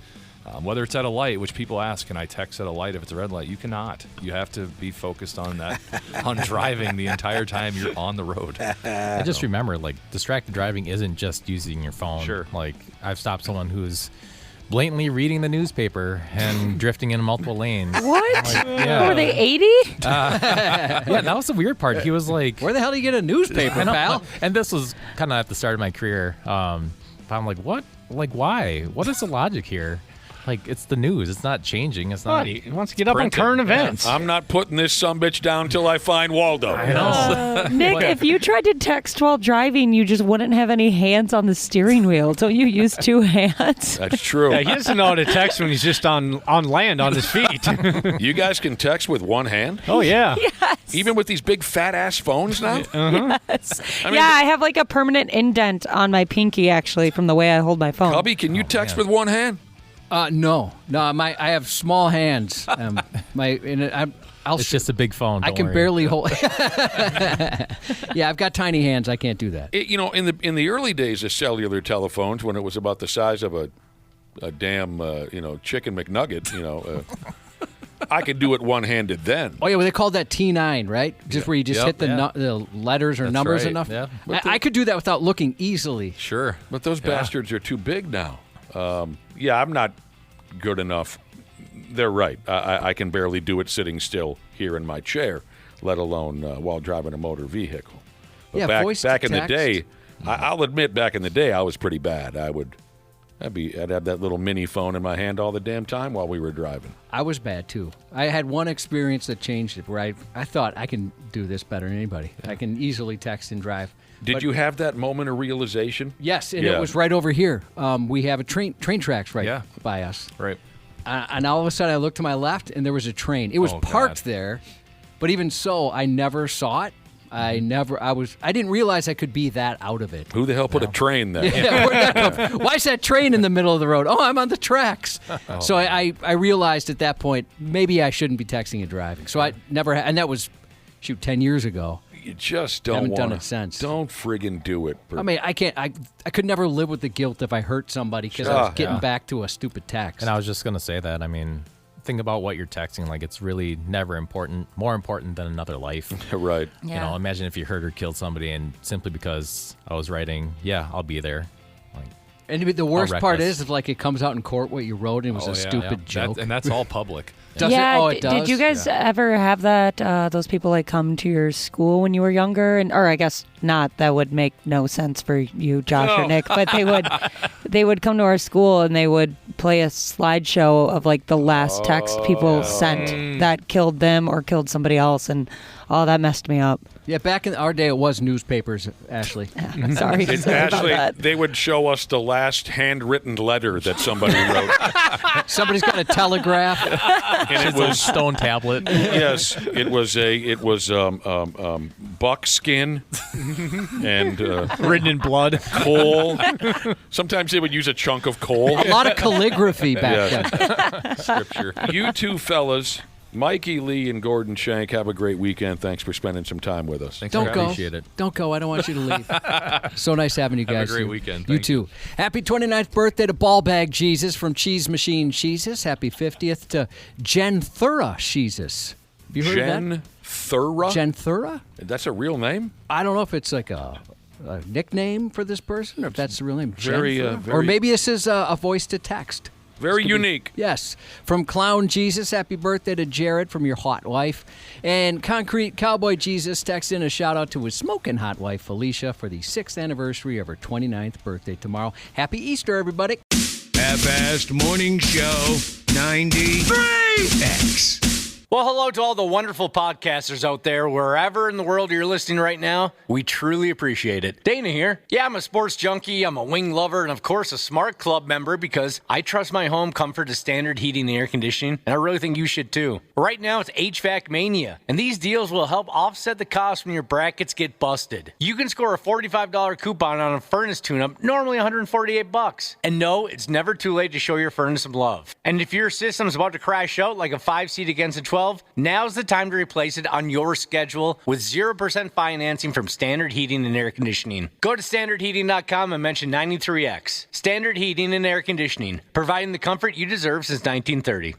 Whether it's at a light, which people ask, can I text at a light if it's a red light? You cannot. You have to be focused on that, on driving the entire time you're on the road. I just remember, distracted driving isn't just using your phone. Sure. I've stopped someone who's blatantly reading the newspaper and drifting in multiple lanes. What? Yeah. Were they 80? Yeah, that was the weird part. He was like, where the hell do you get a newspaper, pal? And this was kind of at the start of my career. But I'm like, what? Why? What is the logic here? It's the news. It's not changing. It's not. He wants to get up on current events. I'm not putting this sumbitch down till I find Waldo. I know. Nick, if you tried to text while driving, you just wouldn't have any hands on the steering wheel. Don't you use 2 hands? That's true. Yeah, he doesn't know how to text when he's just on land on his feet. You guys can text with one hand? Oh, yeah. Yes. Even with these big fat-ass phones now? Uh-huh. Yes. I have a permanent indent on my pinky, actually, from the way I hold my phone. Cubby, can you text with one hand? No. I have small hands. It's just a big phone. I can barely hold. Yeah, I've got tiny hands. I can't do that. In the early days of cellular telephones, when it was about the size of a a damn chicken McNugget, I could do it one-handed then. Oh, yeah, well, they called that T9, right? Just where you just hit the letters or That's numbers right. enough. Yeah. I could do that without looking easily. Sure. But those bastards are too big now. I'm not good enough. They're right. I can barely do it sitting still here in my chair, let alone while driving a motor vehicle. But back in the day, I'll admit back in the day I was pretty bad. I'd have that little mini phone in my hand all the damn time while we were driving. I was bad, too. I had one experience that changed it where I thought I can do this better than anybody. I can easily text and drive. Did you have that moment of realization? Yes, and it was right over here. We have a train tracks right by us. Right. And all of a sudden I looked to my left and there was a train. It was parked there, but even so, I never saw it. I didn't realize I could be that out of it. Who the hell put a train there? Yeah, where'd that come from? Why is that train in the middle of the road? Oh, I'm on the tracks. So I realized at that point, maybe I shouldn't be texting and driving. So I never, and that was, 10 years ago. You just don't haven't done it since. Don't friggin' do it. I mean, I can't. I could never live with the guilt if I hurt somebody because I was getting back to a stupid text. And I was just going to say that. I mean, think about what you're texting. Like, it's really never more important than another life. Right. Yeah. Imagine if you hurt or killed somebody, and simply because I was writing, I'll be there. And the worst part is, if it comes out in court what you wrote and it was a stupid joke. And that's all public. Does it? Oh, it does? Did you guys ever have that, those people come to your school when you were younger? Or I guess not, that would make no sense for you, Josh or Nick, but they would come to our school and they would play a slideshow of the last text people sent that killed them or killed somebody else, and that messed me up. Yeah, back in our day, it was newspapers, Ashley. Sorry about that. They would show us the last handwritten letter that somebody wrote. Somebody's got a telegraph. And it was stone tablet. Yes, it was buckskin and written in blood. Coal. Sometimes they would use a chunk of coal. A lot of calligraphy back then. Scripture. You two fellas, Mikey Lee and Gordon Shank, have a great weekend. Thanks for spending some time with us. Don't go. Appreciate it. Don't go. I don't want you to leave. So nice having you guys. Have a great here. weekend. You Thank too. Happy 29th birthday to Ballbag Jesus from Cheese Machine Cheeses. Happy 50th to Jen Thura Jesus. Have you heard of that? Jen Thura? Jen Thura? That's a real name? I don't know if it's like a nickname for this person or if that's the real name. Very, Jen Thura? very- Or maybe this is a voice to text. Very unique. Yes. From Clown Jesus, happy birthday to Jared from your hot wife. And Concrete Cowboy Jesus texts in a shout out to his smoking hot wife, Felicia, for the 6th anniversary of her 29th birthday tomorrow. Happy Easter, everybody. Half-assed morning show 93X. Well, hello to all the wonderful podcasters out there, wherever in the world you're listening right now. We truly appreciate it. Dana here. Yeah, I'm a sports junkie, I'm a wing lover, and of course a Smart Club member because I trust my home comfort to Standard Heating and Air Conditioning, and I really think you should too. Right now it's HVAC Mania, and these deals will help offset the cost when your brackets get busted. You can score a $45 coupon on a furnace tune-up, normally $148. And no, it's never too late to show your furnace some love. And if your system's about to crash out like a 5-seat against a 12, now's the time to replace it on your schedule with 0% financing from Standard Heating and Air Conditioning. Go to standardheating.com and mention 93X. Standard Heating and Air Conditioning, providing the comfort you deserve since 1930.